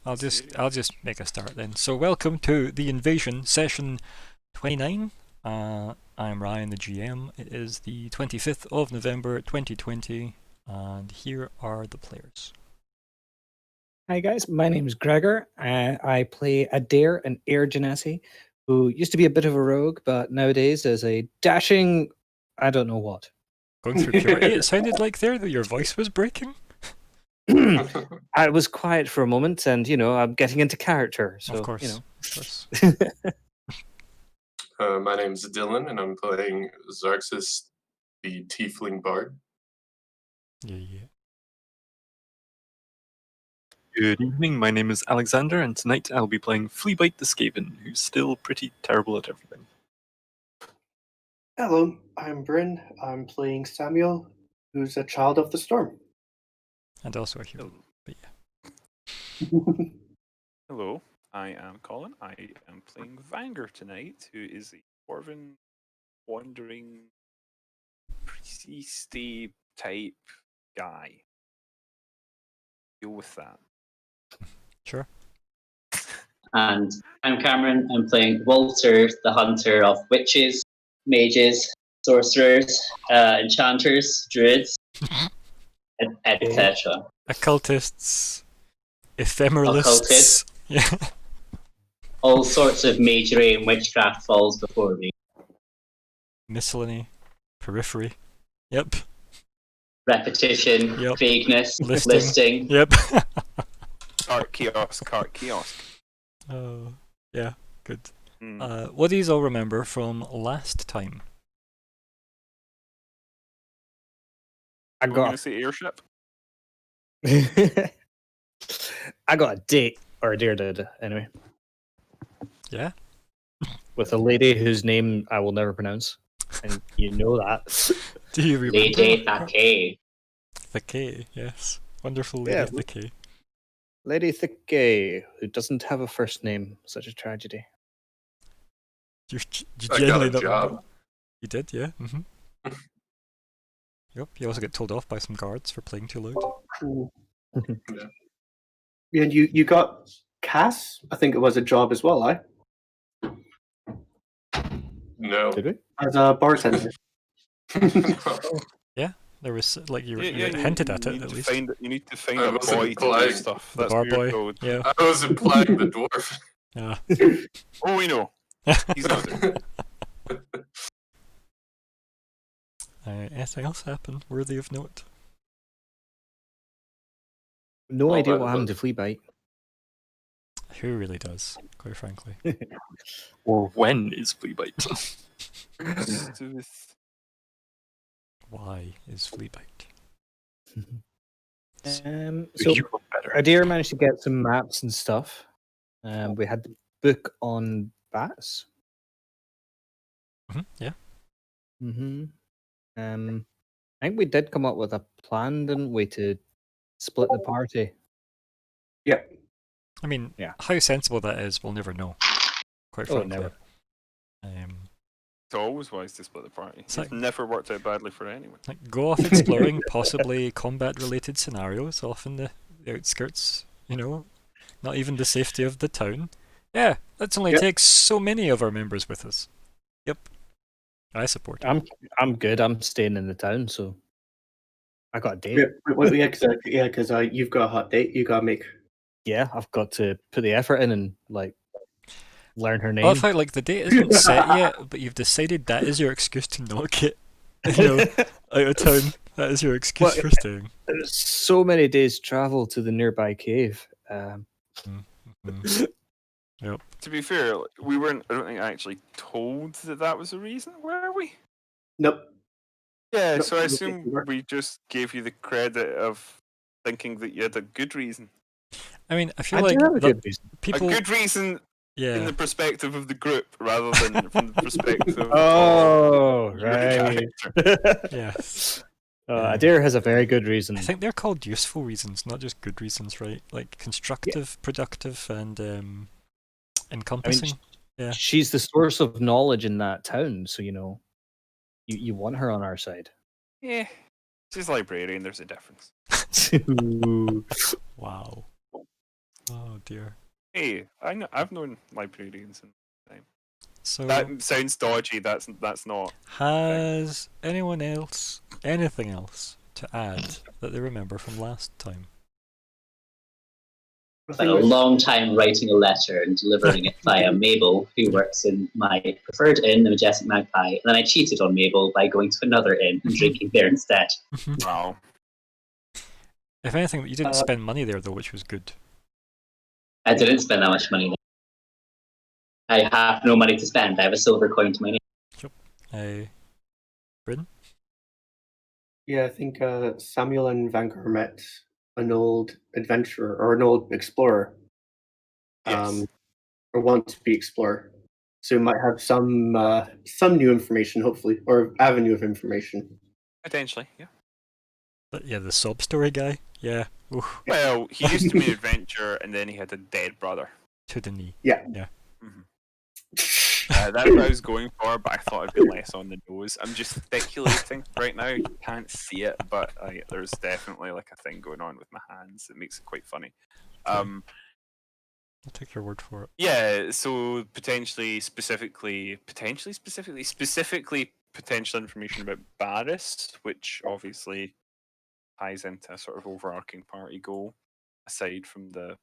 I'll just make a start then. So welcome to the Invasion session 29. I'm Ryan, the GM. It is the 25th of November 2020, and here are the players. Hi guys, my name is Gregor. I play Adair, an Air Genasi, who used to be a bit of a rogue, but nowadays is a dashing, I don't know what. Going through puberty, it sounded like there that your voice was breaking. I was quiet for a moment, and I'm getting into character. So, Of course. Of course. My name's Dylan, and I'm playing Xarxis, the Tiefling Bard. Yeah. Good evening, my name is Alexander, and tonight I'll be playing Fleabite the Skaven, who's still pretty terrible at everything. Hello, I'm Bryn. I'm playing Samuel, who's a child of the storm. And also a hero. But yeah. Hello, I am Colin. I am playing Vanger tonight, who is a dwarven, wandering, priesty type guy. Deal with that. Sure. And I'm Cameron. I'm playing Walter, the hunter of witches, mages, sorcerers, enchanters, druids, etc. Occultists. Ephemeralists. Occultists. Yeah. All sorts of magery and witchcraft falls before me. Miscellany. Periphery. Yep. Repetition, Yep. vagueness, Listing. listing. Yep. Cart kiosk. Oh, yeah, good. Mm. What do you all remember from last time? I'm going to say airship. I got a date, or Adair did, anyway. Yeah? With a lady whose name I will never pronounce. And you know that. Do you remember? Lady Thake. Thake, yes. Wonderful Lady Yeah. Thake. Lady Thicke, who doesn't have a first name. Such a tragedy. You I got genuinely a don't job. remember? You did, yeah. Mm-hmm. Yep. You also get told off by some guards for playing too loud. And you got Cass, I think it was a job as well, No. Did we? as a bartender. There was like you Yeah, hinted at you it need at to least. you need to find I a wasn't boy to do implying stuff. The That's bar what you're boy. told. Yeah. I was implying the dwarf. Yeah. Oh, we know. He's not there. Anything else happen worthy of note? No All idea that what happened to was- Fleabite. Who really does, quite frankly? Or when is Fleabite? Why is Fleabite? So You look better. Adair managed to get some maps and stuff. We had the book on bats. Yeah. Mm-hmm. I think we did come up with a plan, didn't we, to split the party? Yeah. I mean, Yeah. how sensible that is, we'll never know. Quite Oh, frankly. never. It's always wise to split the party. It's It's like- never worked out badly for anyone. Like, go off exploring possibly combat-related scenarios off in the outskirts, not even the safety of the town. Yeah, let's only Yep. take so many of our members with us. Yep. I support it. I'm good. I'm staying in the town, so I got a date. Yeah, because you've got a hot date. You gotta make. Yeah, I've got to put the effort in and learn her I name. love how, the date isn't set yet, but you've decided that is your excuse to not get, out of town. That is your excuse Well, for staying. There's so many days travel to the nearby cave. Mm. Yep. To be fair, we weren't. I don't think actually told that was the reason. Were we? Nope. Yeah. No, So I we assume weren't. we just gave you the credit of thinking that you had a good reason. I mean, I I feel do like have a the good reason. people. A good reason in Yeah. the perspective of the group, rather than from the perspective. Oh, of your right. character. Yes. Adair has a very good reason. I think they're called useful reasons, not just good reasons, right? Like constructive, productive, and encompassing. Yeah. She's the source of knowledge in that town, so you want her on our side. Yeah. She's a librarian. There's a difference. Wow. Oh dear. Hey, I've known librarians in time. So That sounds dodgy. That's not. has anyone else anything else to add that they remember from last time? I Spent think a it was- long time writing a letter and delivering it via Mabel, who works in my preferred inn, the Majestic Magpie. And then I cheated on Mabel by going to another inn and drinking there instead. Wow. If anything, you didn't Uh, spend money there though, which was good. I didn't spend that much money there. I have no money to spend. I have a silver coin to my name. Bryn? Yeah, I think Samuel and Vancouver met an old adventurer or an old explorer, Yes. or want to be explorer. So we might have some new information, hopefully, or avenue of information. Potentially. Yeah. But yeah, the sob story guy. Yeah. Ooh, Well, he used to be an adventurer, and then he had a dead brother. to the knee. That's what I was going for, but I thought I'd be less on the nose. I'm just speculating right now. You can't see it, but there's definitely like a thing going on with my hands that makes it quite funny. I'll take your word for it. Yeah, so specifically potential information about Barris, which obviously ties into a sort of overarching party goal, aside from the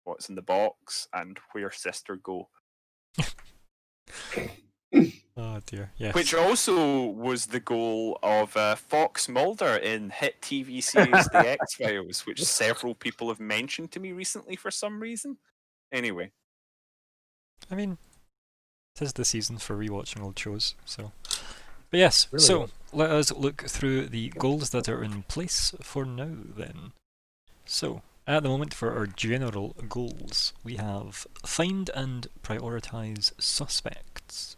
what's in the box and where sister go. Oh dear. Yes. Which also was the goal of Fox Mulder in hit TV series The X-Files, which several people have mentioned to me recently for some reason. Anyway. I mean, it is the season for rewatching old shows, so. But yes, Really so good. let us look through the goals that are in place for now then. So, at the moment for our general goals, we have find and prioritise suspects.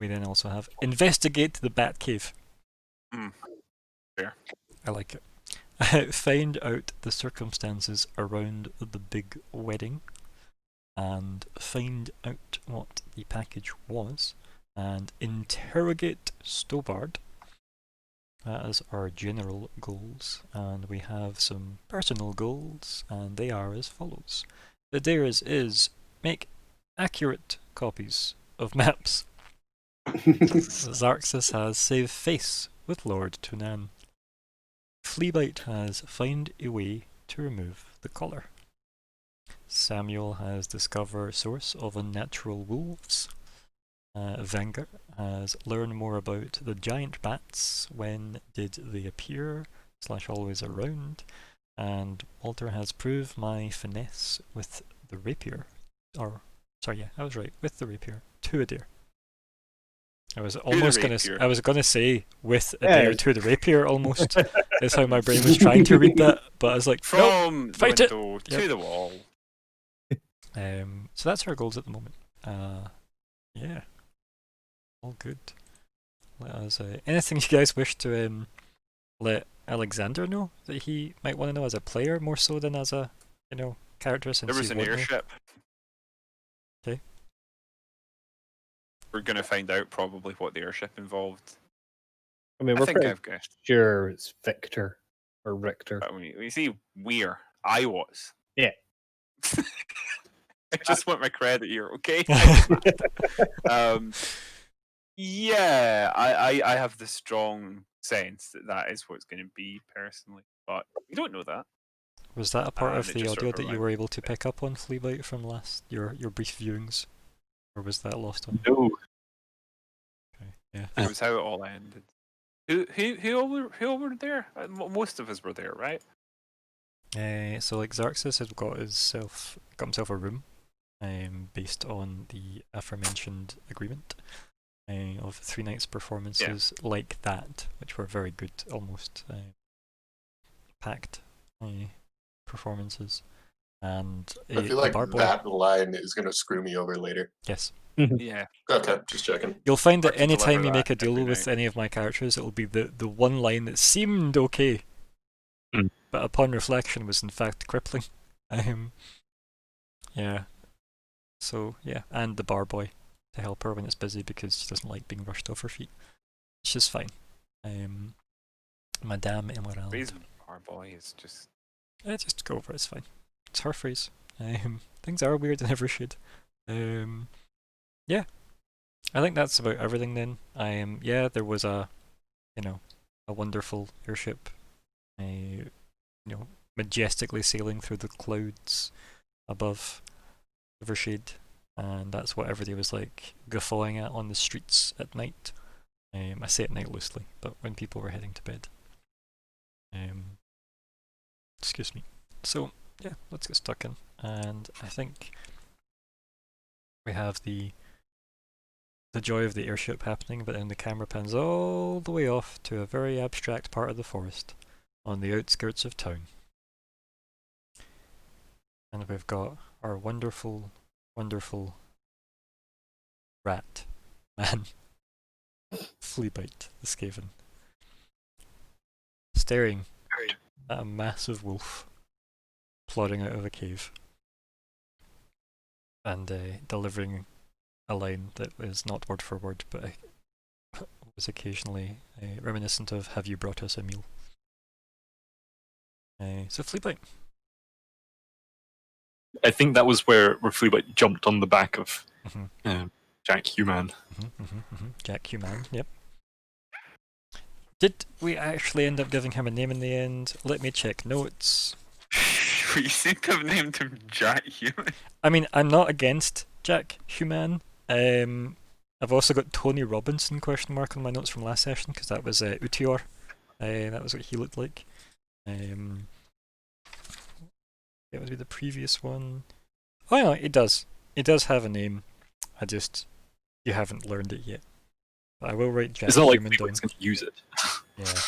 We then also have investigate the Batcave. Fair. I like it. Find out the circumstances around the big wedding. And find out what the package was. And interrogate Stobart. That is our general goals. And we have some personal goals, and they are as follows. The dares is make accurate copies of maps. Xarxus has save face with Lord Tunan. Fleabite has find a way to remove the collar. Samuel has discover source of unnatural wolves. Vanger has learn more about the giant bats, when did they appear / always around, and Walter has proved my finesse with the rapier. Or, sorry, yeah, I was right, with the rapier to a deer. I was almost gonna say with a deer to the rapier almost. Is how my brain was trying to read that, but I was like, nope, From the fight it! window to Yep. the wall. So that's our goals at the moment. Yeah, all good. Let us. Anything you guys wish to let Alexander know that he might want to know as a player more so than as a character since There was he's an won now? airship. Okay. We're going to find out probably what the airship involved. I mean, I we're think pretty I've guessed. sure it's Victor or Richter. But when you see we're, I was. Yeah. I just want my credit here, okay? Yeah, I have the strong sense that is what it's going to be personally, but we don't know that. Was that a part of it the just audio sort of that you reminded were me able to of it. pick up on Fleabite from your brief viewings, or was that lost on? No. Okay, yeah. It was how it all ended. Who all were there? Most of us were there, right? So like Xarxus has got himself a room, based on the aforementioned agreement, of 3 nights performances like that, which were very good, almost packed performances, and I feel like bar boy. that line is going to screw me over later. Yes. Yeah. Okay, just checking. You'll find that Hard to anytime deliver you make a that every deal with night. any of my characters, it'll be the one line that seemed okay, but upon reflection was in fact crippling. Yeah. So yeah, and the bar boy to help her when it's busy because she doesn't like being rushed off her feet. Which is fine. Madame Emerald. Reason our boy is just Just go over it, it's fine. It's her phrase. Things are weird in Evershade. Yeah, I think that's about everything then. Yeah, there was a wonderful airship, majestically sailing through the clouds above Evershade, and that's what everybody was like guffawing at on the streets at night. I say at night loosely, but when people were heading to bed. Excuse me. So yeah, let's get stuck in, and I think we have the joy of the airship happening, but then the camera pans all the way off to a very abstract part of the forest on the outskirts of town. And we've got our wonderful, wonderful rat man, Fleabite the Skaven, staring at a massive wolf plodding out of a cave and delivering a line that is not word for word, but was occasionally reminiscent of "Have you brought us a meal?" So Fleabite. I think that was where Fleabite jumped on the back of Mhm. Jack Human. Jack Human, yep. Did we actually end up giving him a name in the end? Let me check notes. You seem to have named him Jack Human. I mean, I'm not against Jack Human. I've also got Tony Robinson question mark on my notes from last session because that was Utior. That was what he looked like. It would be the previous one. Oh no, it does. It does have a name. You haven't learned it yet. But I will write Jack It's not like Human down. Fleabite's going to use it. Yeah.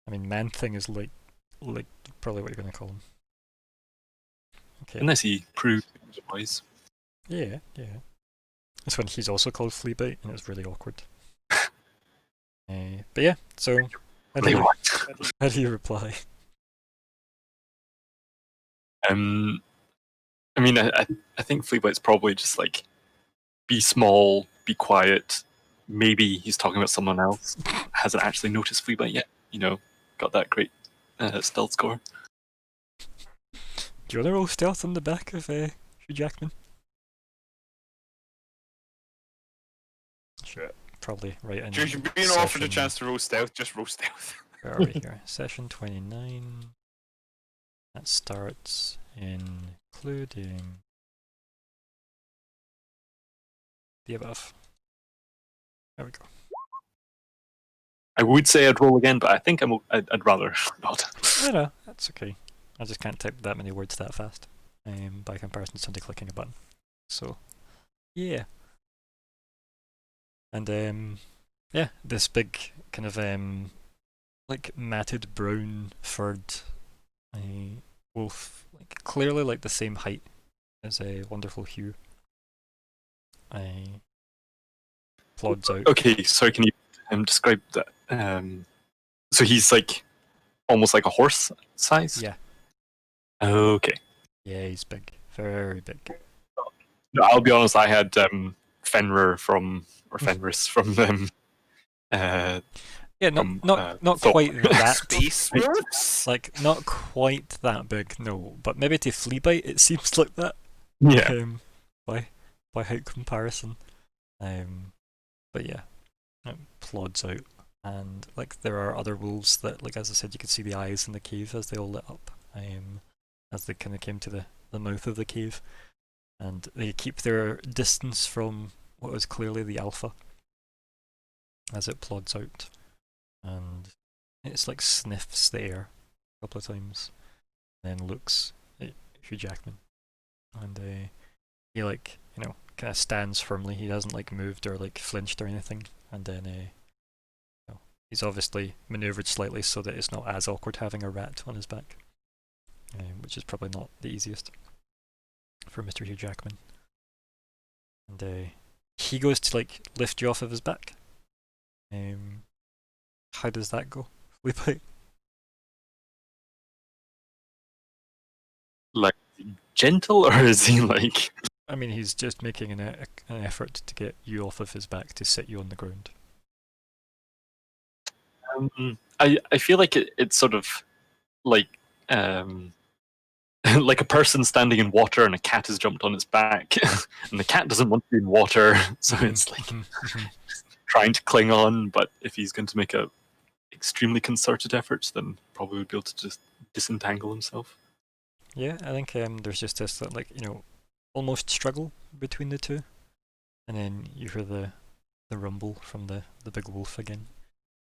I mean, Man Thing is like probably what you're going to call him. Okay. Unless he proved otherwise. Yeah. That's when he's also called Fleabite, and it's really awkward. But yeah, so how do you reply? I mean, I think Fleabite's probably just like, be small, be quiet. Maybe he's talking about someone else. Hasn't actually noticed Fleabite yet. Got that great stealth score. Do you want to roll stealth on the back of Hugh Jackman? Sure. Probably right in. You're being offered a chance to roll stealth, just roll stealth. Where are we here? Session 29. That starts including the above. There we go. I would say I'd roll again, but I think I'd rather not. No, that's okay. I just can't type that many words that fast. By comparison to somebody clicking a button. So, yeah. And yeah, this big kind of like matted brown furred wolf, like clearly like the same height as a wonderful Hugh. Plods out. Okay, sorry, can you describe that? So he's like almost like a horse size? Yeah. Okay. Yeah, he's big. Very big. No, I'll be honest, I had Fenrir Fenris from Yeah, from, not Thor. quite that Space Works? like not quite that big, no. But maybe to Fleabite it seems like that. Yeah. By height comparison. But yeah. It plods out. And like there are other wolves that, like as I said, you could see the eyes in the cave as they all lit up. As they kinda came to the mouth of the cave. And they keep their distance from what was clearly the alpha as it plods out. And it's like sniffs the air a couple of times, and then looks at Hugh Jackman, and he like kind of stands firmly. He hasn't like moved or like flinched or anything, and then he's obviously manoeuvred slightly so that it's not as awkward having a rat on his back, which is probably not the easiest for Mr. Hugh Jackman. And he goes to like lift you off of his back. How does that go? Fleabite? Like gentle, or is he like? I mean, he's just making an effort to get you off of his back to sit you on the ground. I feel like it's sort of like like a person standing in water and a cat has jumped on its back, and the cat doesn't want to be in water, so it's like trying to cling on. But if he's going to make a extremely concerted effort, then probably would be able to just disentangle himself. Yeah, I think there's just this like almost struggle between the two, and then you hear the rumble from the big wolf again,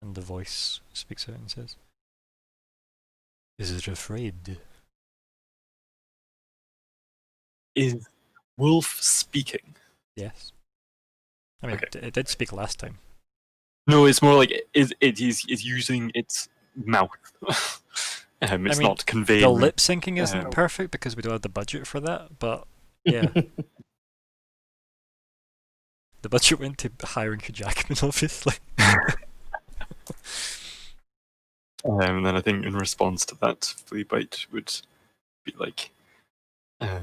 and the voice speaks out and says, "Is it afraid?" Is Wolf speaking? Yes. I mean, Okay. it did speak last time. No, it's more like is using its mouth. It's I mean, not conveying. The lip syncing isn't um, perfect because we don't have the budget for that, but yeah. The budget went to hiring Hugh Jackman, obviously. And then I think in response to that, Fleabite would be like, "No,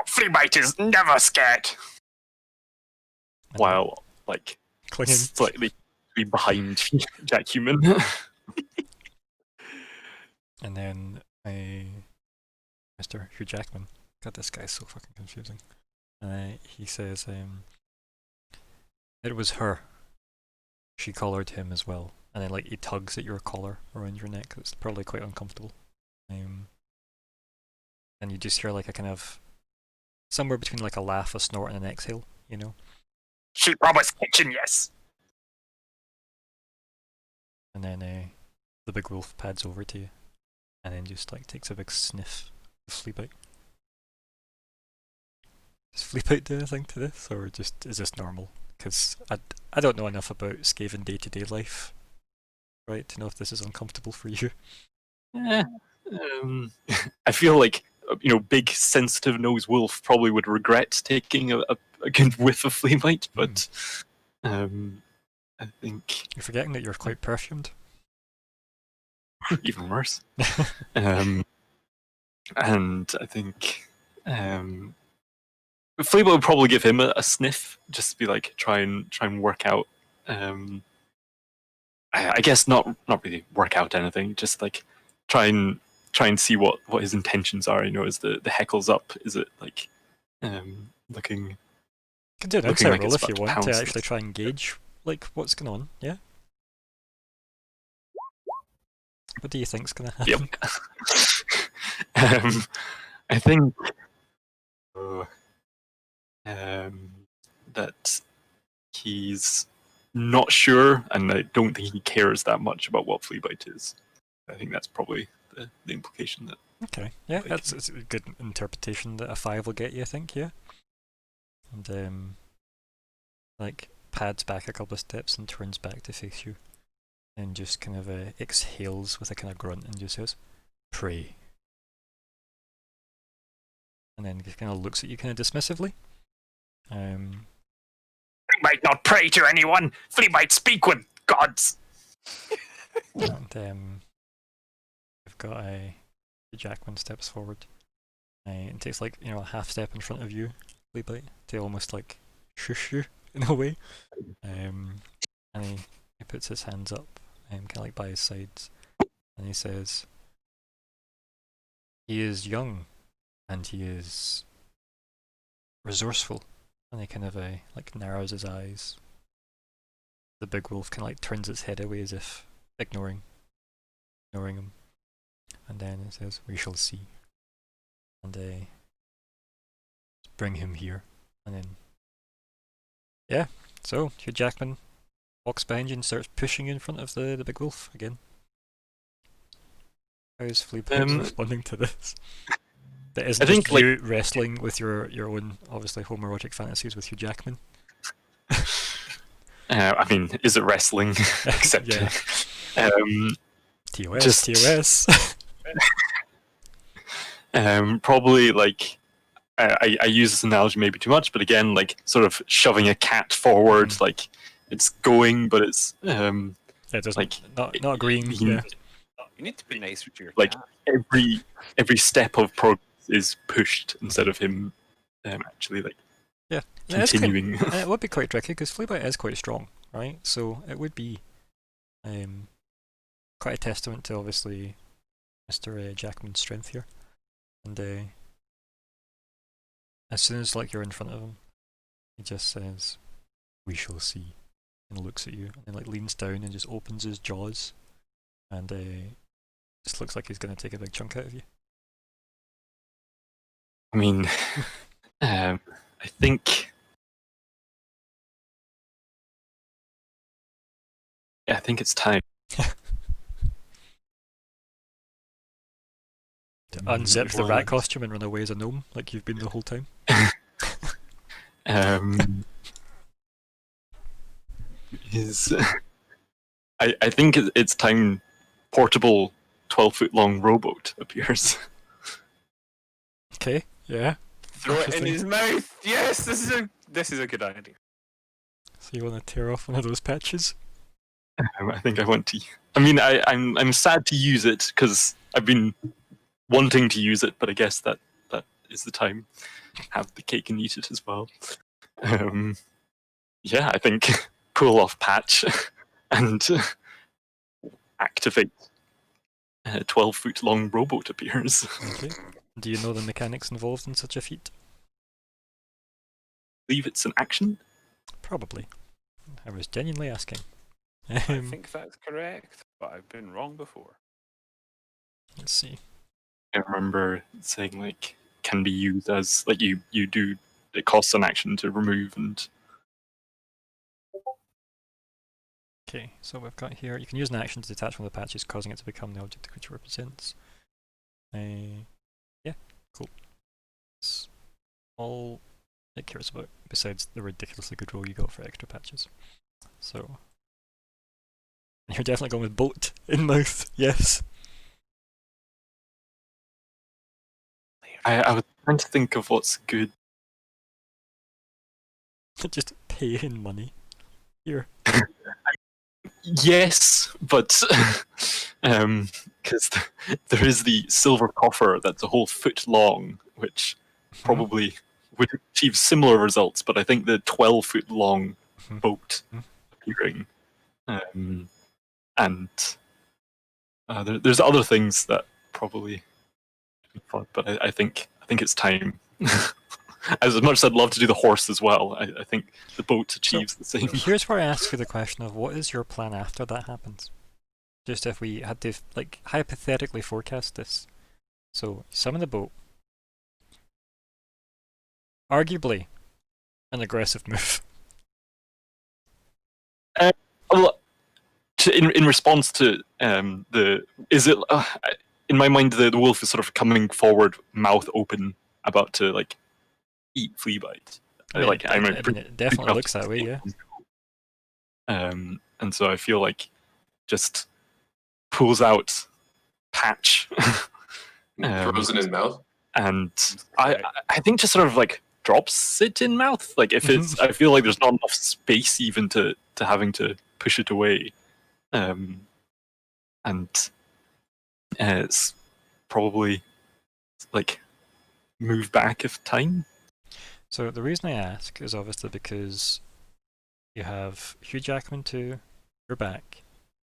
Fleabite is never scared." While like Clinging. slightly behind Jack Human. And then Mr. Hugh Jackman. God, this guy's so fucking confusing. He says, it was her. She collared him as well. And then like he tugs at your collar around your neck. It's probably quite uncomfortable. And you just hear like a kind of somewhere between like a laugh, a snort, and an exhale. You know. She promised kitchen, yes. And then the big wolf pads over to you, and then just like takes a big sniff of Fleabite. Does Fleabite do anything to this, or just is this normal? Because I don't know enough about Skaven day-to-day life, right, to know if this is uncomfortable for you. I feel like big sensitive nosed wolf probably would regret taking a good whiff of Fleabite, but I think You're forgetting that you're quite perfumed. even worse. And I think Fleabite would probably give him a sniff, just to be like try and work out. I guess not really work out anything, just like try and see what his intentions are. Is the heckles up? Is it like looking? You can do an looking outside like roll it's if you about to want to pounce actually try and gauge like what's going on. Yeah. What do you think's gonna happen? Yep. I think that he's not sure, and I don't think he cares that much about what Fleabite is. I think that's probably the implication that. Okay, yeah, that's a good interpretation that a 5 will get you, I think, yeah. And like pads back a couple of steps and turns back to face you, and just kind of exhales with a kind of grunt and just says, "Pray." And then just kind of looks at you kind of dismissively. Fleabite not pray to anyone. Fleabite speak with gods. And we've got Jackman steps forward and takes like a half step in front of you, Fleabite, to almost like shush you in a way. And he puts his hands up, kind of like by his sides, and he says, "He is young, and he is resourceful." And he kind of like narrows his eyes. The big wolf kind of like turns its head away as if ignoring him. And then it says, "We shall see." And bring him here. And then, yeah. So Hugh Jackman walks behind you and starts pushing you in front of the big wolf again. How's Fleabite responding to this? That isn't I think, just you wrestling with your own, obviously, homoerotic fantasies with Hugh Jackman. I mean, is it wrestling? Except, TOS. Probably like I use this analogy maybe too much, but again, like sort of shoving a cat forward, like it's going, but it's it doesn't like not agreeing. You need to be nicer to your like cat. every step of progress is pushed instead of him actually like continuing. It would be quite tricky because Fleabite is quite strong, right? So it would be quite a testament to obviously Mr. Jackman's strength here, and as soon as like you're in front of him, he just says, "We shall see," and looks at you, and then like leans down and just opens his jaws, and just looks like he's gonna take a big chunk out of you. I mean, I think. Yeah, I think it's time. To unzip the rat costume and run away as a gnome, like you've been the whole time. Is I think it's time. Portable 12-foot-long rowboat appears. Okay, yeah. Throw it in his mouth. Yes, this is a good idea. So you want to tear off one of those patches? I think I want to. I mean, I'm sad to use it because I've been wanting to use it, but I guess that is the time. Have the cake and eat it as well. Yeah, I think pull off patch and activate. 12-foot-long rowboat appears. Okay. Do you know the mechanics involved in such a feat? I believe it's an action. Probably. I was genuinely asking. I think that's correct, but I've been wrong before. Let's see. I remember saying like can be used as like you do. It costs an action to remove and. Okay, so we've got here, you can use an action to detach from the patches, causing it to become the object which it represents. Yeah, cool. That's all it cares about, besides the ridiculously good roll you got for extra patches. So, you're definitely going with boat in mouth, yes. I was trying to think of what's good. Just pay in money. Here. Yes, but because there is the silver coffer that's a whole foot long, which probably would achieve similar results, but I think the 12-foot-long boat appearing, and there's other things that probably be fun, but I think it's time. As much as I'd love to do the horse as well, I think the boat achieves the same. Here's where I ask you the question of what is your plan after that happens? Just if we had to like hypothetically forecast this. So summon the boat. Arguably an aggressive move. Well, in response to in my mind the wolf is sort of coming forward, mouth open, about to like eat Fleabite. I mean, it definitely looks that way, yeah. And so I feel like just pulls out patch, throws it in his mouth, and I think just sort of like drops it in mouth. Like if it's, I feel like there's not enough space even to having to push it away, and it's probably like move back if time. So the reason I ask is obviously because you have Hugh Jackman to your back,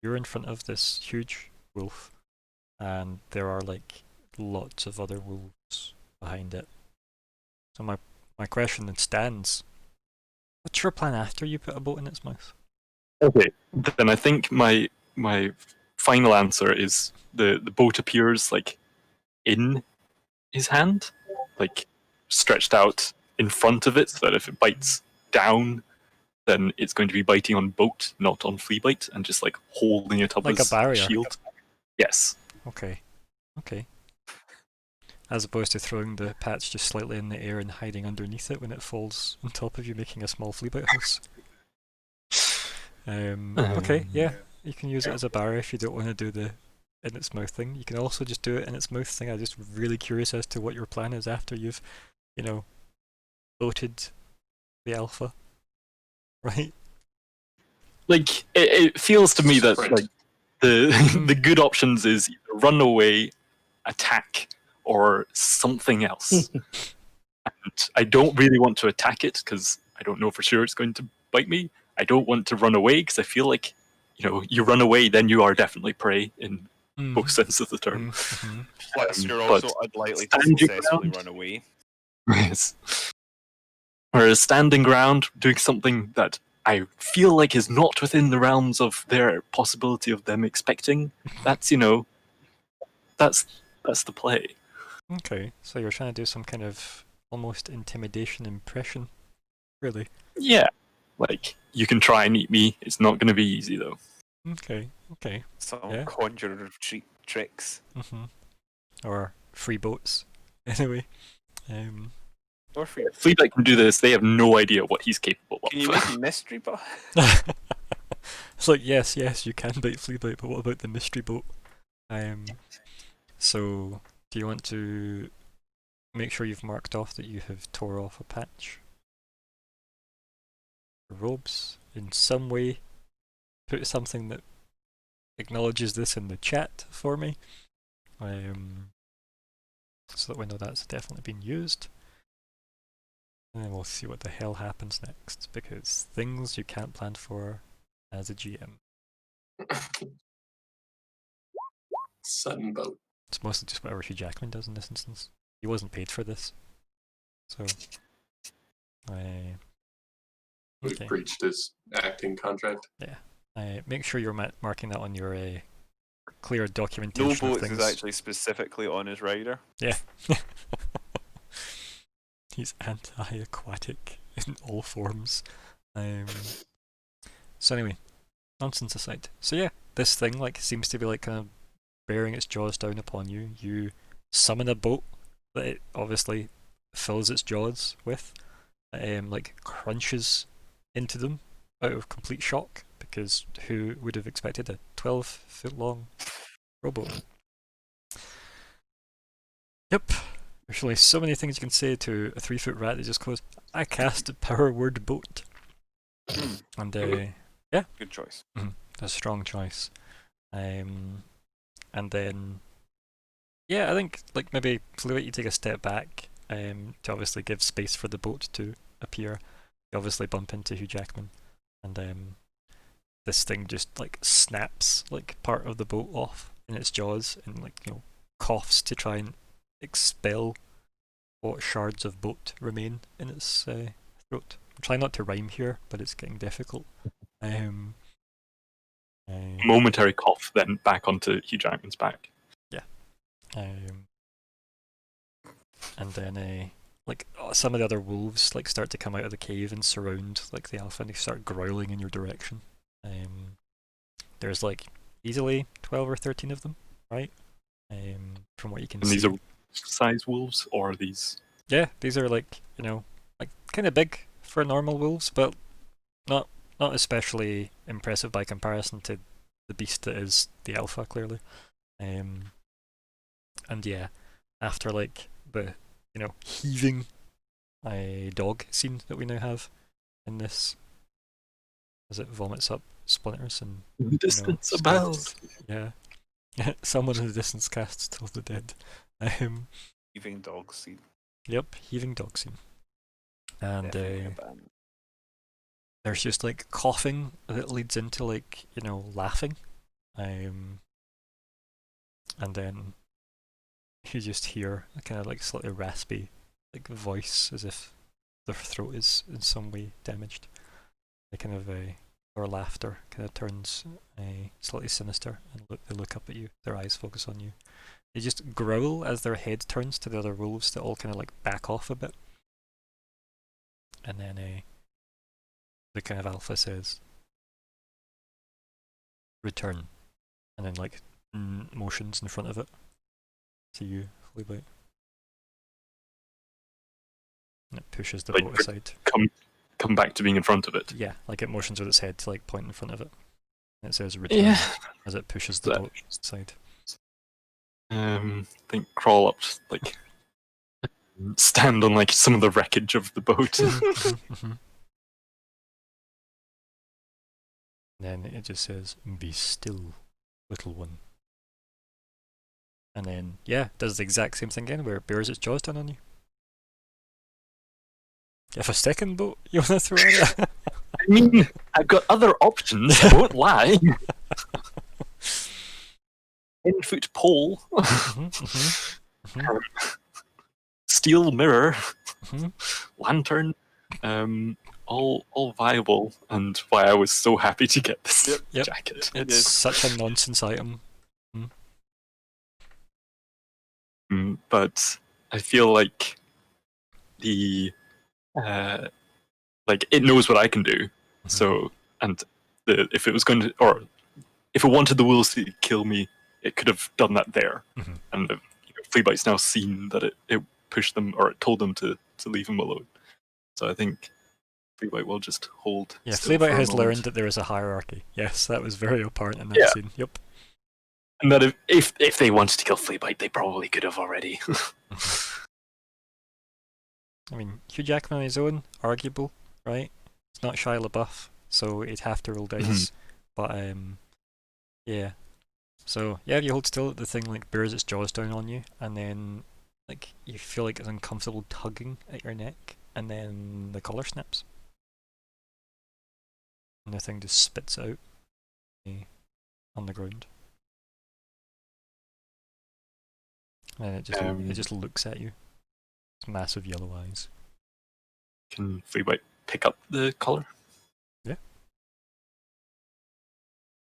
you're in front of this huge wolf, and there are like lots of other wolves behind it. So my question then stands. What's your plan after you put a boat in its mouth? Okay, then I think my final answer is the boat appears like in his hand, like stretched out in front of it, so that if it bites down, then it's going to be biting on boat, not on Fleabite, and just like holding it up like as a barrier. Shield. Yes. Okay. As opposed to throwing the patch just slightly in the air and hiding underneath it when it falls on top of you, making a small Fleabite house. Okay, yeah, you can use it as a barrier if you don't want to do the in its mouth thing. You can also just do it in its mouth thing. I'm just really curious as to what your plan is after you've, loaded the alpha, right? Like it feels to me that like the good options is either run away, attack, or something else. And I don't really want to attack it because I don't know for sure it's going to bite me. I don't want to run away because I feel like, you run away, then you are definitely prey in both senses of the term. Mhm. Plus, you're but also unlikely to stand your successfully ground. run away. Yes. Whereas standing ground, doing something that I feel like is not within the realms of their possibility of them expecting, that's that's the play. Okay, so you're trying to do some kind of almost intimidation impression, really. Yeah. Like, you can try and eat me, it's not going to be easy though. Okay, okay. Some Yeah. conjurer tricks. Or free boats. Anyway, Or for your Fleabag can do this, they have no idea what he's capable of. Can you make a mystery boat? it's like yes, you can bite Fleabite, but what about the mystery boat? So do you want to make sure you've marked off that you have tore off a patch? Robes in some way. Put something that acknowledges this in the chat for me, so that we know that's definitely been used. And then we'll see what the hell happens next, because things you can't plan for as a GM. Sudden boat. It's mostly just whatever Hugh Jackman does in this instance. He wasn't paid for this, so We've okay. breached his acting contract. Make sure you're marking that on your clear No documentation of boats things. is actually specifically on his rider. Yeah. He's anti-aquatic in all forms. So anyway, nonsense aside. So yeah, this thing seems to be kind of bearing its jaws down upon you. You summon a boat that it obviously fills its jaws with, crunches into them out of complete shock, because who would have expected a 12-foot long rowboat? Yep. There's only so many things you can say to a 3-foot rat that just goes, I cast a power word boat. And yeah. Good choice. A strong choice. And then yeah, I think maybe Fluid, you take a step back to obviously give space for the boat to appear. You obviously bump into Hugh Jackman, and this thing just snaps part of the boat off in its jaws and coughs to try and expel what shards of boat remain in its throat. I'm trying not to rhyme here, but it's getting difficult. Momentary cough, then back onto Hugh Jackman's back. And then some of the other wolves start to come out of the cave and surround the alpha, and they start growling in your direction. There's easily 12 or 13 of them, right? From what you can see. And these are size wolves, or are these? Yeah, these are kind of big for normal wolves, but not especially impressive by comparison to the beast that is the alpha, clearly. And yeah, after the heaving dog scene that we now have in this, as it vomits up splinters and The distance scasts- above. Yeah. Someone in the distance casts Till the Dead. Even dog scene. Yep, heaving dog scene. And Definitely a band. there's just coughing that leads into laughing. And then you just hear a kind of slightly raspy voice, as if their throat is in some way damaged. Their laughter kind of turns slightly sinister, and they look up at you. Their eyes focus on you. They just growl as their head turns to the other wolves that all kind of back off a bit. And then the kind of alpha says, return. And then motions in front of it to you, Fleabite. And it pushes the boat aside. Come back to being in front of it. Yeah, it motions with its head to point in front of it. And it says return as it pushes the boat aside. I think crawl up, stand on some of the wreckage of the boat. Then it just says, be still, little one. And then, yeah, does the exact same thing again, where it bears its jaws down on you. You have a second boat you want to throw at it? I mean, I've got other options, I won't lie. 10-foot pole, Mhm. steel mirror, Mhm. lantern, all viable, and why I was so happy to get this Yep. jacket. It's such a nonsense item. But I feel like the like it knows what I can do. So if it was going to, or if it wanted the wolves to kill me, it could have done that there. Mhm. And Fleabite's now seen that it pushed them, or it told them to leave him alone. So I think Fleabite will just hold. Yeah, still for Fleabite a has moment. learned that there is a hierarchy. Yes, that was very apparent in that Yeah. scene. Yep. And that if they wanted to kill Fleabite, they probably could have already. I mean, Hugh Jackman on his own, arguable, right? It's not Shia LaBeouf, so he'd have to roll dice. But yeah. So yeah, if you hold still, the thing like bears its jaws down on you, and then like you feel like it's uncomfortable tugging at your neck, and then the collar snaps, and the thing just spits out on the ground, and then it just looks at you. It's massive yellow eyes. Can Fleabite pick up the collar?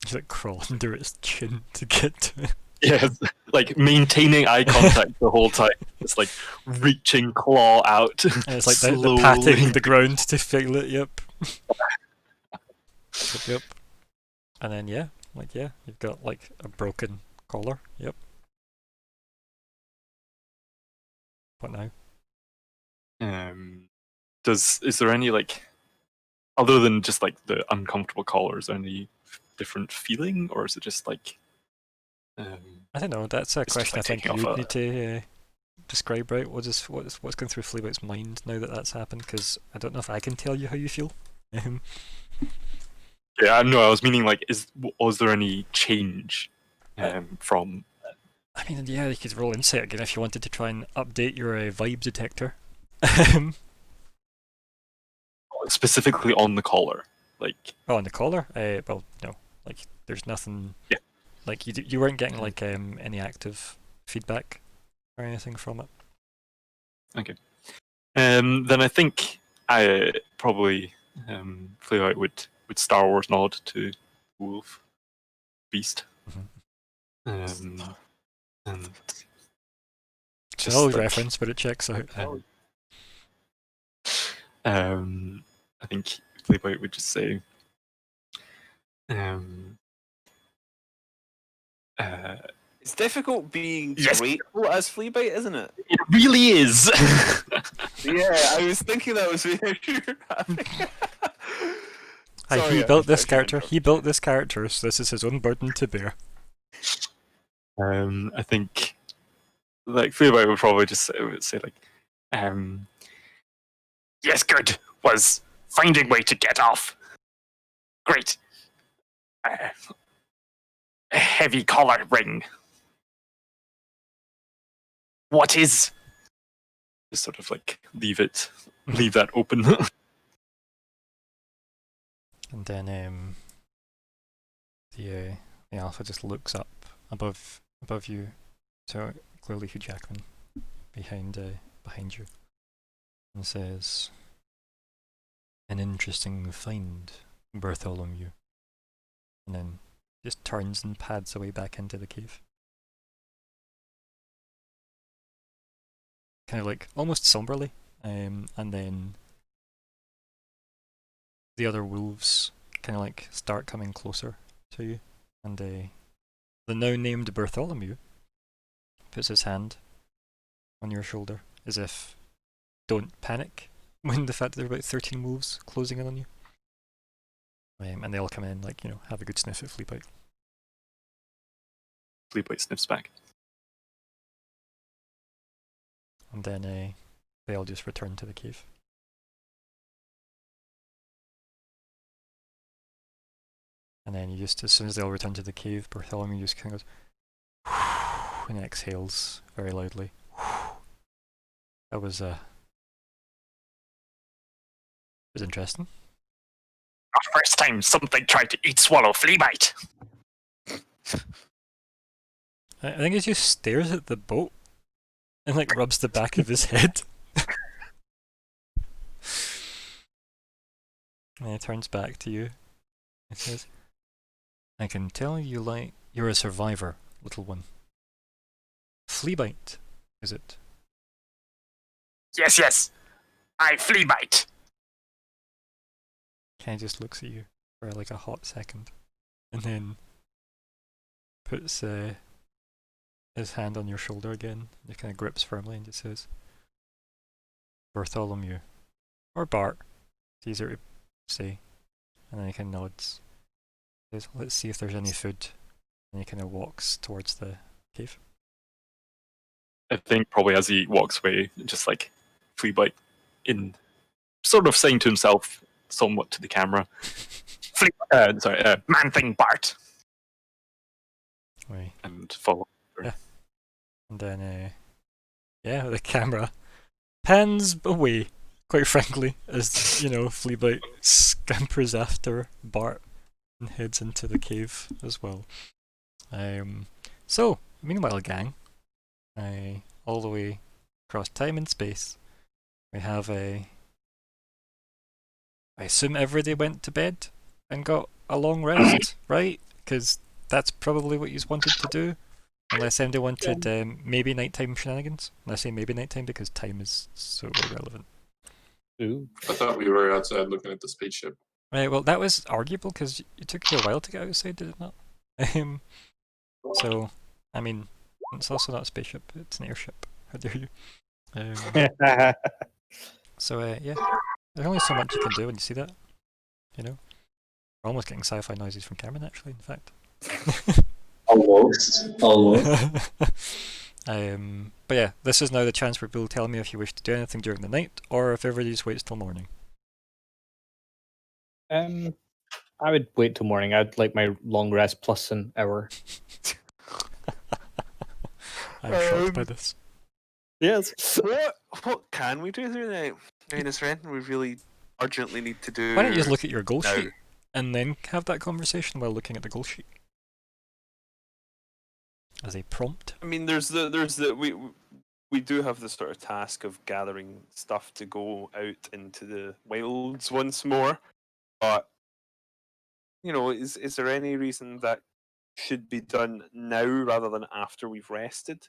You like crawl under its chin to get to it. Yes, like maintaining eye contact the whole time. It's like reaching claw out. And it's like the slowly. patting the ground to feel it, yep. Yep. And then you've got like a broken collar, yep. What now? Is there any like other than just like the uncomfortable collar, is there any different feeling, or is it just like I don't know, that's a it's just question like I think taking off you'd a- need to describe, right? What's going through Fleabite's mind now that that's happened, because I don't know if I can tell you how you feel. Yeah, I know. I was meaning like, was there any change from I mean, yeah, you could roll insight again if you wanted to try and update your vibe detector. specifically on the collar? Like, Oh, on the collar? Well, no. Like, there's nothing. Yeah. Like, you weren't getting like any active feedback or anything from it. okay. Then I think I probably Fleabite would Star Wars nod to Wolf Beast. And It's just an old like, reference, but it checks out. I think Fleabite would just say, It's difficult being Yes. grateful as Fleabite, isn't it? it really is. Yeah, I was thinking that was the issue. He built this character. He built this character, so this is his own burden to bear. I think like Fleabite would probably just say like, yes, good was finding way to get off. Great. A heavy collar ring. What is? Just sort of like leave that open. And then the alpha just looks up above you, so clearly Hugh Jackman behind you, and says, "An interesting find, Bartholomew." And then just turns and pads away back into the cave. Kind of like almost somberly, and then the other wolves kind of like start coming closer to you, and the now named Bartholomew puts his hand on your shoulder as if, don't panic when the fact that there are about 13 wolves closing in on you. And they all come in like, have a good sniff at Fleabite. Fleabite sniffs back. And then they all just return to the cave. And then as soon as they all return to the cave, Bartholomew just kind of goes, and exhales very loudly. That was interesting. First time something tried to eat swallow Fleabite. I think he just stares at the boat and like rubs the back of his head. And he turns back to you. He says, I can tell you're a survivor, little one. Flea bite, is it? Yes. I flea bite. Ken just looks at you for like a hot second, and then puts his hand on your shoulder again. And kind of grips firmly and just says, Bartholomew, or Bart. It's easier to say. And then he kind of nods. Says, let's see if there's any food. And he kind of walks towards the cave. I think probably as he walks away, just like flea bite in sort of saying to himself, somewhat to the camera, Man thing, Bart. Right. and follow. Yeah. And then, the camera pans away, quite frankly, as, Fleabite scampers after Bart and heads into the cave as well. So, meanwhile, gang, all the way across time and space, we have I assume everybody went to bed and got a long rest, right? Because that's probably what you wanted to do. Unless anybody wanted maybe nighttime shenanigans. And I say maybe nighttime because time is so irrelevant. Ooh. I thought we were outside looking at the spaceship. Right, well, that was arguable because it took you a while to get outside, did it not? So, I mean, it's also not a spaceship, it's an airship. How dare you? So, yeah, there's only so much you can do when you see that. We're almost getting sci-fi noises from Cameron, actually, in fact. Almost. But yeah, this is now the chance where you'll tell me if you wish to do anything during the night, or if everybody just waits till morning. I would wait till morning. I'd like my long rest plus an hour. I'm shocked by this. Yes. What can we do through the night? I mean, is there anything we really urgently need to do? Why don't you just look at your goal now? sheet and then have that conversation while looking at the goal sheet as a prompt? I mean, we do have the sort of task of gathering stuff to go out into the wilds once more, but is there any reason that should be done now rather than after we've rested?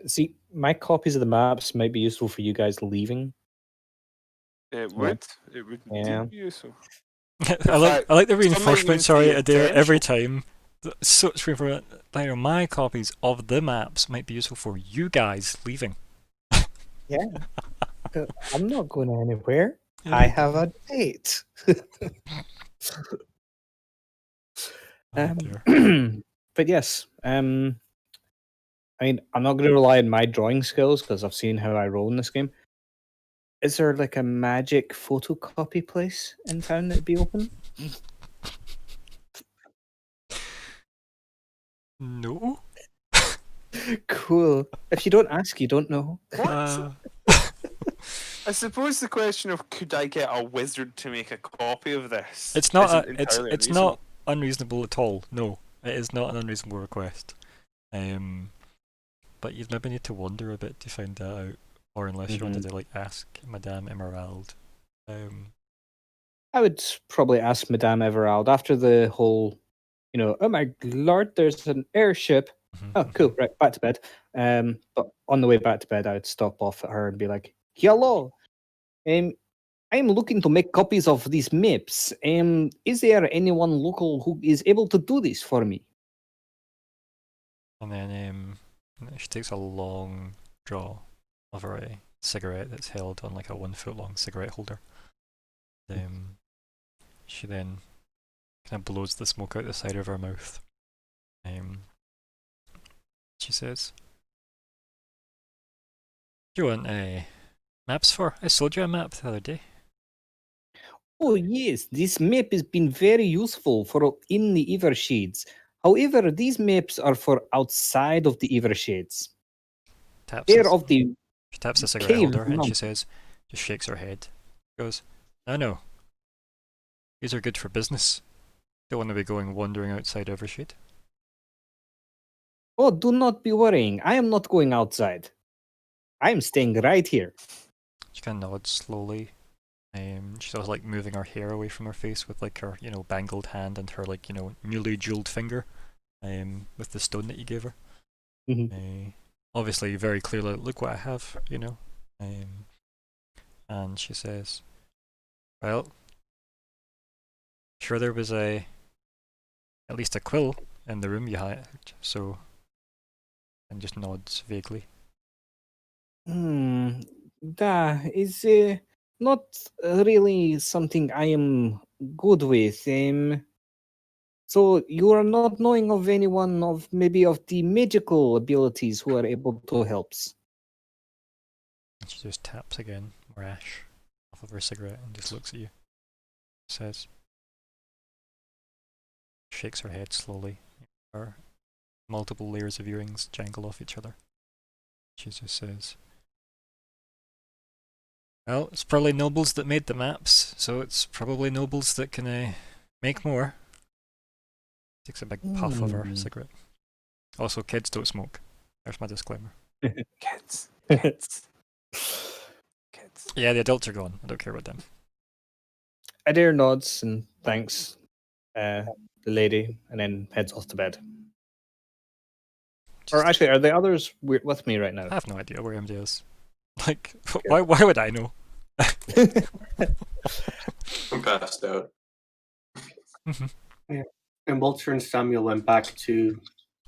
See, my copies of the maps might be useful for you guys leaving. It would. It would Yeah. indeed be useful. I like the reinforcement. Sorry, even Adair. potential. Every time, so for my copies of the maps might be useful for you guys leaving. Yeah. I'm not going anywhere. I have a date. Oh, dear. But yes, I mean, I'm not going to rely on my drawing skills because I've seen how I roll in this game. Is there like a magic photocopy place in town that'd be open? No. Cool. If you don't ask, you don't know. Uh, I suppose the question of could I get a wizard to make a copy of this? it's not. isn't It's entirely it's unreasonable. not unreasonable at all. No, it is not an unreasonable request. But you'd maybe need to wander a bit to find that out, or unless you wanted to like ask Madame Emerald. I would probably ask Madame Everald after the whole, oh my lord, there's an airship. Oh, cool. Right, back to bed. But on the way back to bed, I would stop off at her and be like, "Hello, I'm looking to make copies of these maps. Is there anyone local who is able to do this for me?" And then she takes a long draw of her cigarette that's held on like a 1 foot long cigarette holder. She then kind of blows the smoke out the side of her mouth. She says, "Do you want maps for? I sold you a map the other day." Oh yes, this map has been very useful for in the Evershades. However, these maps are for outside of the Evershades. They're of the She taps the cigarette cave. holder and she says, just shakes her head. Goes, "No. These are good for business. Don't want to be going wandering outside Evershade. Oh, do not be worrying. I am not going outside. I am staying right here. She kind of nods slowly. She's also like moving her hair away from her face with like her, bangled hand and her like, newly jeweled finger, with the stone that you gave her. Obviously, very clearly, look what I have, and she says, "Well, sure there was at least a quill in the room you had, so," and just nods vaguely. That is not really something I am good with. So you are not knowing of anyone of maybe of the magical abilities who are able to help? And she just taps again, more ash off of her cigarette and just looks at you. Says, shakes her head slowly. Her multiple layers of earrings jangle off each other. She just says, well, it's probably nobles that made the maps, so it's probably nobles that can make more. Takes a big puff of her cigarette. Also, kids don't smoke. There's my disclaimer. Kids. Kids. Kids. Yeah, the adults are gone. I don't care about them. Adair nods and thanks the lady, and then heads off to bed. Or actually, are the others with me right now? I have no idea where MJ is. Like, why would I know? I'm passed out. Yeah. And Walter and Samuel went back to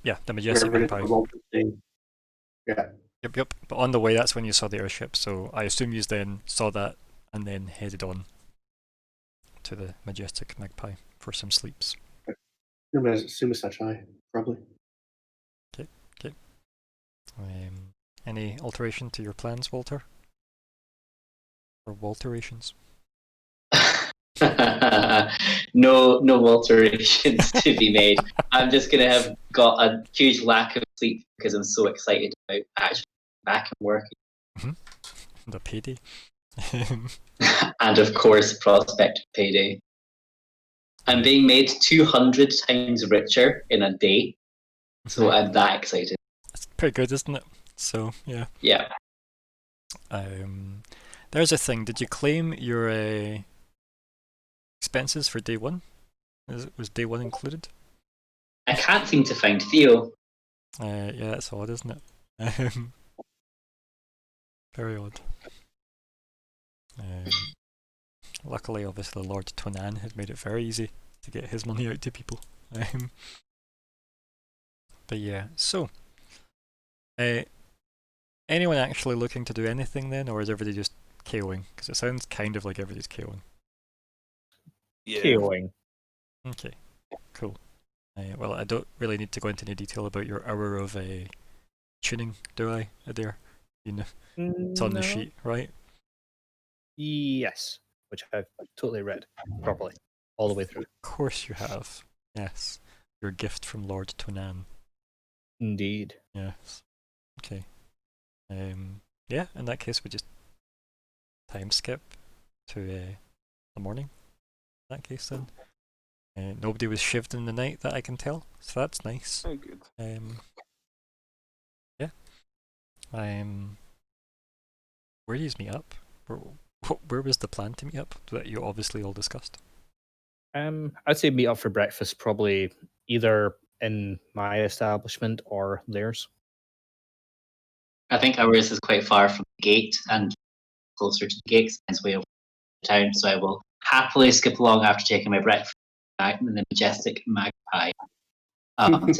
Yeah, the Majestic wherever Magpie. Walter was staying. Yeah. Yep. But on the way, that's when you saw the airship, so I assume you then saw that and then headed on to the Majestic Magpie for some sleeps. Suicide High, probably. Okay. Any alteration to your plans, Walter? Or Walterations? No alterations to be made. I'm just gonna have got a huge lack of sleep because I'm so excited about actually back and working. The payday. And of course, prospect payday. I'm being made 200 times richer in a day, so I'm that excited. That's pretty good, isn't it? So yeah. Yeah. There's a thing. Did you claim your expenses for day one? Was day one included? I can't seem to find Theo. Yeah, that's odd, isn't it? Very odd. Luckily, obviously, Lord Tonan had made it very easy to get his money out to people. But yeah, so anyone actually looking to do anything then, or is everybody just KOing? Because it sounds kind of like everybody's KOing. Yeah. KOing. Okay, cool. Well, I don't really need to go into any detail about your hour of tuning, do I, Adair? It's on the sheet, right? Yes, which I've totally read properly, all the way through. Of course you have. Yes. Your gift from Lord Tonan. Indeed. Yes. Okay. Yeah, in that case, we just time skip to the morning. In that case, then. Nobody was shivved in the night that I can tell, so that's nice. Very good. Yeah. Where do you meet up? Where was the plan to meet up that you obviously all discussed? I'd say meet up for breakfast, probably either in my establishment or theirs. I think ours is quite far from the gate and closer to the gate, it's way over the town, so I will happily skip along after taking my breakfast back in the Majestic Magpie to join my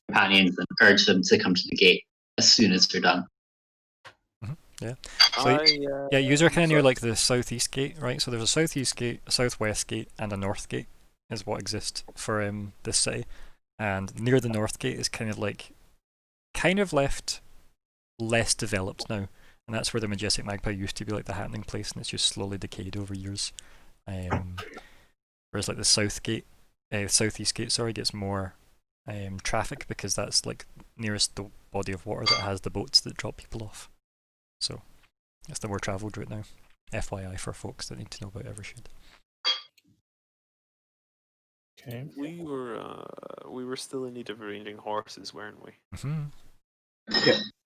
companions and urge them to come to the gate as soon as they're done. Yeah. So yeah, you are kind of near like the southeast gate, right? So there's a southeast gate, a southwest gate, and a north gate is what exists for this city. And near the north gate is kind of left less developed now, and that's where the Majestic Magpie used to be like the happening place, and it's just slowly decayed over years. Whereas like the southeast gate, sorry, gets more traffic because that's like nearest the body of water that has the boats that drop people off. So it's the more travelled route now. FYI for folks that need to know about Evershade. Okay. We were still in need of arranging horses, weren't we? Hmm.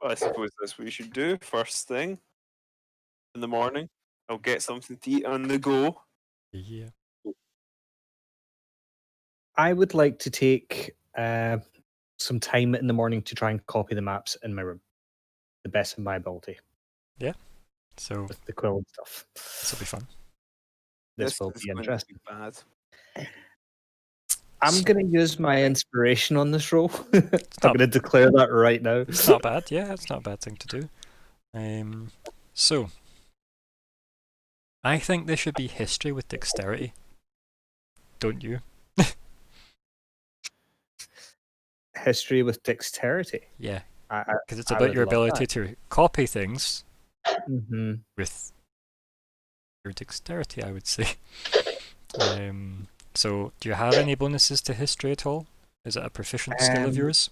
Well, I suppose that's what we should do first thing in the morning. I'll get something to eat on the go. Yeah. I would like to take some time in the morning to try and copy the maps in my room, the best of my ability, So with the quill and stuff. this will be fun. This will is be going to interesting. bad. I'm going to use my inspiration on this roll. I'm not- going to declare that right now. It's not bad. Yeah, it's not a bad thing to do. So I think this should be history with dexterity. Don't you? History with dexterity. Yeah, I because it's I about would your love ability that. to copy things Mhm. with your dexterity, I would say. So do you have any bonuses to history at all? Is it a proficient skill of yours?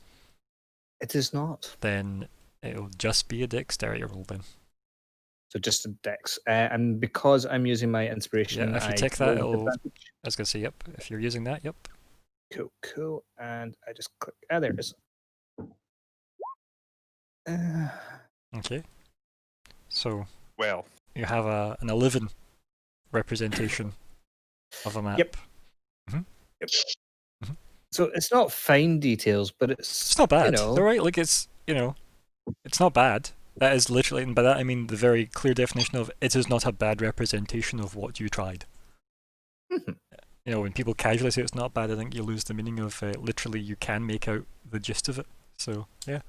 It is not. Then it'll just be a dexterity roll then. So just a dex. And because I'm using my inspiration, Yeah, if you I tick roll that, with it'll. advantage. I was gonna say yep. If you're using that, yep. Cool. And I just click. Ah, there it is. Okay. So Well, you have an 11 representation of a map. Yep. Mhm. Yep. Mhm. So it's not fine details, but It's not bad. You know, They're right. Like it's it's not bad. That is literally, and by that I mean the very clear definition of it is not a bad representation of what you tried. Mhm. When people casually say it's not bad, I think you lose the meaning of literally you can make out the gist of it. So yeah,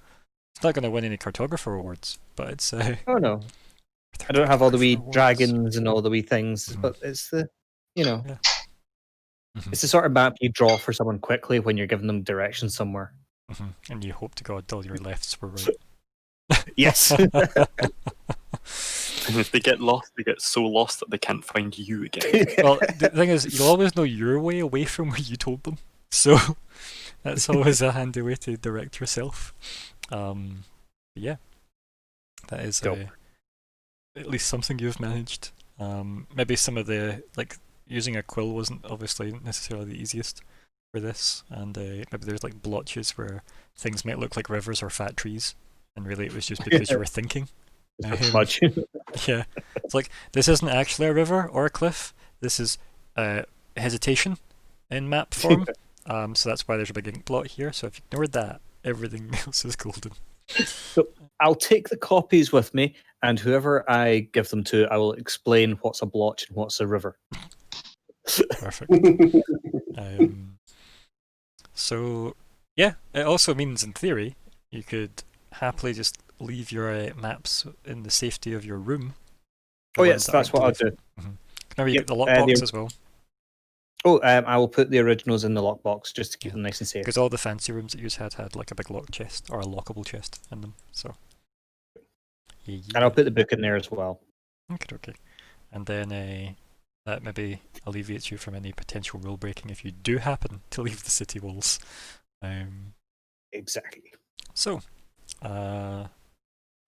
it's not going to win any cartographer awards, but it's. Oh no, I don't have all the wee Cartographer awards. dragons and all the wee things, Mhm. but it's the, Yeah. it's the sort of map you draw for someone quickly when you're giving them directions somewhere. And you hope to God all your lefts were right. Yes. And if they get lost, they get so lost that they can't find you again. Well, the thing is, you'll always know your way away from where you told them. So that's always a handy way to direct yourself. Yeah, that is Dope. at least something you've managed. Maybe some of the, like, using a quill wasn't obviously necessarily the easiest for this, and maybe there's like blotches where things might look like rivers or fat trees, and really it was just because you were thinking. Much. Yeah, it's like this isn't actually a river or a cliff. This is hesitation in map form. So that's why there's a big ink blot here. So if you ignore that, everything else is golden. So I'll take the copies with me, and whoever I give them to, I will explain what's a blotch and what's a river. Perfect. So yeah, it also means in theory you could happily just leave your maps in the safety of your room. Oh yes, that's what I'll do. Remember, you Yep, get the lockbox as well. Oh, I will put the originals in the lockbox just to keep them nice and safe. Because all the fancy rooms that you had like a big lock chest or a lockable chest in them. So. Yeah. And I'll put the book in there as well. Okay. And then that maybe alleviates you from any potential rule breaking if you do happen to leave the city walls. Exactly. So, right,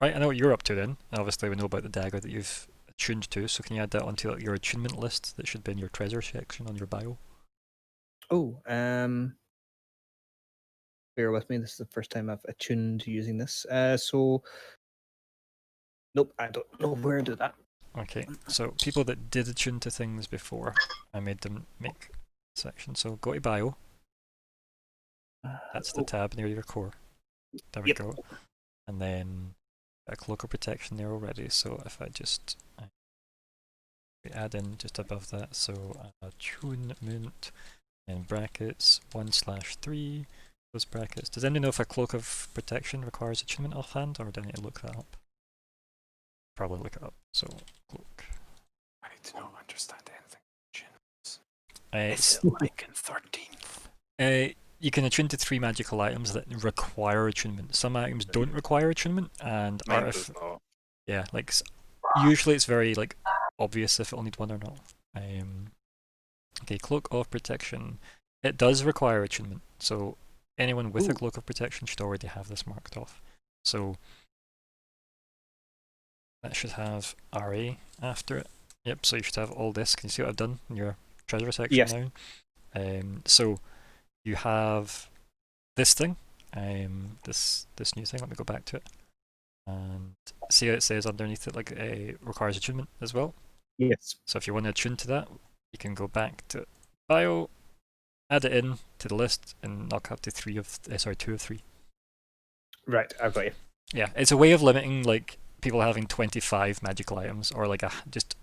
I know what you're up to then. Obviously, we know about the dagger that you've attuned to, so can you add that onto your attunement list that should be in your treasure section on your bio? Oh, bear with me. This is the first time I've attuned to using this. So, nope, I don't know where to do that. Okay, so people that did attune to things before, I made them make section. So go to bio. That's the tab near your core. There we go. And then a cloak of protection there already. So if I just add in just above that, so attunement in brackets 1/3. Those brackets. Does anyone know if a cloak of protection requires attunement offhand, or do I need to look that up? Probably look it up. So cloak. I do not understand anything. It's Is it like in 13th? You can attune to 3 magical items that require attunement. Some items don't require attunement, and mine does not. yeah, like usually it's very like obvious if it'll need one or not. Okay, cloak of protection. It does require attunement, so anyone with a cloak of protection should already have this marked off. So that should have RA after it. Yep, so you should have all this. Can you see what I've done in your treasure section now? So you have this thing, this new thing. Let me go back to it, and see how it says underneath it, like it requires attunement as well. Yes. So if you want to attune to that, you can go back to bio, add it in to the list, and knock up to 2 of 3. Right, I've got you. Yeah, it's a way of limiting like people having 25 magical items, or like just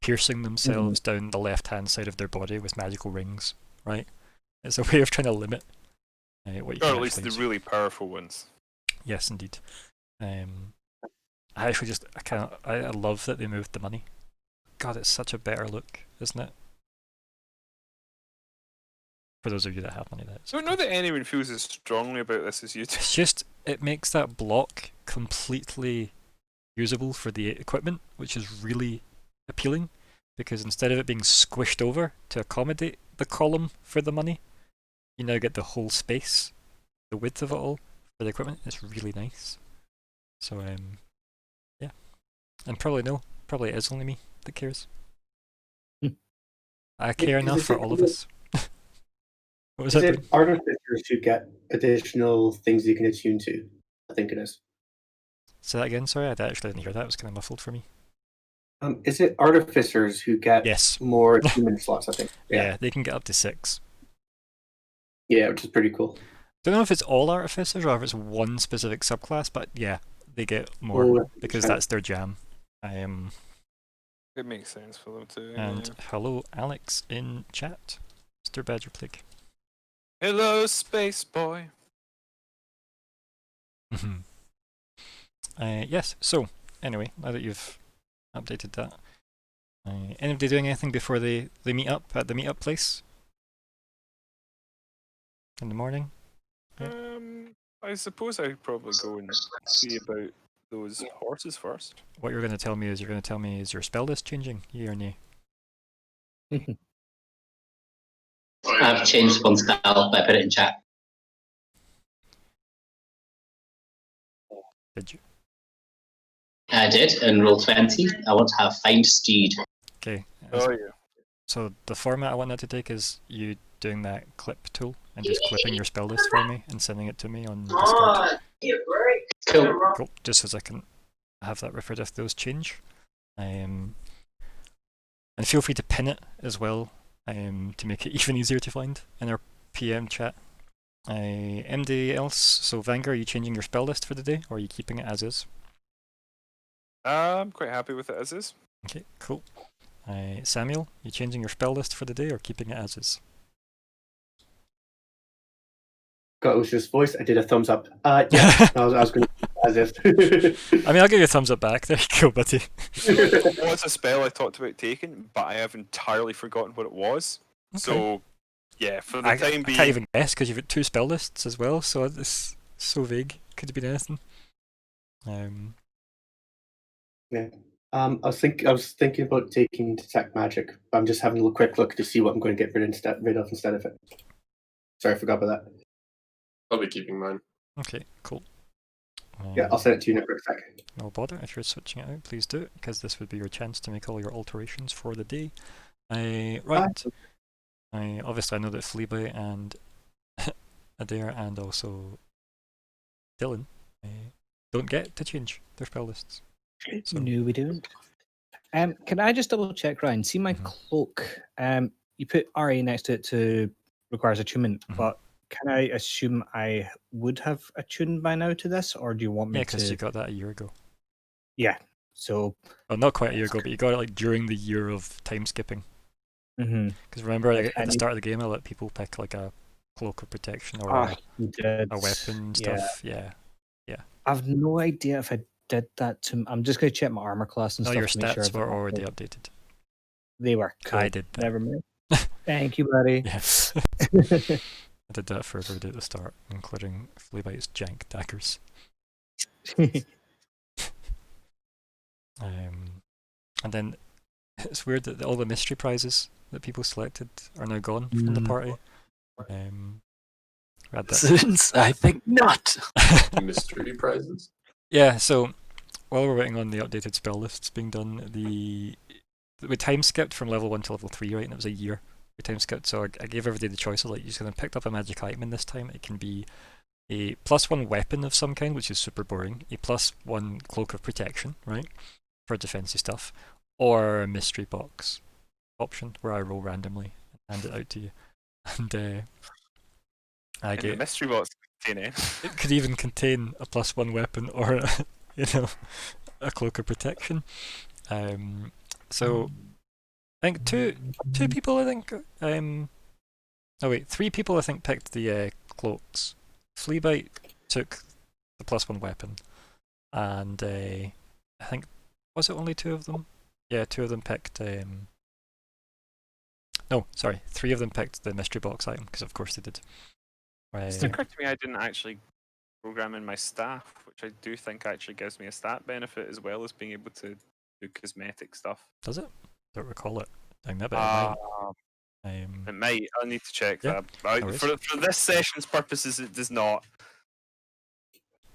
piercing themselves down the left-hand side of their body with magical rings, right? It's a way of trying to limit what you Or can at least actually the use. really powerful ones. Yes, indeed. I actually I love that they moved the money. God, it's such a better look, isn't it? For those of you that have money, I don't know that anyone feels as strongly about this as you do. It's just, it makes that block completely usable for the equipment, which is really appealing, because instead of it being squished over to accommodate the column for the money, you now get the whole space, the width of it all for the equipment. It's really nice. So yeah, and probably it is only me that cares. I care enough for all of us. What was Is that? it artificers who get additional things you can attune to? I think it is. Say that again, sorry, I actually didn't hear that. It was kind of muffled for me. Is it artificers who get more attunement slots, I think? Yeah, they can get up to 6. Yeah, which is pretty cool. Don't know if it's all artificers or if it's one specific subclass, but yeah, they get more because that's their jam. It makes sense for them too. And hello, Alex in chat, Mr. Badger Plague. Hello, space boy. Yes. So anyway, now that you've updated that, anybody doing anything before they meet up at the meetup place in the morning? I suppose I'd probably go and see about those horses first. What you're going to tell me is your spell list changing, yea or nay? I've changed one spell, but I put it in chat. Did you? I did, in roll 20. I want to have Find Steed. Okay. Oh, yeah. So the format I want that to take is you doing that clip tool and just clipping your spell list for me and sending it to me on Discord. Cool. Cool. Just so I can have that referred if those change. And feel free to pin it as well to make it even easier to find in our PM chat. MD else, so Vanguard, are you changing your spell list for the day or are you keeping it as is? I'm quite happy with it as is. Okay, cool. Samuel, you changing your spell list for the day or keeping it as is? Got Osha's voice. I did a thumbs up. Yeah, I was going to as if. I mean, I'll give you a thumbs up back. There you go, buddy. It was a spell I talked about taking, but I have entirely forgotten what it was. Okay. So, yeah, for the time being... I can't even guess because you've got 2 spell lists as well, so it's so vague. Could have been anything. Yeah. I was thinking about taking Detect Magic. I'm just having a quick look to see what I'm going to get rid of instead of it. Sorry, I forgot about that. I'll be keeping mine. Okay, cool. Yeah, I'll send it to you in a quick second. No bother. If you're switching it out, please do it, because this would be your chance to make all your alterations for the day. Right. Obviously, I know that Fleabay and Adair and also Dylan don't get to change their spell lists. So. No, we don't. Can I just double check, Ryan? See my cloak? You put RA next to it to requires attunement, but can I assume I would have attuned by now to this, or do you want me to? Yeah, because you got that a year ago. Yeah, so... Well, not quite a year ago, but you got it like during the year of time skipping. Because remember, like, at the start of the game, I let people pick like a cloak of protection or a weapon stuff. Yeah. I've no idea if I did that to... I'm just going to check my armor class and stuff. Your to make stats sure were already updated. They were. Cool. I did that. Never mind. Thank you, buddy. Yes. I did that for everybody at the start, including Fleabite's jank daggers. And then it's weird that all the mystery prizes that people selected are now gone from the party. Since I think not. Mystery prizes? Yeah, so while we're waiting on the updated spell lists being done, we time skipped from level 1 to level 3, right? And it was a year. we time skipped, so I gave everybody the choice of like, you're going to pick up a magic item, and this time it can be a +1 weapon of some kind, which is super boring, a +1 cloak of protection, right, for defensy stuff, or a mystery box option where I roll randomly and hand it out to you. And I And the get mystery box containing. it could even contain a +1 weapon or a cloak of protection. So I think two people I think oh wait, 3 people I think picked the cloaks. Fleabite took the +1 weapon, and I think, was it only 2 of them? Yeah, 2 of them picked no, sorry, 3 of them picked the mystery box item, because of course they did. It occurred to me I didn't actually program in my staff, which I do think actually gives me a stat benefit as well as being able to do cosmetic stuff. Does it? Don't recall it. I bet it might. It might. I'll need to check Yeah, that. no worries. For this session's purposes, it does not.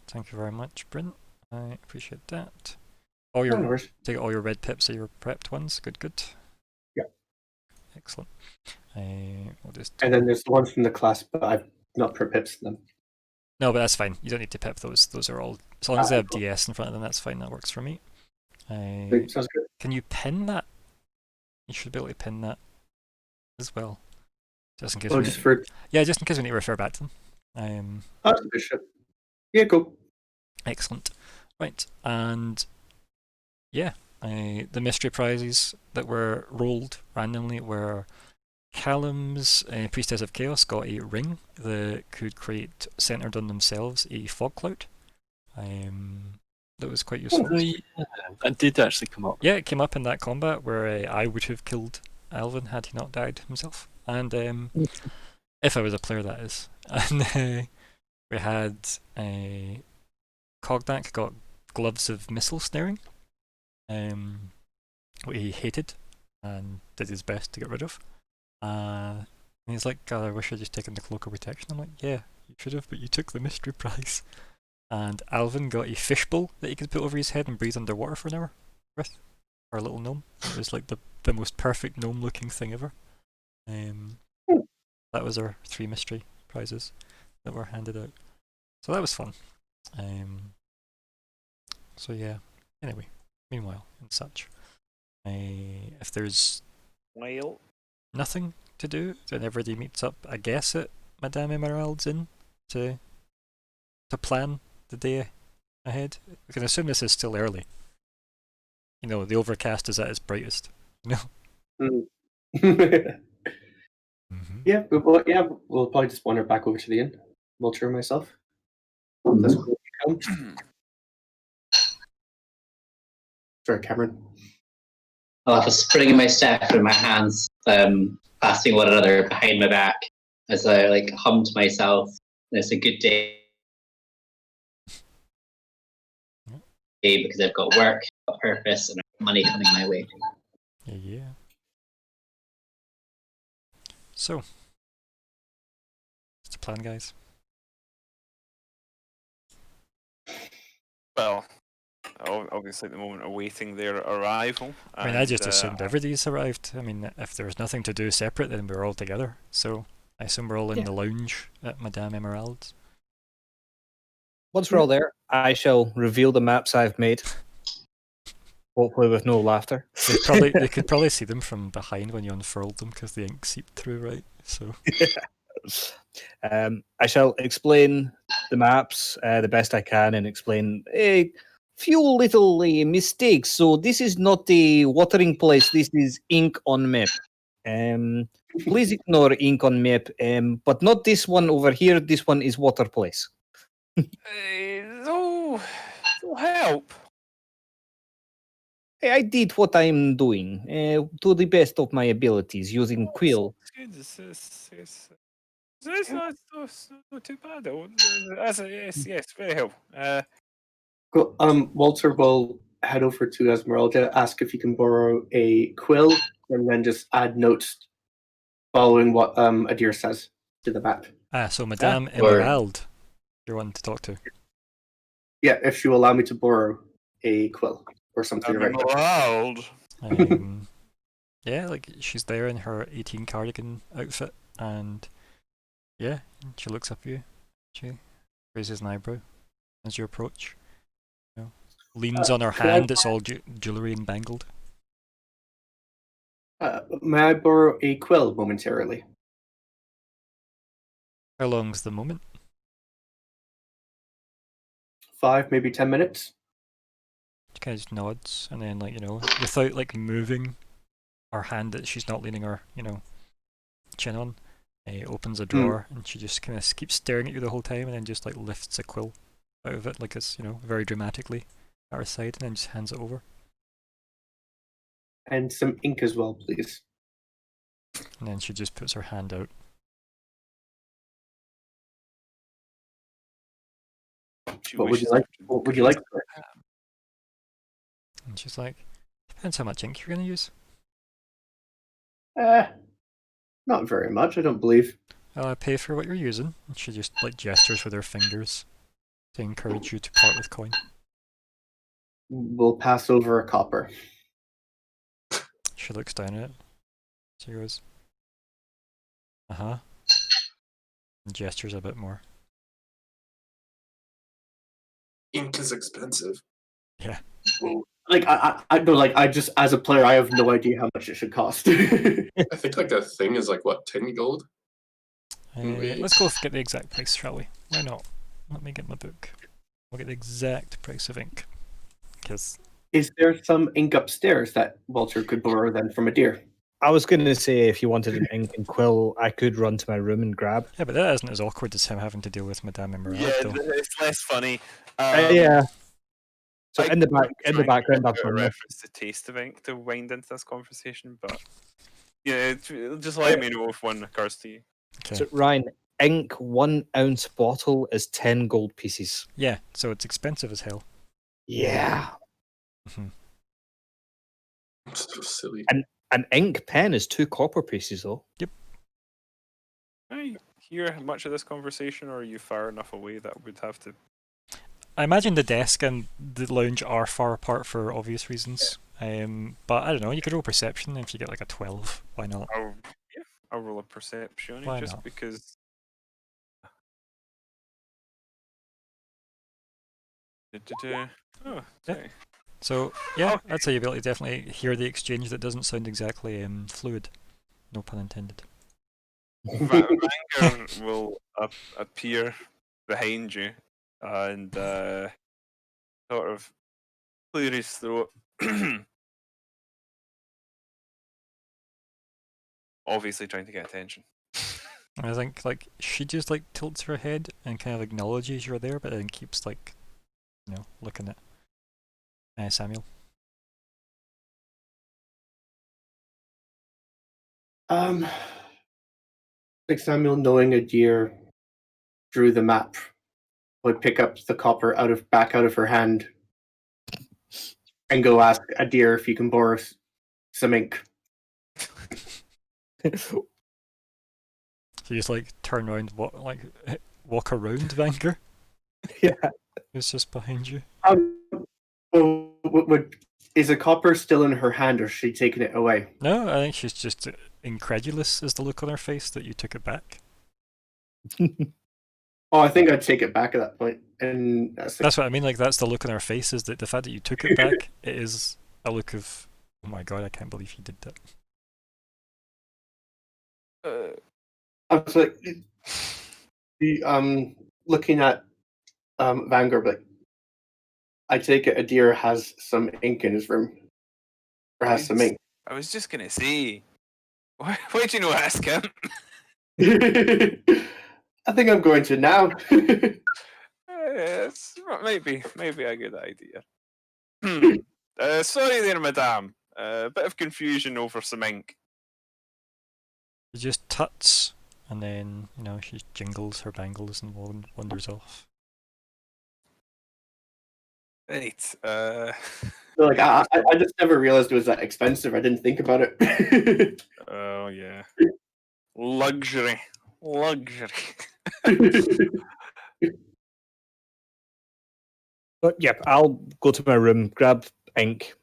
Thank you very much, Brent. I appreciate that. No worries. Take all your red pips are your prepped ones. Good. Yeah. Excellent. We'll just... And then there's the ones from the class, but I've not per pips them. No, but that's fine. You don't need to pip those. Those are all, as long as they have DS in front of them, that's fine. That works for me. Sounds good. Can you pin that? You should be able to pin that as well, just in case. Oh, just for... Yeah, just in case we need to refer back to them. That's a good shit. Yeah, cool. Excellent. Right, and yeah, the mystery prizes that were rolled randomly were Callum's Priestess of Chaos got a ring that could create, centered on themselves, a fog cloud. That was quite useful. Oh, yeah. That did actually come up. Yeah, it came up in that combat where I would have killed Alvin had he not died himself. And if I was a player, that is. And we had Cognac got gloves of missile snaring, what he hated and did his best to get rid of. And he's like, God, I wish I'd just taken the cloak of protection. I'm like, yeah, you should have, but you took the mystery prize. And Alvin got a fishbowl that he could put over his head and breathe underwater for an hour with, or a little gnome. It was like the most perfect gnome looking thing ever. That was our 3 mystery prizes that were handed out. So that was fun. So yeah, anyway, meanwhile and such. If there's nothing to do, then everybody meets up, I guess, at Madame Emerald's Inn to plan the day ahead. We can assume this is still early. You know, the overcast is at its brightest. No. Yeah, we'll probably just wander back over to the inn. Vulture and myself. That's cool. Sorry, Cameron. I'll have a spring in my step in my hands, passing one another behind my back as I like hum to myself. It's a good day because I've got work, got purpose, and money coming my way. Yeah. So, what's the plan, guys? Well, obviously at the moment awaiting their arrival. I mean, I just assumed everybody's arrived. I mean, if there's nothing to do separate, then we're all together. So, I assume we're all in the lounge at Madame Emerald's. Once we're all there, I shall reveal the maps I've made. Hopefully with no laughter. They could probably see them from behind when you unfurled them because the ink seeped through, right? So I shall explain the maps the best I can and explain a few little mistakes. So this is not a watering place. This is ink on map. Please ignore ink on map, but not this one over here. This one is water place. Help. I did what I'm doing to the best of my abilities using quill. It's not too bad though. Yes, very helpful. Cool. Walter will head over to Esmeralda, ask if he can borrow a quill, and then just add notes following what Adir says to the map. so Madame Emerald, you're one to talk to. Yeah, if she will allow me to borrow a quill or something. Emerald. yeah, like she's there in her 18 cardigan outfit, and yeah, she looks up at you. She raises an eyebrow as you approach. You know, leans on her could I- hand. It's all jewelry and bangled. May I borrow a quill momentarily? How long's the moment? 5, maybe 10 minutes. She kind of just nods, and then, like, you know, without like moving her hand that she's not leaning her, you know, chin on, opens a drawer, and she just kind of keeps staring at you the whole time, and then just like lifts a quill out of it, like it's, you know, very dramatically at her side, and then just hands it over. And some ink as well, please. And then she just puts her hand out. She What would you wishes like? I could What would go you like? to- And she's like, depends how much ink you're gonna use. Not very much, I don't believe. I'll pay for what you're using. And she just like gestures with her fingers to encourage you to part with coin. We'll pass over a copper. She looks down at it. She goes, uh-huh. And gestures a bit more. Ink is expensive. Yeah. Like I know, like I just as a player, I have no idea how much it should cost. I think like a thing is like what, 10 gold? Let's go get the exact price, shall we? Why not? Let me get my book. We'll get the exact price of ink. Because Is there some ink upstairs that Walter could borrow then from a deer? I was going to say if you wanted an ink and quill, I could run to my room and grab. yeah, but that isn't as awkward as him having to deal with Madame Emerald, Yeah, though. it's less funny. Yeah. So I in the was trying to background, work I've out a done this. reference to Taste of Ink to wind into this conversation, but yeah, just let me know if one occurs to you. Okay. So Ryan, ink 1 ounce bottle is 10 gold pieces. Yeah, so it's expensive as hell. Yeah. It's so silly. An ink pen is 2 copper pieces, though. I hear much of this conversation, or are you far enough away that I would have to? I imagine the desk and the lounge are far apart for obvious reasons. But I don't know, you could roll perception if you get like a 12. Why not? I'll roll a perception Why just not? because. Oh, Yeah. sorry. So, yeah, Okay. that's how you'll be able to definitely hear the exchange that doesn't sound exactly fluid. No pun intended. Vanger will appear behind you and sort of clear his throat. Obviously trying to get attention. I think like she just like tilts her head and kind of acknowledges you're there, but then keeps like, you know, looking at Samuel. Like Samuel, knowing a deer drew the map, would pick up the copper back out of her hand and go ask a deer if he can borrow some ink. So you just like turn around, walk around Vanger, Yeah. who's just behind you. Well, is the copper still in her hand, or is she taking it away? No, I think she's just incredulous is the look on her face that you took it back. Oh, I think I'd take it back at that point. And That's what I mean, like that's the look on her face, is that the fact that you took it back, it is a look of, oh my god, I can't believe you did that. I was like, looking at Vanguard, but I take it a deer has some ink in his room, or has some ink. I was just gonna say, why'd you not ask him? I think I'm going to now. Yes, maybe a good idea. Sorry there, madame. A bit of confusion over some ink. She just tuts, and then, you know, she jingles her bangles and wanders off. Right. Like I just never realized it was that expensive. I didn't think about it. Oh yeah. Luxury. But yep, I'll go to my room, grab ink,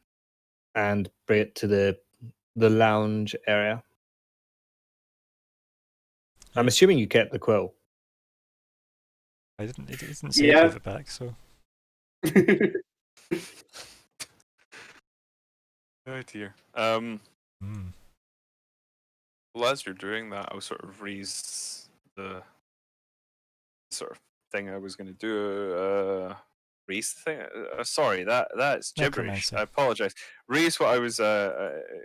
and bring it to the the lounge area. I'm assuming you kept the quill. I didn't. It didn't say Yeah. give it back. So Oh dear. Hmm. Well, as you're doing that, I'll sort of raise the sort of thing I was going to do. Raise the thing. Sorry, that's gibberish. Necromancy. I apologize. Raise what I was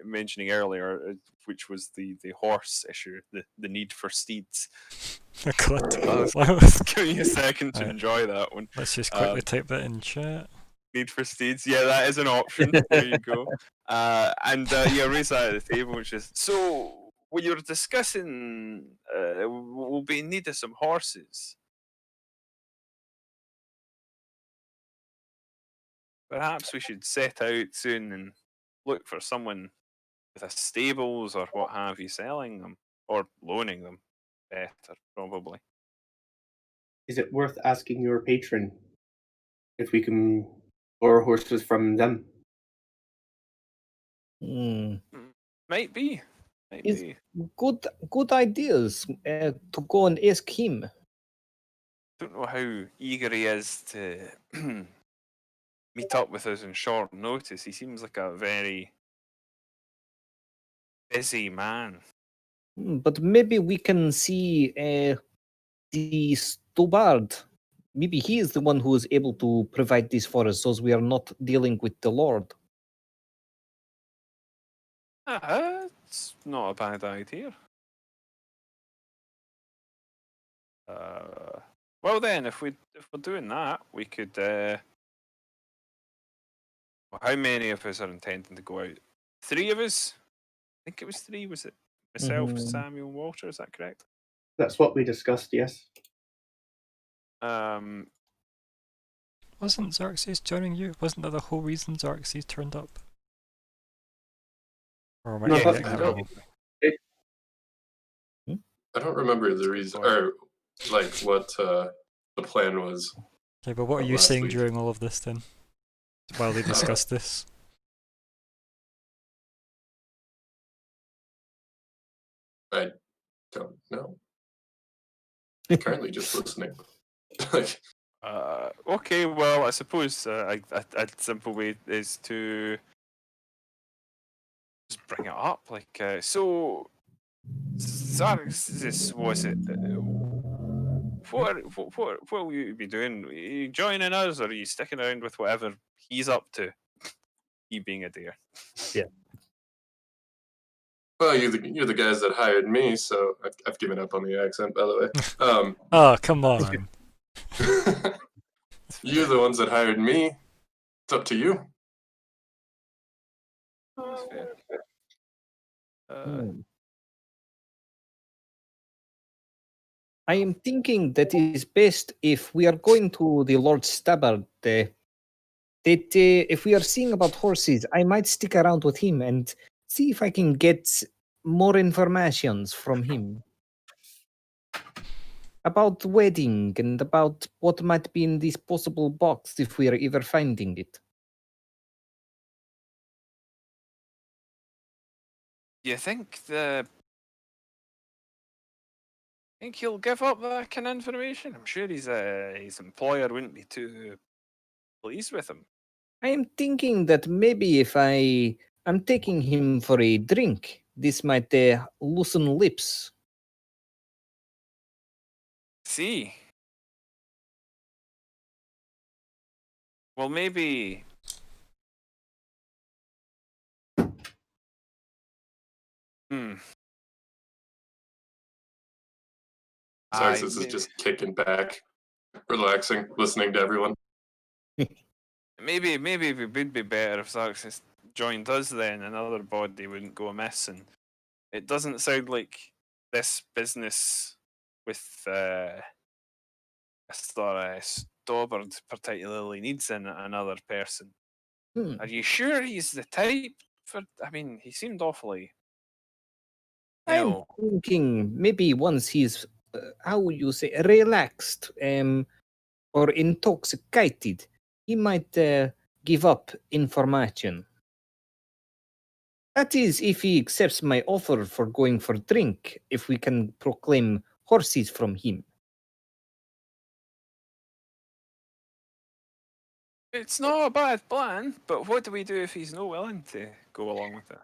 mentioning earlier, which was the horse issue, the need for steeds. Oh God. Give me a second to Right. enjoy that one. Let's just quickly type that in chat. Need for steeds. Yeah, that is an option. There you go. And yeah, raise that at the table, which is so. When you're discussing, we'll be in need of some horses. Perhaps we should set out soon and look for someone with a stables or what have you selling them or loaning them. Better, probably. Is it worth asking your patron if we can borrow horses from them? Might be. Might Is be. good ideas to go and ask him. Don't know how eager he is to meet up with us in short notice. He seems like a very busy man. But maybe we can see the Stubard. Maybe he is the one who is able to provide this for us, so we are not dealing with the Lord. It's not a bad idea. Well then, if we're doing that, we could. How many of us are intending to go out? 3 of us. I think it was 3. Was it myself, Samuel, and Walter? Is that correct? That's what we discussed, yes. Wasn't Xerxes joining you? Wasn't that the whole reason Xerxes turned up? Or am I No, getting I that don't- wrong? I don't remember the reason or like what the plan was. Okay, but what are you last saying week. during all of this then? While they discuss this? I don't know. Currently just listening. Like, Okay, well, I suppose a simple way is to just bring it up. Like, so, Xerxes, was it? What will you be doing? Are you joining us, or are you sticking around with whatever he's up to? He being a deer. well, you're the guys that hired me, so I've given up on the accent, by the way. Oh, come on. You're the ones that hired me. It's up to you. That's fair. I am thinking that it is best if we are going to the Lord Stabbard, that if we are seeing about horses, I might stick around with him and see if I can get more informations from him about the wedding and about what might be in this possible box if we are ever finding it. Do you think he'll give up that kind of information? I'm sure his employer wouldn't be too pleased with him. I am thinking that maybe if I'm taking him for a drink, this might loosen lips. See. Well, maybe. Xerxes is just kicking back, relaxing, listening to everyone. Maybe it would be better if Xerxes joined us then, another body wouldn't go amiss. And it doesn't sound like this business with Mr. Stobbard particularly needs another person. Are you sure he's the type for? I mean, he seemed awfully. I'm thinking maybe once he's, how would you say, relaxed or intoxicated, he might give up information. That is, if he accepts my offer for going for drink, if we can proclaim horses from him. It's not a bad plan, but what do we do if he's not willing to go along with it?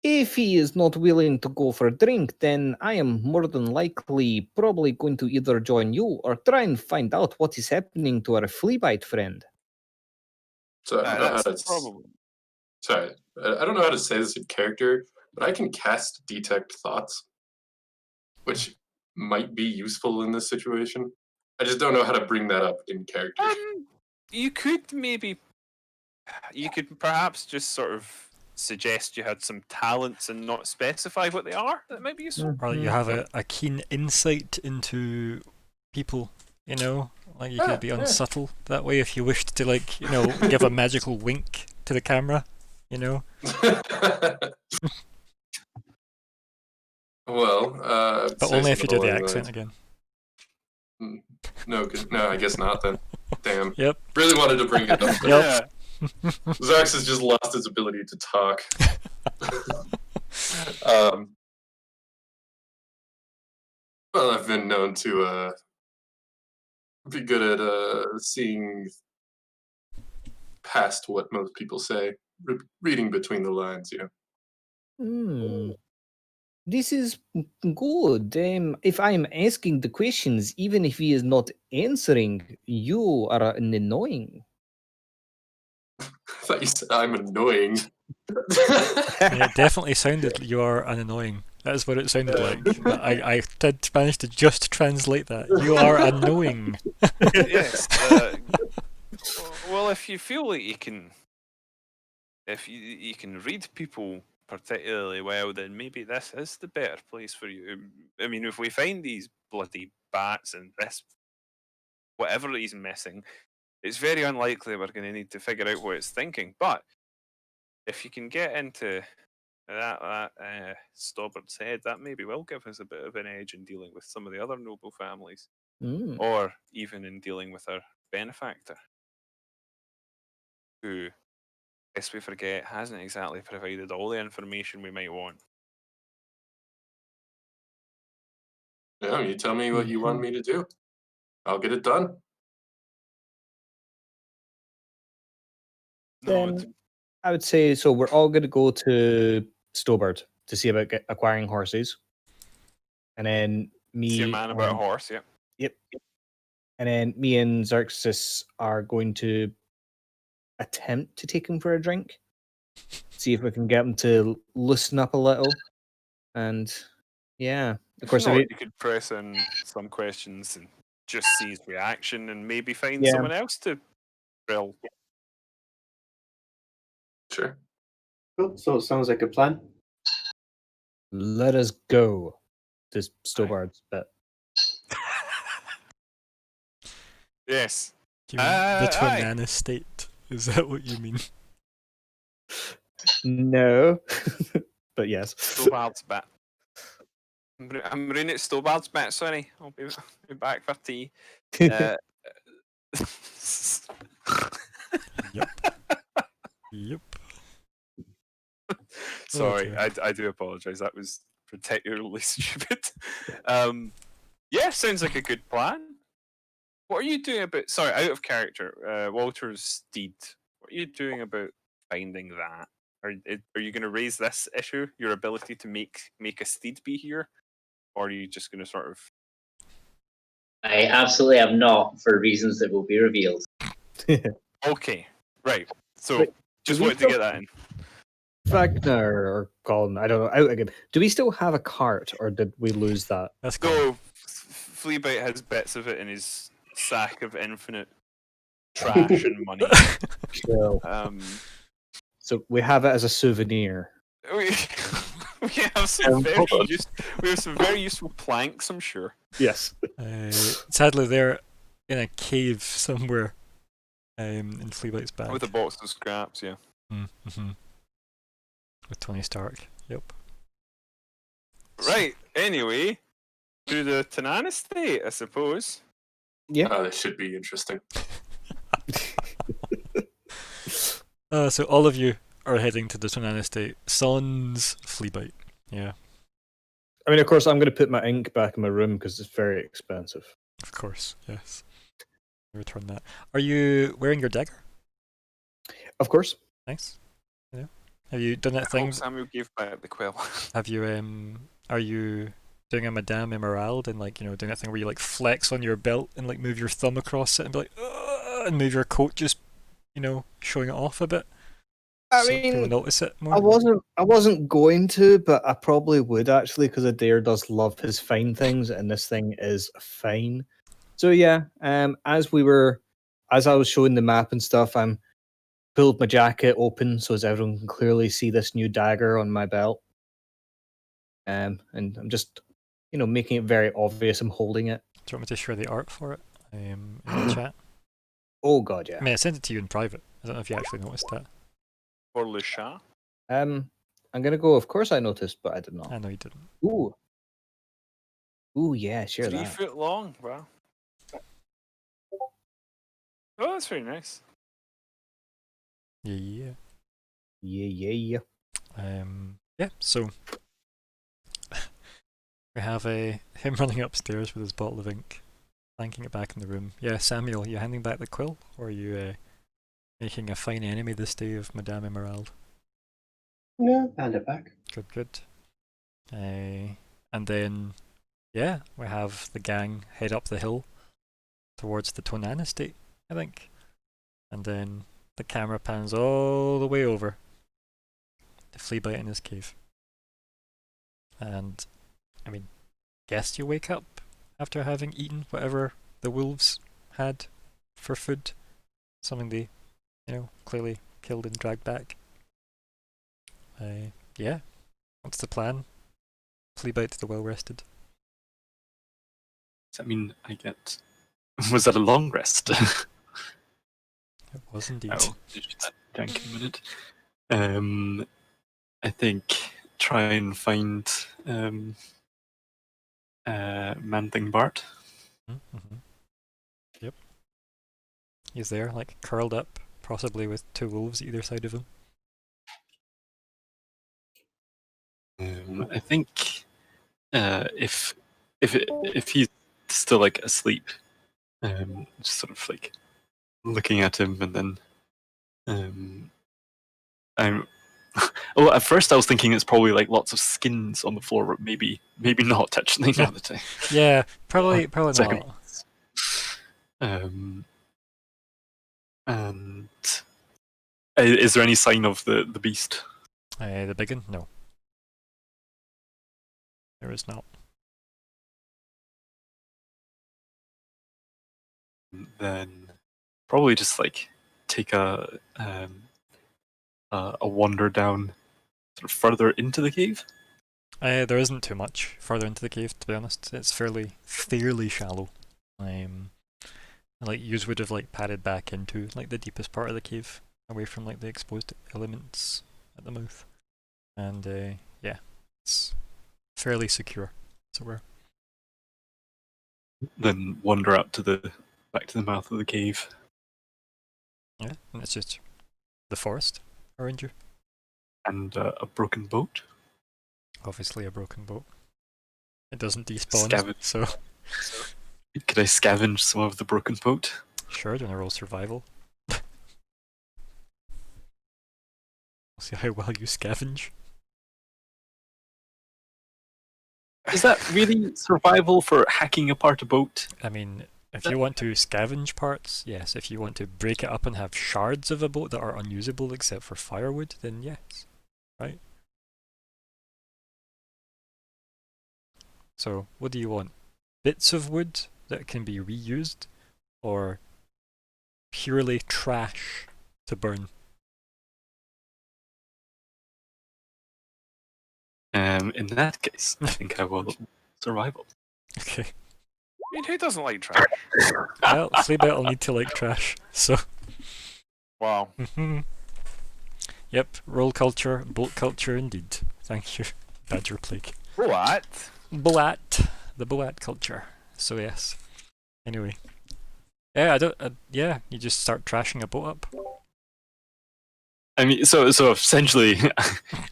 If he is not willing to go for a drink, then I am more than likely probably going to either join you or try and find out what is happening to our flea bite friend. So I don't know how That's to. probably. Sorry, I don't know how to say this in character, but I can cast detect thoughts, which might be useful in this situation. I just don't know how to bring that up in character. You could perhaps just sort of suggest you had some talents and not specify what they are. That might be useful. Or you have a keen insight into people, you know? Like you could be unsubtle that way if you wished to, like, you know, give a magical wink to the camera, you know? Well, But only if you do the accent again. No, I guess not then. Damn. Yep. Really wanted to bring it up. Yep. Zax has just lost his ability to talk. Well, I've been known to be good at seeing past what most people say, reading between the lines, you know. This is good. If I am asking the questions, even if he is not answering, you are annoying. I thought you said I'm annoying. Yeah, it definitely sounded you are an annoying. That is what it sounded like. But I did manage to just translate that. You are annoying. Yes. Well, if you feel like you can, if you can read people particularly well, then maybe this is the better place for you. I mean, if we find these bloody bats and this, whatever he's missing, it's very unlikely we're going to need to figure out what it's thinking. But if you can get into that Stobbert's head, that maybe will give us a bit of an edge in dealing with some of the other noble families, or even in dealing with our benefactor, who, lest we forget, hasn't exactly provided all the information we might want. Yeah, you tell me what you want me to do. I'll get it done. Then I would say so. We're all going to go to Stobart to see about acquiring horses, and then me. See a man about a horse, yeah. Yep. And then me and Xerxes are going to attempt to take him for a drink, see if we can get him to loosen up a little, and yeah, of course. You could press in some questions and just see his reaction, and maybe find someone else to grill. Sure. Cool. So it sounds like a plan. Let us go. This Stobard's bit. Yes. Do you mean the Twinana state? Is that what you mean? No. But yes. Stobard's bit. I'm reading it Stobard's bit, sorry. I'll be back for tea. Yep. Yep. Sorry, I do apologise. That was particularly stupid. Yeah, sounds like a good plan. What are you doing about... Sorry, out of character. Walter's Steed. What are you doing about finding that? Are you going to raise this issue? Your ability to make a Steed be here? Or are you just going to sort of... I absolutely am not, for reasons that will be revealed. Okay, right. So, just wanted to get that in. Ragnar or Colin, I don't know, out again. Do we still have a cart, or did we lose that? Let's go. Fleabite has bits of it in his sack of infinite trash and money. So we have it as a souvenir. We have some very useful planks, I'm sure. Yes. Sadly, they're in a cave somewhere in Fleabite's bag. With a box of scraps, yeah. Mm-hmm. With Tony Stark, yep. Right, anyway, to the Tanana estate, I suppose. Yeah. This should be interesting. So all of you are heading to the Tonana estate. Sans flea bite. Yeah, I mean, of course, I'm going to put my ink back in my room because it's very expensive. of course. Yes. Return that. Are you wearing your dagger? Of course. Nice. Yeah. Have you done that I thing? hope Samuel gave back the quill. Have you are you doing a Madame Emerald and like, you know, doing that thing where you like flex on your belt and like move your thumb across it and be like, "Ugh," and move your coat just, you know, showing it off a bit? I So people mean, notice it more. I wasn't going to, but I probably would actually because Adair does love his fine things, and this thing is fine. So yeah, as I was showing the map and stuff, I'm pulled my jacket open so as everyone can clearly see this new dagger on my belt. And I'm just, you know, making it very obvious I'm holding it. Do you want me to share the art for it in the chat? Oh god, yeah. I mean, I sent it to you in private. I don't know if you actually noticed that. For Le Chat. I'm gonna go. Of course, I noticed, but I did not. I know you didn't. Ooh, yeah, share 3 that. foot long. Wow. Oh, that's very nice. Yeah. Yeah. Yeah. So we have him running upstairs with his bottle of ink, clanking it back in the room. Yeah, Samuel, you handing back the quill, or are you making a fine enemy this day of Madame Emerald? Yeah, hand it back. Good. And then, yeah, we have the gang head up the hill towards the Tonan estate, I think. And then the camera pans all the way over to Fleabite in his cave. And, I mean, guess you wake up after having eaten whatever the wolves had for food. Something they, you know, clearly killed and dragged back. Yeah. What's the plan? Fleabite to the well-rested. Does that mean I get... Was that a long rest? It was indeed. Oh, just thank you a minute. I think try and find Man-Thing Bart. Mm-hmm. Yep. He's there, like, curled up, possibly with two wolves either side of him. I think if he's still like asleep, just sort of like looking at him, and then I'm. Well, at first I was thinking it's probably like lots of skins on the floor, but maybe not actually. Now that I Yeah, probably second. not. And is there any sign of the beast? The big one? No. There is not. Then probably just like take a wander down sort of further into the cave. There isn't too much further into the cave, to be honest. It's fairly shallow. Like, yous would have like padded back into like the deepest part of the cave, away from like the exposed elements at the mouth. And yeah, it's fairly secure, as it were. Then wander out to back to the mouth of the cave. Yeah, and it's just the forest around you. And a broken boat. Obviously a broken boat. It doesn't despawn, Scavenge. so... Could I scavenge some of the broken boat? Sure, do you want to roll survival? We'll see how well you scavenge. Is that really survival for hacking apart a boat? I mean, if you want to scavenge parts, yes. If you want to break it up and have shards of a boat that are unusable except for firewood, then yes. Right? So, what do you want? Bits of wood that can be reused, or purely trash to burn? In that case, I think I will survival. Okay. I mean, who doesn't like trash? Well, Fleabite will need to like trash, so... Wow. Yep, roll culture, boat culture indeed. Thank you, Badger Plague. What? Boat, the boat culture. So yes. Anyway, yeah, yeah, you just start trashing a boat up. I mean, so essentially,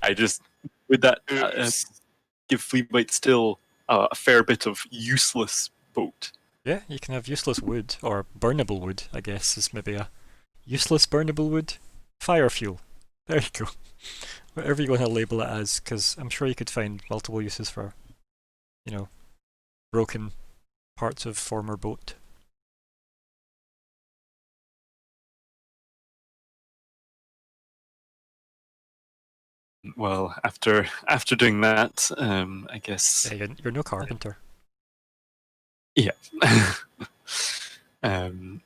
I just would that Oops. give Fleabite still a fair bit of useless boat. Yeah, you can have useless wood, or burnable wood, I guess, is maybe a useless burnable wood. Fire fuel. There you go. Whatever you want to label it as, because I'm sure you could find multiple uses for, you know, broken parts of former boat. Well, after doing that, I guess. Yeah, you're no carpenter. Yeah.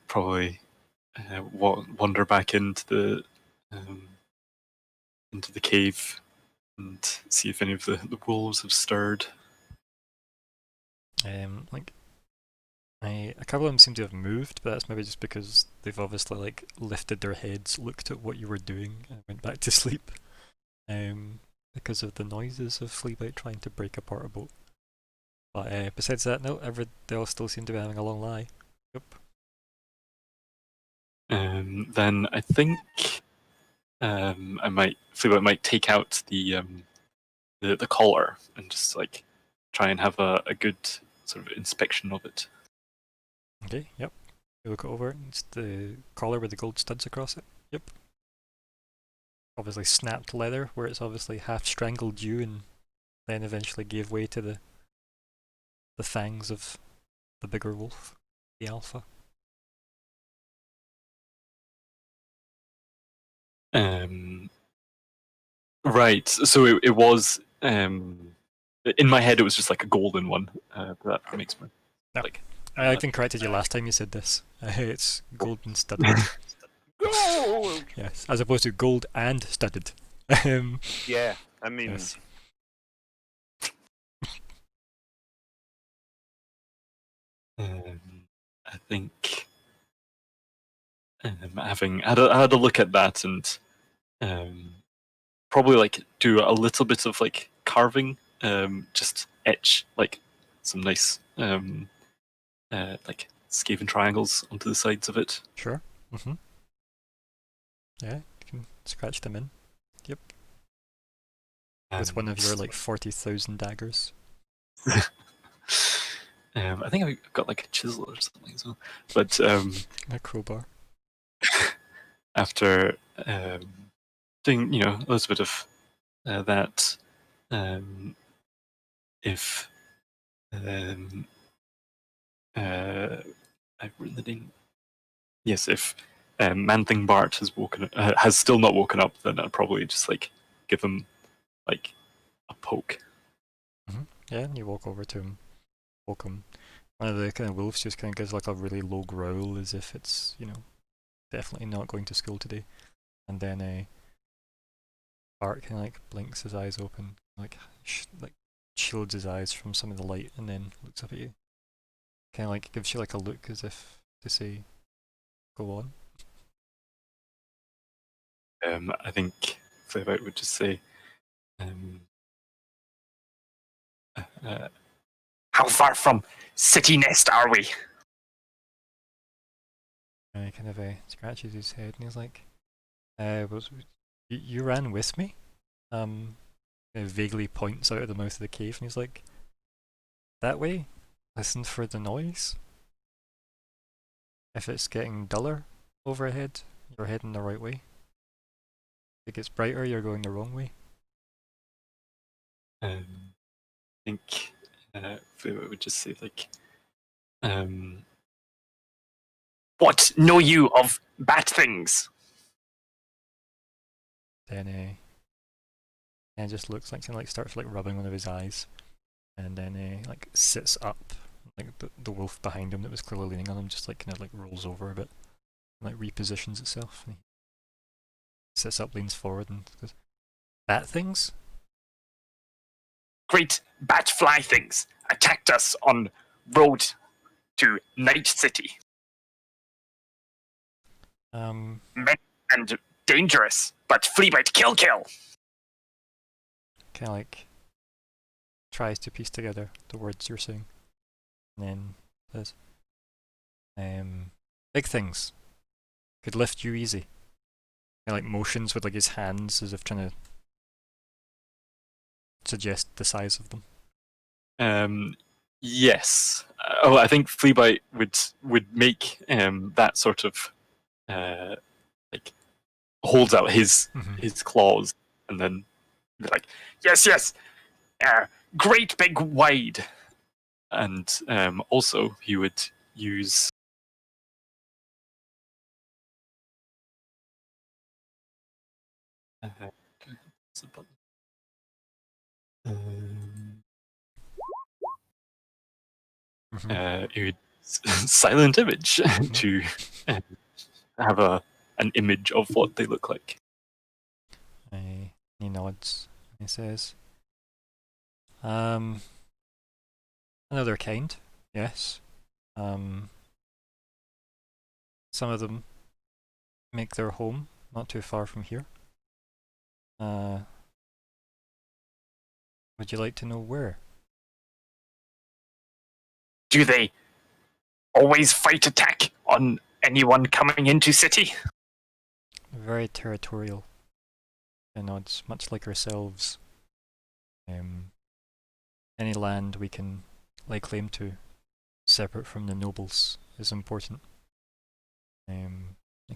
Probably wander back into the cave and see if any of the wolves have stirred. Like, a couple of them seem to have moved, but that's maybe just because they've obviously like lifted their heads, looked at what you were doing, and went back to sleep. Because of the noises of Fleabite trying to break apart a boat. But besides that, no, they all still seem to be having a long lie. Yep. Then I think Fleabite might take out the collar and just like try and have a good sort of inspection of it. Okay, yep. You look it over, it's the collar with the gold studs across it. Yep. Obviously snapped leather, where it's obviously half strangled you and then eventually gave way to the fangs of the bigger wolf, the alpha. Right. So it was in my head it was just like a golden one. But that makes me like. I even corrected you last time you said this. It's golden studded. Gold! Yes, as opposed to gold and studded. Yeah, I mean, yes. I think having had a look at that and probably like do a little bit of like carving, just etch like some nice like skaven triangles onto the sides of it. Sure. Mm-hmm. Yeah, you can scratch them in. Yep. With one of your like 40,000 daggers. I think I've got like a chisel or something as well. But A crowbar. after doing a little bit of that, if I've written it in. Yes, if Man-Thing Bart has still not woken up, then I'd probably just like give him like a poke. Mm-hmm. Yeah, and you walk over to him, poke him. One of the kind of wolves just kind of gives like a really low growl, as if it's definitely not going to school today. And then Bart kind of like blinks his eyes open, like shields his eyes from some of the light, and then looks up at you. Kind of like gives you like a look as if to say, "Go on." I think Flavite would just say, How far from City Nest are we? And he kind of scratches his head, and he's like, you ran with me?" Kind of vaguely points out of the mouth of the cave, and he's like, "That way? Listen for the noise. If it's getting duller overhead, you're heading the right way. If it gets brighter, you're going the wrong way." I think Flavite would just say like, What know you of bat things? Then and just looks like kind of like starts like rubbing one of his eyes, and then like sits up, like the wolf behind him that was clearly leaning on him just like kind of like rolls over a bit, and like repositions itself. And he sits up, leans forward, and goes, "Bat things?" Great bat fly things attacked us on road to Night City. Um, And dangerous, but Fleabite kill. kind of like tries to piece together the words you're saying, and then says, "Big things could lift you easy. like motions with like his hands as if trying to suggest the size of them. Yes. Oh, I think Fleabite would make that sort of like holds out his claws and then be like, Yes, yes. Great big wide. and also he would use. What's the button? He would silent image to have an image of what they look like. He nods. He says, another kind, yes. Some of them make their home not too far from here. Would you like to know where? Do they always fight attack on anyone coming into city? Very territorial. He nods, much like ourselves. Any land we can lay claim to, separate from the nobles, is important. He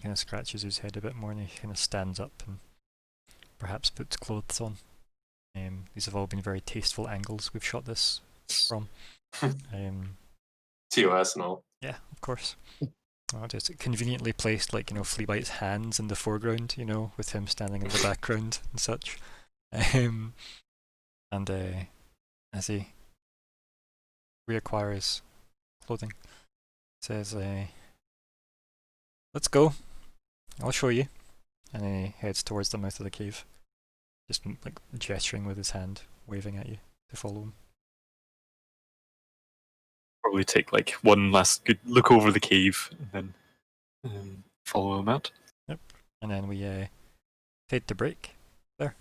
kind of scratches his head a bit more and he kind of stands up and perhaps puts clothes on. These have all been very tasteful angles we've shot this from. TOS and all. Yeah, of course. Just conveniently placed, like, Fleabite's hands in the foreground, with him standing in the background and such. And as he reacquires clothing, says, let's go. I'll show you. And then he heads towards the mouth of the cave, just like gesturing with his hand, waving at you to follow him. Probably take like one last good look over the cave and then follow him out. Yep. And then we fade to break there.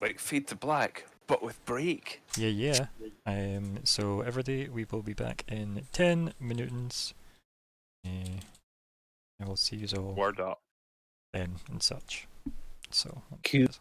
Like Fade to Black, but with break. Yeah. So every we will be back in 10 minutes. And we'll see you all Word up. then and such. So. Cute.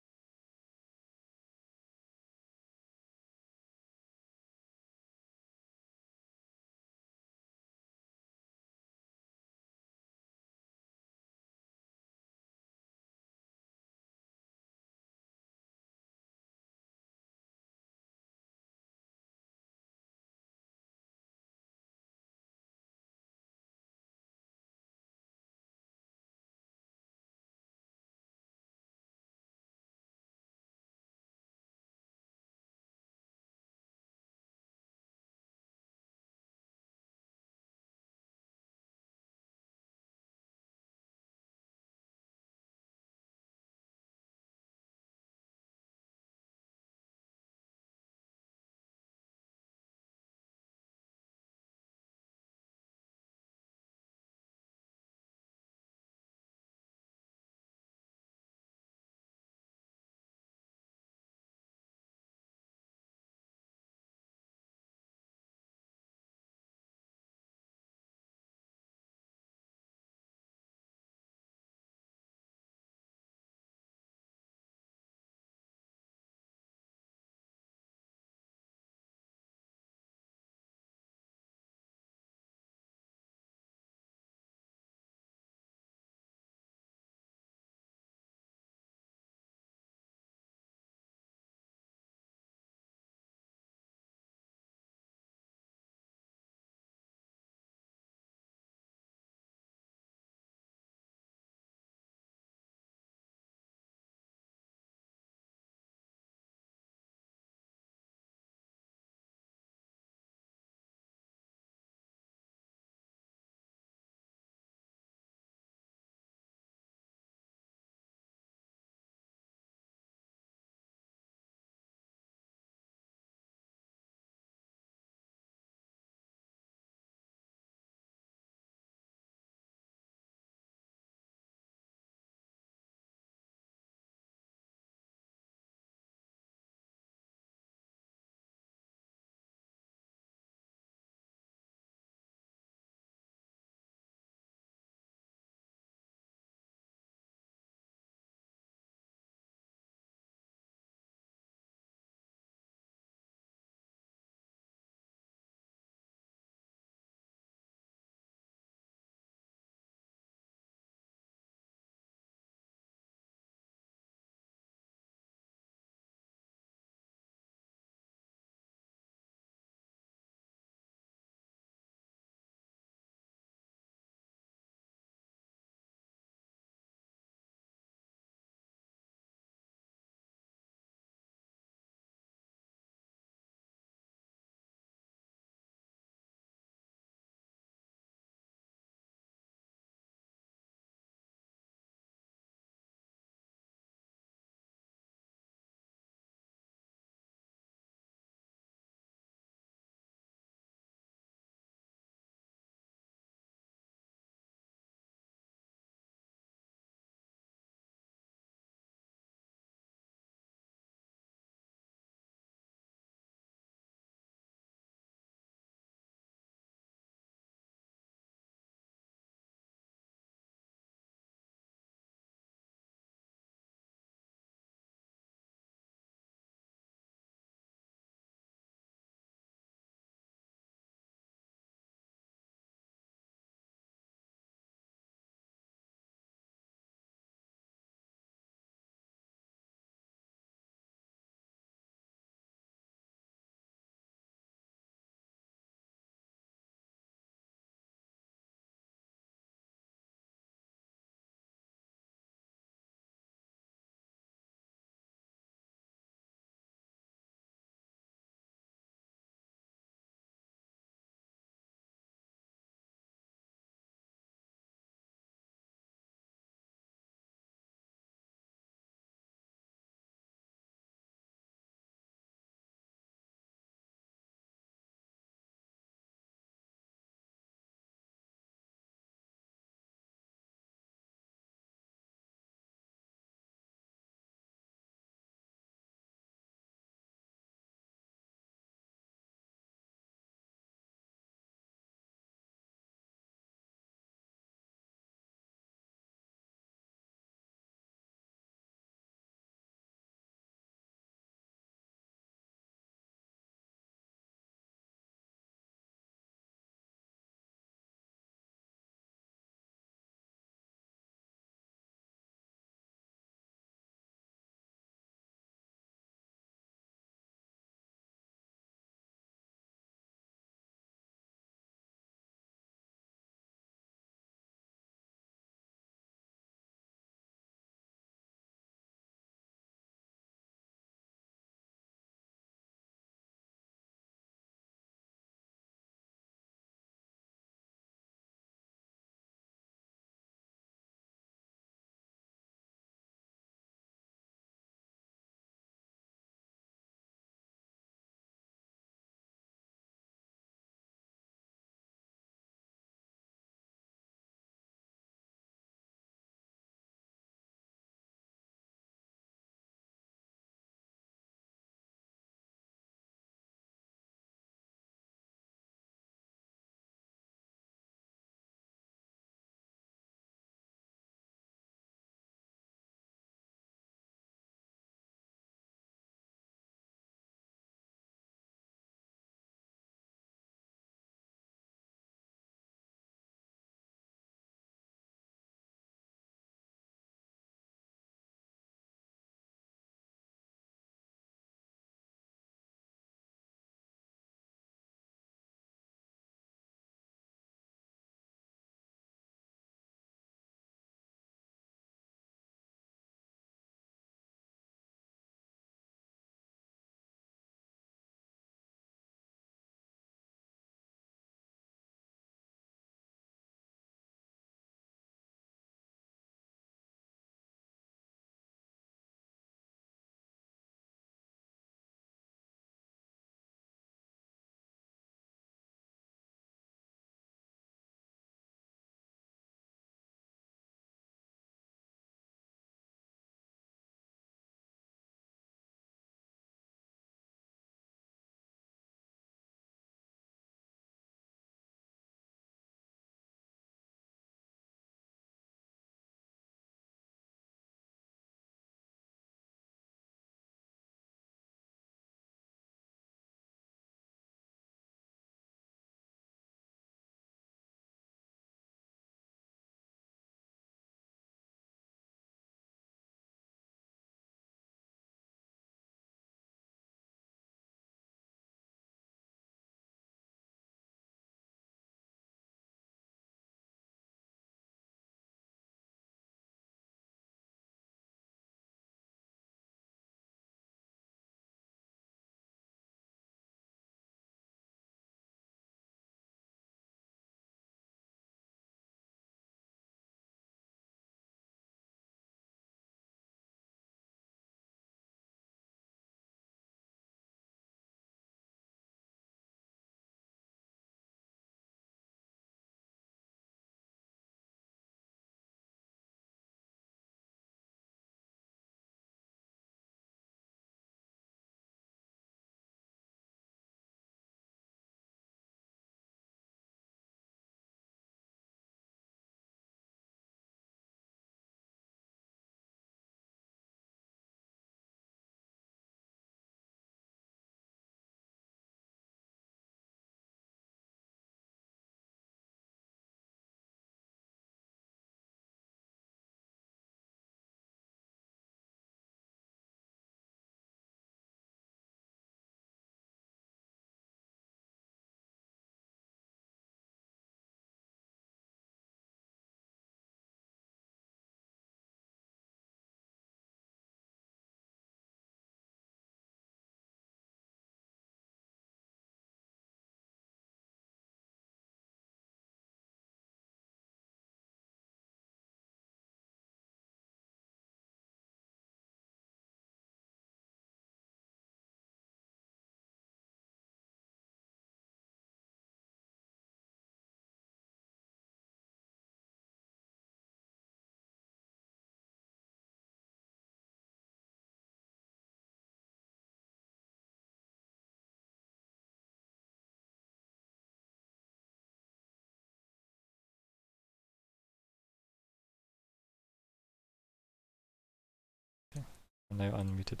now unmuted.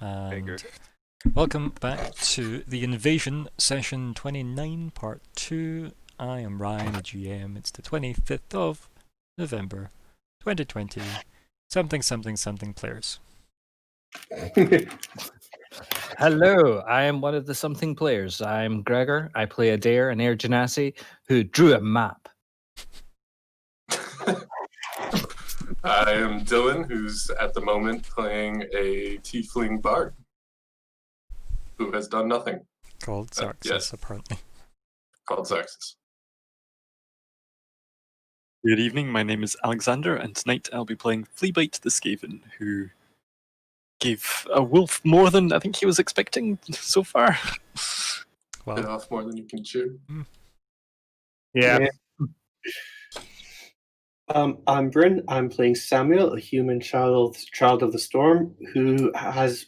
Bigger. And welcome back to the Invasion Session 29, Part 2. I am Ryan, the GM. It's the 25th of November, 2020. Something players. Hello, I am one of the something players. I'm Gregor. I play Adair, an Air Genasi, who drew a map. I am Dylan, who's at the moment playing a tiefling bard who has done nothing. Called Xarxes, yes. apparently. Called Xarxes. Good evening, my name is Alexander, and tonight I'll be playing Fleabite the Skaven, who gave a wolf more than I think he was expecting so far. Bit Well, off more than you can chew. Yeah. I'm Bryn. I'm playing Samuel, a human child of the storm, who has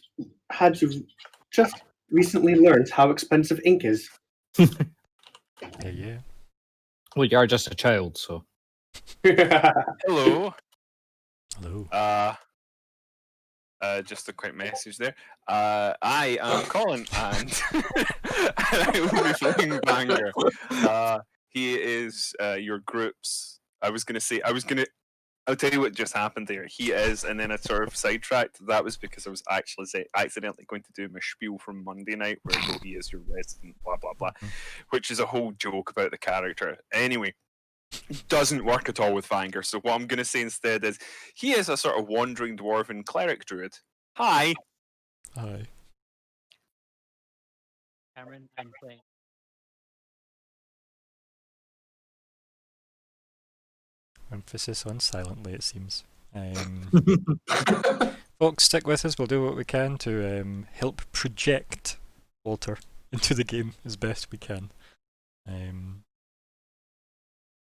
had to just recently learned how expensive ink is. yeah. Well, you are just a child, so. Hello. Hello. Just a quick message there. I am Colin, and I will be playing Banger. He is your group's. I'll tell you what just happened there. He is, and then I sort of sidetracked. That was because I was actually accidentally going to do my spiel from Monday night, where he is your resident, blah blah blah, which is a whole joke about the character. Anyway, doesn't work at all with Vanger. So what I'm going to say instead is he is a sort of wandering dwarven cleric druid. Hi. Hi. Cameron, I'm playing. Emphasis on silently, it seems. Folks, stick with us. We'll do what we can to help project Walter into the game as best we can.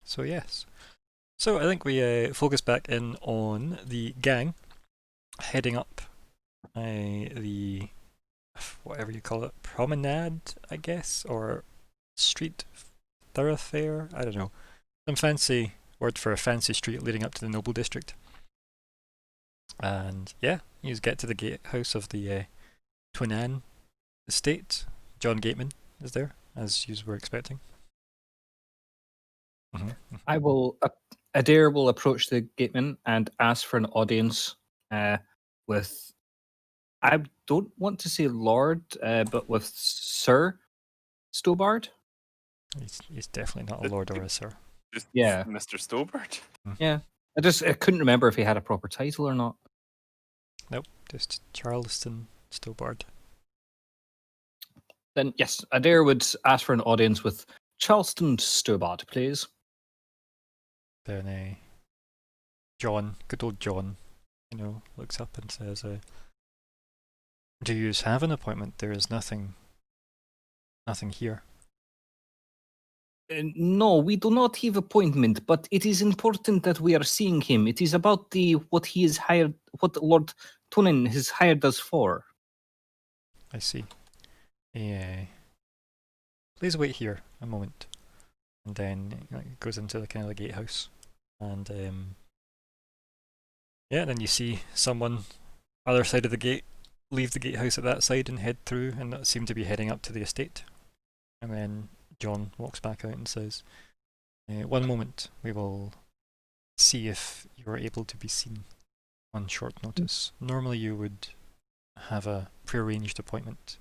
So yes. So I think we focus back in on the gang heading up the, whatever you call it, promenade, I guess, or street thoroughfare, I don't know. Some fancy word for a fancy street leading up to the Noble District. And yeah, you get to the gatehouse of the Twinan estate. John Gateman is there, as you were expecting. I will. Adair will approach the gateman and ask for an audience with. I don't want to say Lord, but with Sir Stobart. He's definitely not a Lord or a Sir. Just Yeah. Mr. Stobart. Yeah, I couldn't remember if he had a proper title or not. Nope, just Charleston Stobart. Then yes, Adair would ask for an audience with Charleston Stobart, please. Then John, good old John, looks up and says, "Do you have an appointment? There is nothing here." No, we do not have appointment, but it is important that we are seeing him. It is about what he is hired, what Lord Tunin has hired us for. I see. Yeah. Please wait here a moment. And then it goes into the kind of the gatehouse. And then you see someone other side of the gate leave the gatehouse at that side and head through, and that seem to be heading up to the estate. And then John walks back out and says, "One moment, we will see if you are able to be seen on short notice. Normally you would have a prearranged appointment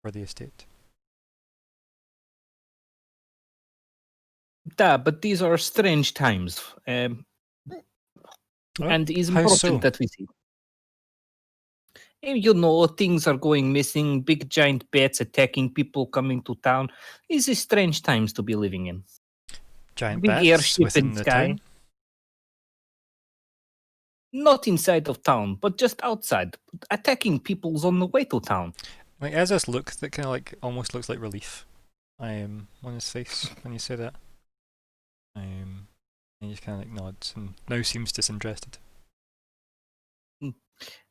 for the estate." But these are strange times. And it is how important so? that we see. Things are going missing, big giant bats attacking people coming to town. These are strange times to be living in. Giant big bats airship within in the sky. town? Not inside of town, but just outside, attacking people's on the way to town. Like, has this look that kind of almost looks like relief on his face when you say that. And he just kind of nods and now seems disinterested.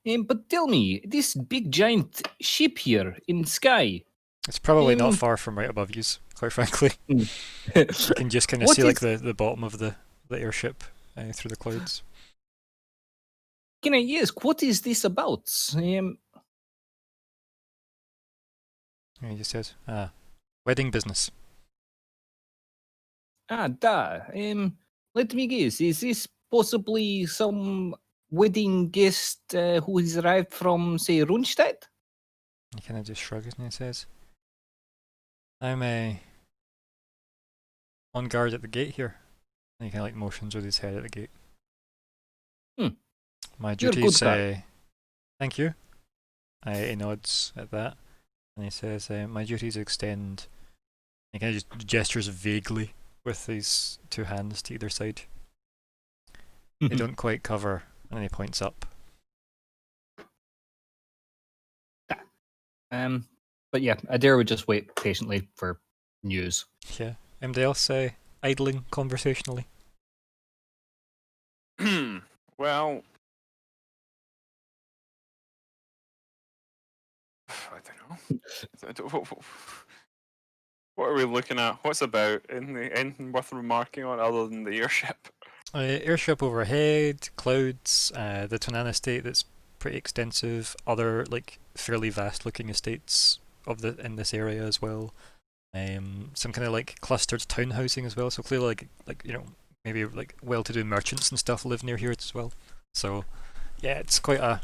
But tell me, this big giant ship here in the sky. It's probably not far from right above you, quite frankly. You can just kind of see the bottom of the airship through the clouds. Can I ask, what is this about? And he just says, wedding business. Let me guess, is this possibly some wedding guest who has arrived from, say, Rundstedt? He kind of just shrugs and he says, I'm on guard at the gate here. And he kind of like motions with his head at the gate. My You're a duties, good guy. thank you. He nods at that. And he says, my duties extend. He kind of just gestures vaguely with these two hands to either side. They don't quite cover, and then he points up. But yeah, Adair would just wait patiently for news. Yeah. Anybody else idling conversationally? Well, I don't know. What are we looking at? What's about? Anything worth remarking on other than the airship? Airship overhead, clouds, the Tonan estate that's pretty extensive, other like fairly vast looking estates in this area as well. Some kind of like clustered town housing as well, so clearly like you know, maybe like well-to-do merchants and stuff live near here as well. So yeah, it's quite a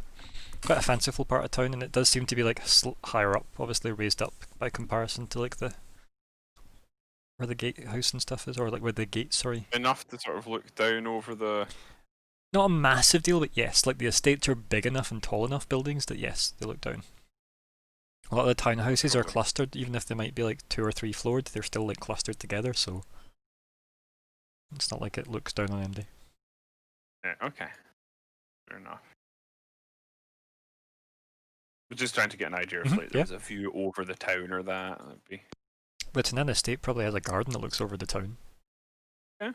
fanciful part of town, and it does seem to be like higher up, obviously raised up by comparison to like where the gatehouse and stuff is, or like where the gate, sorry. Enough to sort of look down over the. Not a massive deal, but yes, like the estates are big enough and tall enough buildings that yes, they look down. A lot of the townhouses are clustered, even if they might be like 2 or 3 floored, they're still like clustered together, so it's not like it looks down on MD. Yeah, okay. Fair enough. We're just trying to get an idea if like, there's a view over the town or that. That'd be. The Tonan estate probably has a garden that looks over the town. Yeah.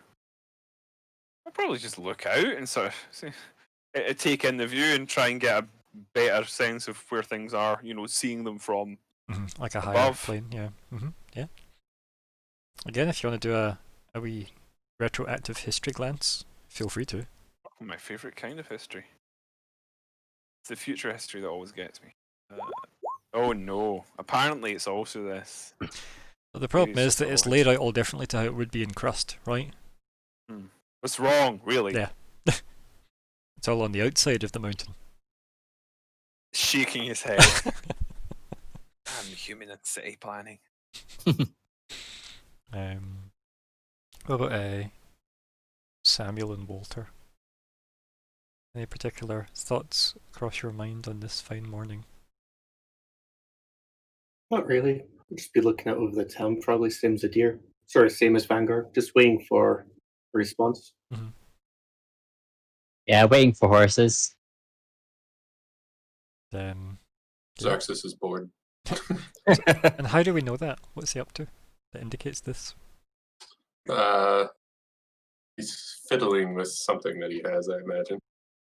I'll probably just look out and sort of take in the view and try and get a better sense of where things are, you know, seeing them from like a above. higher plane, yeah. Yeah. Again, if you want to do a wee retroactive history glance, feel free to. My favourite kind of history. It's the future history that always gets me. Oh no, apparently it's also this. But the problem is that it's laid out all differently to how it would be in Crust, right? What's wrong, really? Yeah. It's all on the outside of the mountain. Shaking his head. I'm human in city planning. What about Samuel and Walter? Any particular thoughts cross your mind on this fine morning? Not really. I'll just be looking out over the town, probably same as a deer. Sort of same as Vanguard, just waiting for a response. Yeah, waiting for horses. Xerxes is bored. And how do we know that? What's he up to that indicates this? He's fiddling with something that he has, I imagine.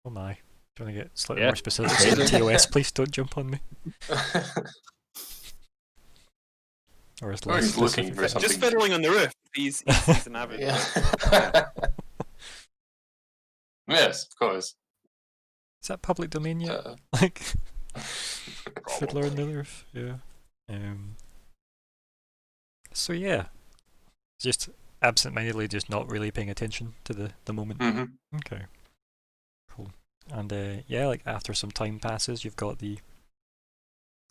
Oh my. Do you want to get slightly more specific? TOS, please don't jump on me. Or is less he's looking for something. Just fiddling on the roof. He's an avid. Yes, of course. Is that public domain yet? Like Fiddler on the Roof? Yeah. So yeah. Just absent-mindedly just not really paying attention to the moment. Okay. Cool. And yeah, like after some time passes, you've got the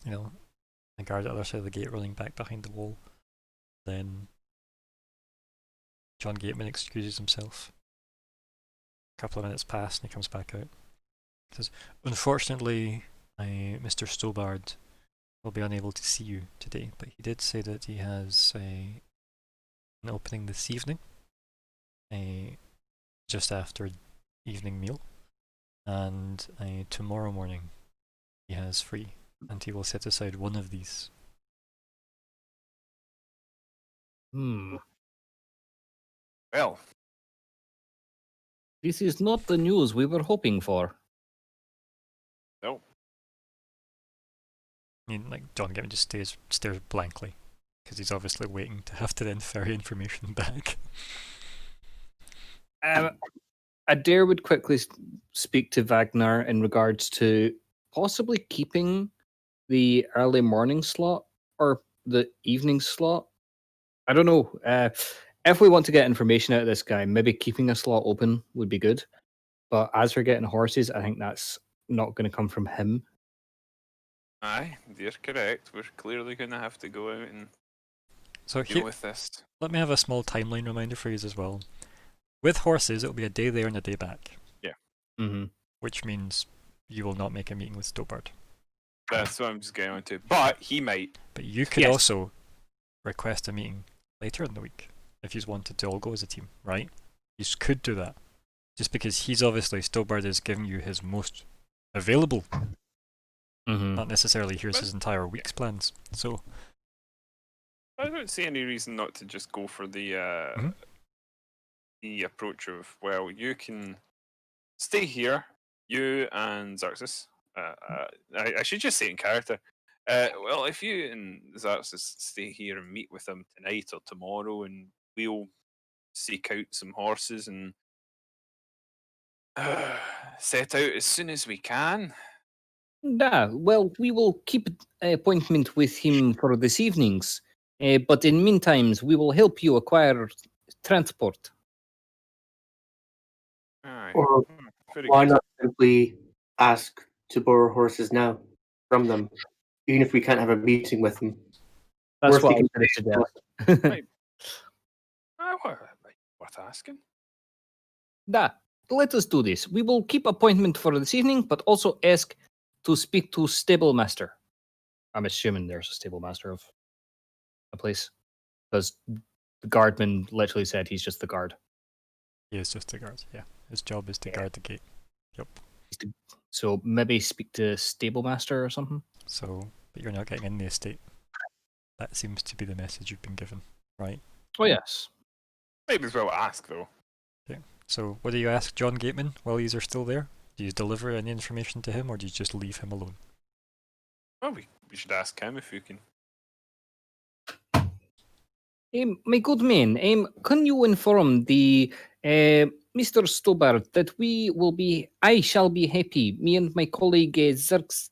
the guard at the other side of the gate running back behind the wall. Then John Gateman excuses himself. A couple of minutes pass and he comes back out. He says, unfortunately, Mr. Stobart will be unable to see you today, but he did say that he has an opening this evening, just after evening meal, and tomorrow morning he has free, and he will set aside one of these. Well, this is not the news we were hoping for. No. I mean, like, John Gateman just stares blankly, because he's obviously waiting to have to then ferry information back. Adair would quickly speak to Wagner in regards to possibly keeping the early morning slot or the evening slot. I don't know. If we want to get information out of this guy, maybe keeping a slot open would be good. But as for getting horses, I think that's not going to come from him. Aye, you're correct. We're clearly going to have to go out and So deal with this. let me have a small timeline reminder for you as well. With horses, it'll be a day there and a day back. Yeah. Mm-hmm. Which means you will not make a meeting with Stobart. That's what I'm just getting on to. But he might. But you could Yes. also request a meeting later in the week if you wanted to all go as a team, right? You could do that. Just because he's obviously, Stobart is giving you his most available, not necessarily here's his entire week's plans. So I don't see any reason not to just go for the approach of, well, you can stay here, you and Xerxes. I should just say in character. Well, if you and Xerxes stay here and meet with them tonight or tomorrow, and we'll seek out some horses and set out as soon as we can. Yeah, well, we will keep an appointment with him for this evenings. But in meantimes, we will help you acquire transport. Alright. Or Very why good. not simply ask to borrow horses now from them, even if we can't have a meeting with them? That's Worst what he I was can going to say, suggest. Worth asking. Da, let us do this. We will keep appointment for this evening, but also ask to speak to stable master. I'm assuming there's a stable master of a place, because the guardman literally said he's just the guard. he is just a guard, yeah. His job is to guard the gate. Yep. So maybe speak to stable master or something. So, but you're not getting in the estate. That seems to be the message you've been given, right? Oh yes. Might as well ask though. Okay. So, what do you ask John Gateman while he's still there? Do you deliver any information to him, or do you just leave him alone? Well, we should ask him if we can. My good man, can you inform the Mr. Stobart that I shall be happy, me and my colleague Zerx...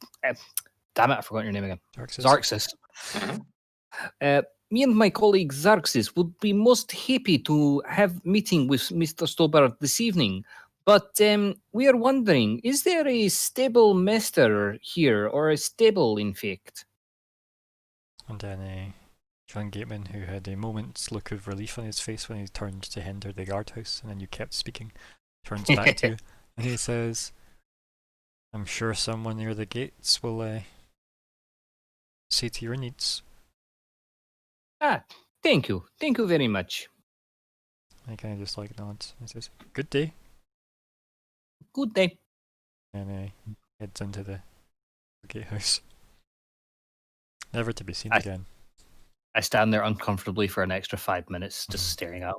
damn it, I forgot your name again. Xerxes. Me and my colleague Xerxes would be most happy to have meeting with Mr. Stobart this evening. But we are wondering, is there a stable master here, or a stable, in fact? And then John Gateman, who had a moment's look of relief on his face when he turned to enter the guardhouse, and then you kept speaking, turns back to you, and he says, I'm sure someone near the gates will see to your needs. Thank you. Thank you very much. He kind of just like nods and says, good day. Good day. And heads into the gatehouse. Never to be seen I- again. I stand there uncomfortably for an extra 5 minutes, just staring at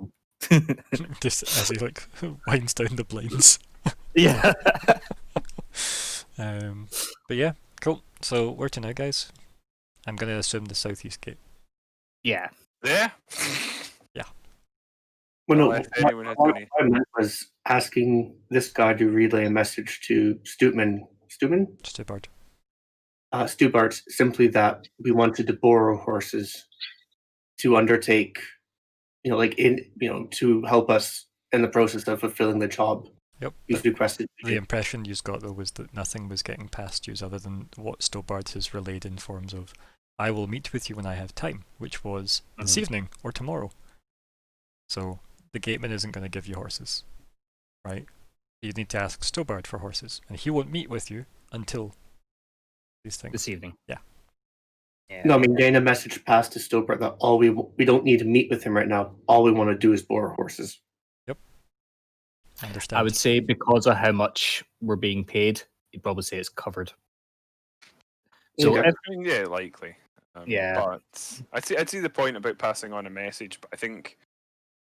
him. Just as he like winds down the blinds. Yeah. But yeah, cool. So where to now, guys? I'm gonna assume the southeast gate. Yeah. Yeah. Well, no, If anyone has what any. I meant was asking this guy to relay a message to Stubart, simply that we wanted to borrow horses to undertake, to help us in the process of fulfilling the job Yep. he's requested. The impression you got though was that nothing was getting past you other than what Stobart has relayed in forms of, I will meet with you when I have time, which was this evening or tomorrow. So the gateman isn't going to give you horses, right? You need to ask Stobart for horses, and he won't meet with you until these things. This evening. Yeah. No, I mean, getting a message passed to Stobart that we don't need to meet with him right now. All we want to do is borrow horses. Yep. Understand. I would say because of how much we're being paid, you'd probably say it's covered. So Okay. if, Likely. Yeah. But I'd see the point about passing on a message, but I think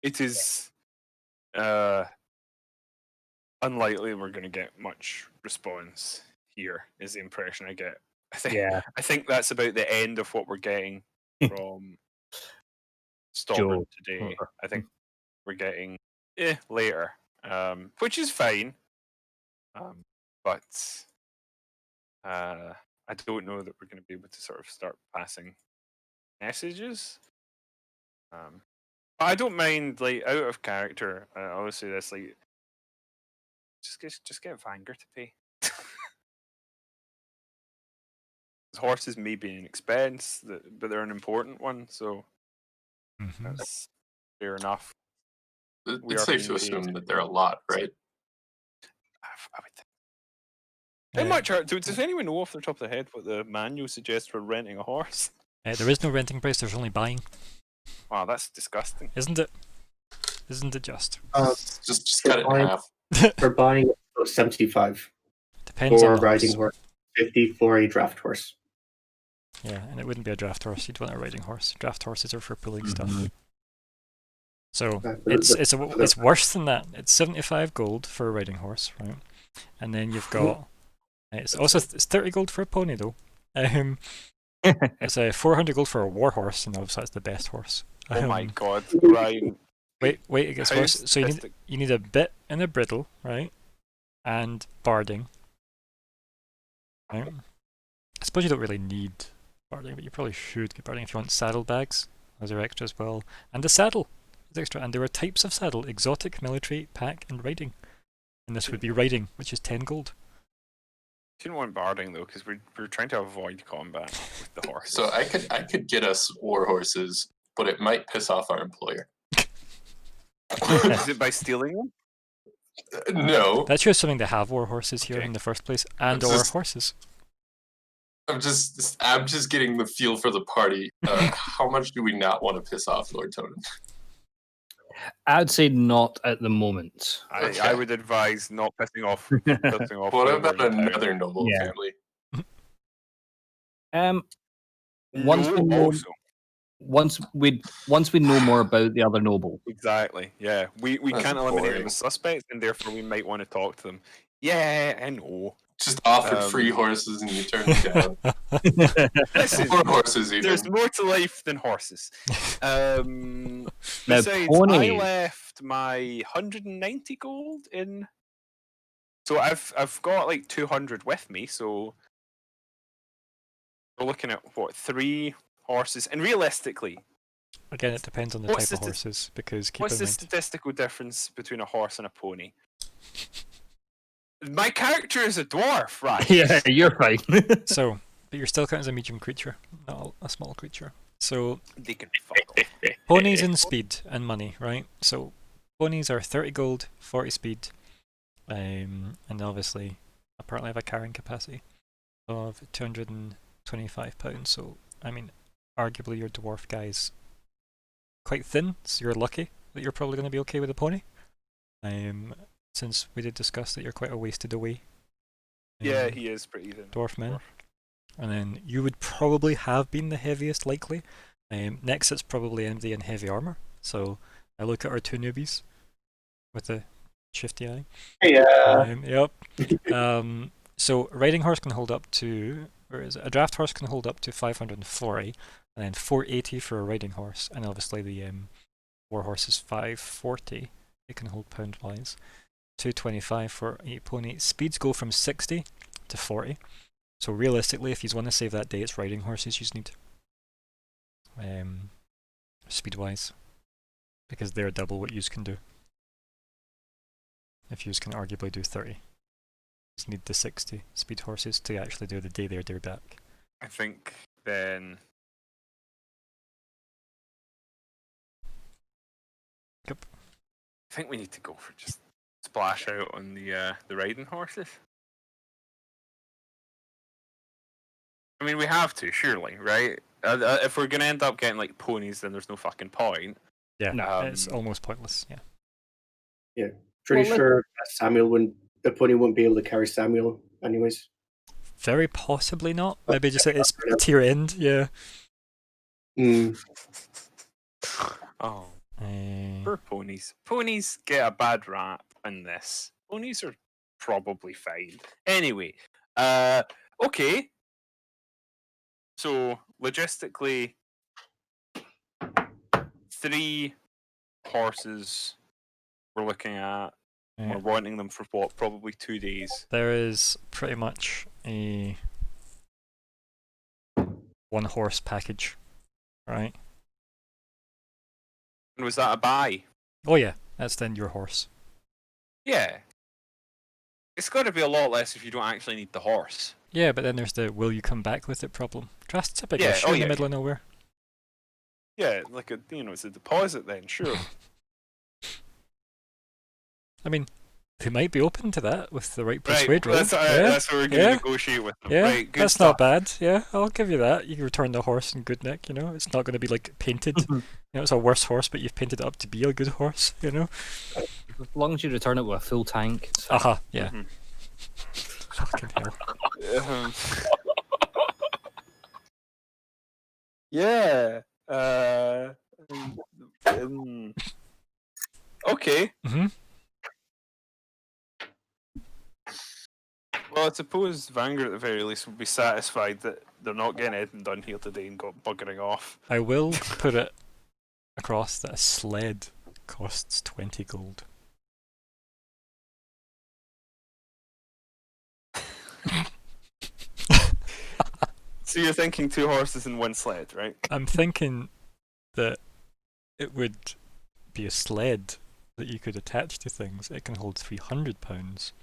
it is unlikely we're going to get much response here, is the impression I get. I think that's about the end of what we're getting from Stobart Joe. today. I think we're getting later. which is fine. But I don't know that we're going to be able to sort of start passing messages. I don't mind, like, out of character. I always say this, like, just get Vanger to pay. Horses may be an expense, but they're an important one, so that's fair enough. It's safe to assume that they're a lot, right? I would think. How much are, does anyone know off the top of their head what the manual suggests for renting a horse? There is no renting price, there's only buying. Wow, that's disgusting. Isn't it? Isn't it just? Just cut it in half. For buying, it's 75. Depends for on a the riding horse. horse, 50 for a draft horse. Yeah, and it wouldn't be a draft horse, you'd want a riding horse. Draft horses are for pulling stuff. So it's worse than that. It's 75 gold for a riding horse, right? And then you've got it's 30 gold for a pony though. It's 400 gold for a war horse, and obviously that's the best horse. Oh my god, Ryan! Wait, it gets worse. So you need a bit and a bridle, right? And barding. Right? I suppose you don't really need barding, but you probably should get barding if you want saddlebags. Those are extra as well, and the saddle is extra. And there are types of saddle: exotic, military, pack, and riding. And this would be riding, which is 10 gold. Didn't want barding though, because we're trying to avoid combat with the horse. So I could get us war horses, but it might piss off our employer. Is it by stealing them? No. That's just something to have war horses here in the first place, and or horses. I'm just getting the feel for the party. How much do we not want to piss off Lord Tonin? I'd say not at the moment. I would advise not pissing off. What about another noble family? Once we know more about the other noble. Exactly. Yeah, we can't eliminate them as suspects, and therefore we might want to talk to them. Yeah, I know. Just offered free horses and you turned them down. More horses, even. There's more to life than horses. Besides, ponies. I left my 190 gold in. So I've got like 200 with me. So we're looking at what, 3 horses, and realistically. Again, it depends on the type of horses, because what's the statistical difference between a horse and a pony? My character is a dwarf, right? Yeah, you're fine. So, but you're still counted as a medium creature, not a small creature. So, they can fuck off. Ponies and speed and money, right? So, ponies are 30 gold, 40 speed, and obviously, apparently have a carrying capacity of 225 pounds. So, I mean, arguably your dwarf guy's quite thin, so you're lucky that you're probably going to be okay with a pony. Since we did discuss that you're quite a wasted away. Yeah, he is pretty thin. Dwarf man. And then you would probably have been the heaviest, likely. Next, it's probably anybody in heavy armor. So I look at our 2 newbies with the shifty eye. Yeah. Yep. So riding horse can hold up to, where is it? A draft horse can hold up to 540, and then 480 for a riding horse, and obviously the war horse is 540. It can hold pound wise. 225 for a pony. Speeds go from 60 to 40. So realistically, if you want to save that day, it's riding horses you need. Speed wise, because they're double what you can do. If you can arguably do 30, you just need the 60 speed horses to actually do the day there, day back. I think then. Yep. I think we need to go for just splash out on the riding horses. I mean, we have to, surely, right? If we're gonna end up getting like ponies, then there's no fucking point. Yeah, it's almost pointless. Yeah. Yeah, pretty sure the pony wouldn't be able to carry Samuel, anyways. Very possibly not. Maybe just it's tier end. Yeah. Oh. Poor ponies. Ponies get a bad rap in this. Ponies are probably fine. Anyway, okay. So logistically, 3 horses we're looking at. Yeah. We're wanting them for what? Probably 2 days. There is pretty much a 1-horse package, right? And was that a buy? Oh yeah, that's then your horse. Yeah. It's got to be a lot less if you don't actually need the horse. Yeah, but then there's the will you come back with it problem. Trust's a big Yeah, issue oh in the yeah, middle of nowhere. Yeah, like it's a deposit then, sure. I mean, they might be open to that with the right Right, persuade roll. that's what we're going to negotiate with them. Yeah, Right, good that's stuff. not bad. Yeah, I'll give you that. You can return the horse in good nick, you know. It's not going to be like painted. You know, it's a worse horse, but you've painted it up to be a good horse, you know. As long as you return it with a full tank. it's fine. Aha, yeah. Mhm. Fucking hell. Um, yeah. Okay. Mm-hmm. Well, I suppose Vanguard at the very least would be satisfied that they're not getting anything done here today and got buggering off. I will put it across that a sled costs 20 gold. So you're thinking 2 horses and 1 sled, right? I'm thinking that it would be a sled that you could attach to things. It can hold 300 pounds.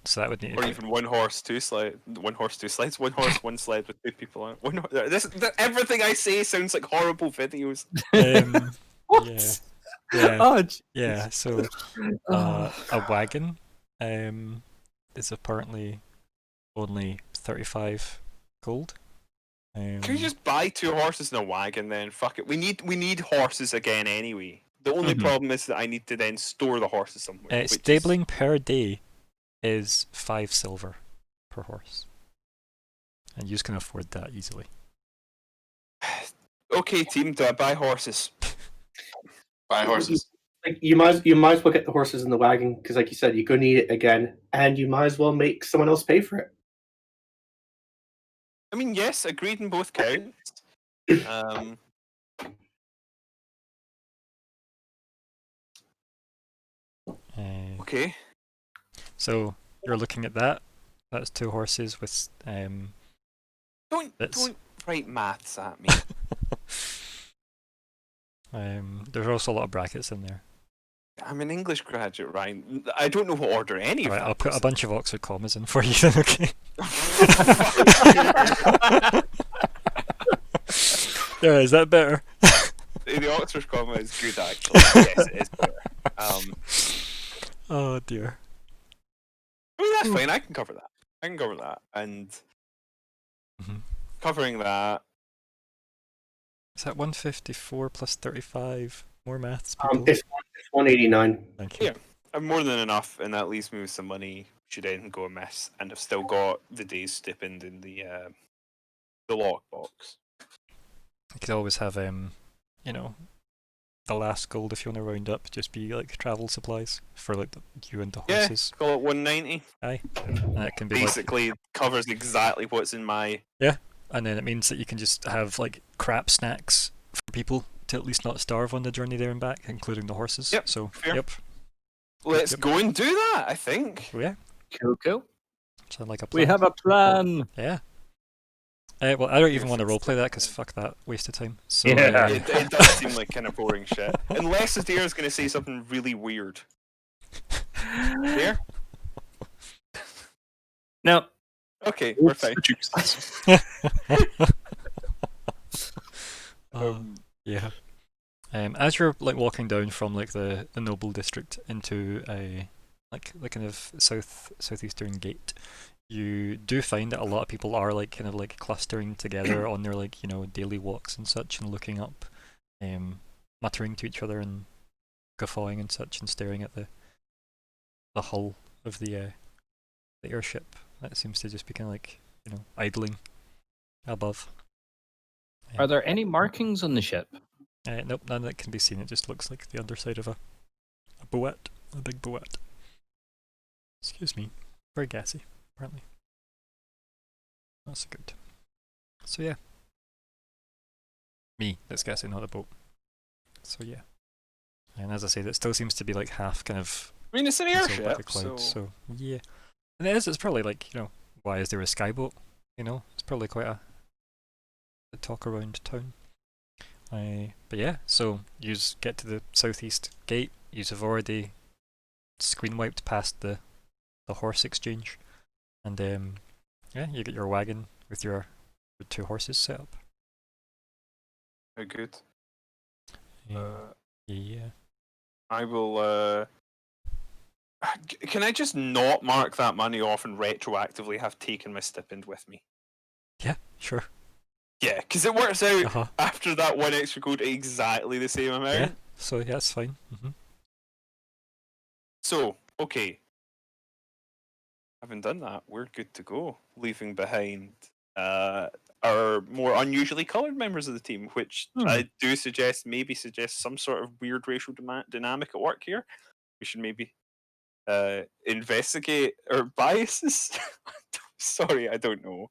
So that would need Or to even 1 horse, 2 sled, 1 horse, 2 sleds, 1 horse, 1 sled with 2 people on it. Everything I say sounds like horrible videos. What? Yeah. Oh, Yeah, so a wagon is apparently only 35 gold. Can you just buy 2 horses and a wagon then? Fuck it. We need horses again anyway. The only problem is that I need to then store the horses somewhere. which is- Stabling per day is 5 silver per horse. And you can afford that easily. Okay, team, do I buy horses? Buy horses. Like you might as well get the horses in the wagon because, like you said, you're gonna need it again, and you might as well make someone else pay for it. I mean, yes, agreed in both counts. Okay. So you're looking at that. That's 2 horses with Don't That's- don't write maths at me. there's also a lot of brackets in there. I'm an English graduate, Ryan. I don't know what order any of Alright, that I'll put was a bunch of Oxford commas in for you then, okay? Yeah, is that better? The Oxford comma is good, actually. Yes, it is better. Oh dear. I mean, that's fine. I can cover that. And Mhm. covering that. Is that 154 plus 35? More maths, people? It's 189. Thank you. Yeah. I'm more than enough, and that leaves me with some money should anything go amiss, and I've still got the days stipend in the lockbox. You could always have, you know, the last gold if you want to round up, just be like travel supplies for like you and the Yeah, horses. call it 190. Aye. And it can be like, Basically, covers exactly what's in my. and then it means that you can just have like crap snacks for people to at least not starve on the journey there and back, including the horses. Yep, So, fair. yep. Let's Yep. go and do that. I think. Oh, yeah. Cool. Sound like a plan. We have a plan. Yeah. Well, I don't even want to roleplay that because fuck that, waste of time. So, Yeah. It does seem like kind of boring shit. Unless Adair is going to say something really weird. There? No. Okay, we're fine. Yeah. As you're like walking down from like the noble district into a like the kind of southeastern gate, you do find that a lot of people are like kind of like clustering together on their like, you know, daily walks and such, and looking up, muttering to each other and guffawing and such, and staring at the hull of the airship that seems to just be kind of like, you know, idling above. Are there any markings on the ship? Nope, none that can be seen. It just looks like the underside of a boat, a big boat. Excuse me. Very gassy, apparently. That's good. So yeah. Me, that's gassy, not the boat. So yeah. And as I said, it still seems to be like half kind of I mean, it's an concealed by the airship, clouds. so So yeah, and it is. It's probably like, why is there a skyboat? It's probably quite a talk around town. But yeah, so you get to the southeast gate. You have already screen wiped past the horse exchange, and yeah, you get your wagon with your 2 horses set up. very good. Yeah. I will. Can I just not mark that money off and retroactively have taken my stipend with me? Yeah, sure. Yeah, because it works out Uh-huh. after that 1 extra gold exactly the same amount. Yeah. So yeah, it's fine. So, okay. Having done that, we're good to go. Leaving behind our more unusually coloured members of the team, which I do suggest some sort of weird racial dynamic at work here. We should maybe investigate our biases. Sorry, I don't know.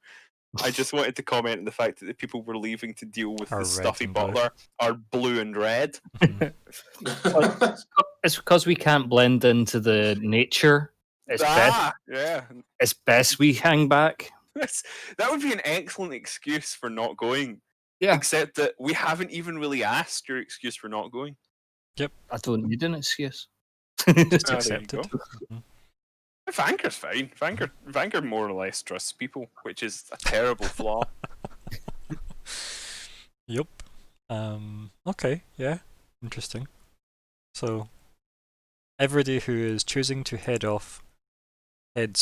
I just wanted to comment on the fact that the people we're leaving to deal with Are the red stuffy and blue. butler are blue and red. It's because we can't blend into the nature. Yeah. It's best we hang back. That would be an excellent excuse for not going. Yeah. Except that we haven't even really asked your excuse for not going. I don't need an excuse. Just There you accepted. go. Vanker's fine. Vanker more or less trusts people, which is a terrible flaw. Yep. Okay. Yeah. Interesting. So, everybody who is choosing to heads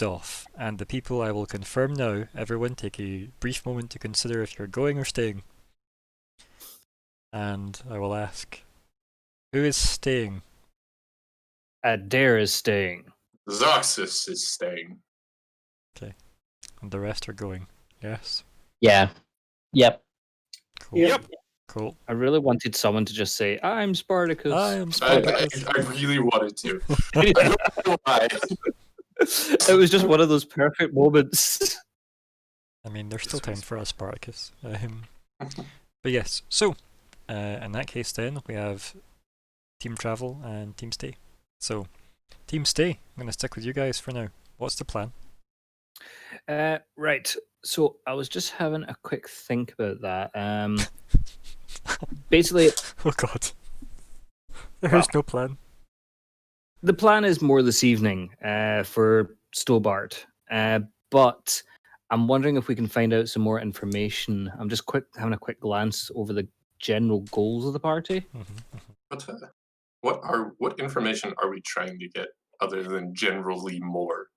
off, and the people I will confirm now. Everyone, take a brief moment to consider if you're going or staying. And I will ask, who is staying? Adair is staying. Zoxus is staying. And the rest are going. Yes. Yeah. Yep. Cool. Yep. Cool. I really wanted someone to just say, "I'm Spartacus." I am I Spartacus. really wanted to. I don't know why. It was just one of those perfect moments. I mean, there's still time for a Spartacus. But yes, so in that case, then we have team travel and team stay. So, team stay. I'm gonna stick with you guys for now. What's the plan? Right. So I was just having a quick think about that. Basically, Oh God, there's no plan. the plan is more this evening for Stobart, but I'm wondering if we can find out some more information. I'm just having a quick glance over the general goals of the party. What information are we trying to get other than generally more?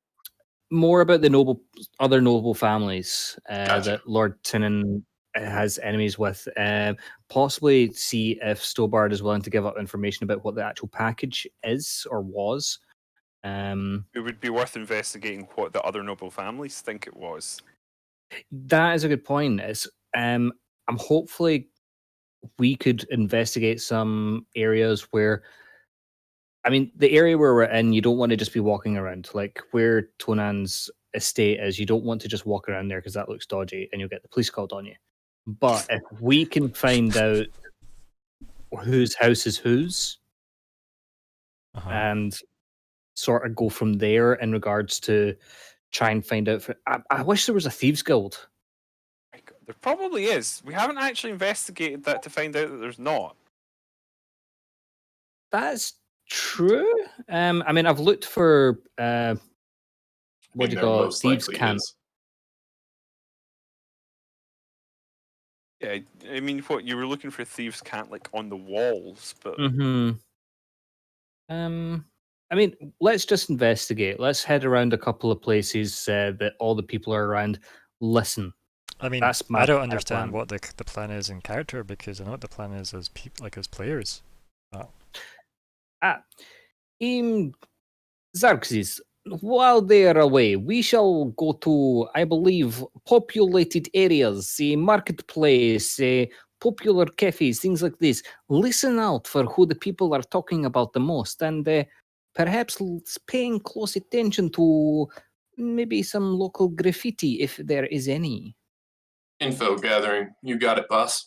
More about the other noble families Gotcha. that Lord Tynan has enemies with. Possibly see if Stobart is willing to give up information about what the actual package is or was. It would be worth investigating what the other noble families think it was. That is a good point. I'm hopefully we could investigate some areas where, I mean, the area where we're in, you don't want to just be walking around. Like where Tonan's estate is, you don't want to just walk around there because that looks dodgy and you'll get the police called on you. But if we can find out whose house is whose and sort of go from there in regards to try and find out. I wish there was a thieves guild. There probably is. We haven't actually investigated that to find out that there's not. That's true. I mean, I've looked for what do you there call it? most Thieves likely camp. is. Yeah, I mean, what you were looking for thieves can't like on the walls, but I mean, let's just investigate. Let's head around a couple of places that all the people are around. Listen. I mean, That's my I don't plan. understand what the plan is in character, because I know what the plan is as as players. Xerxes, while they are away, we shall go to, I believe, populated areas, a marketplace, popular cafes, things like this. Listen out for who the people are talking about the most, and perhaps paying close attention to maybe some local graffiti, if there is any. Info gathering. You got it, boss.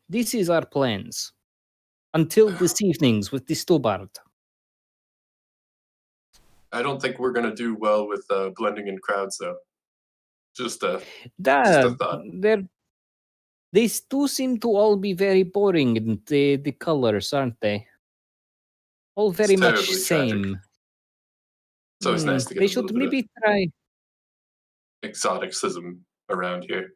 This is our plans. until this evenings with the Stobard. I don't think we're gonna do well with blending in crowds, though. Just a thought. They do seem to all be very boring in the colors, aren't they? All very much terribly tragic. same. It's always nice to get They a little should bit maybe try. exoticism around here.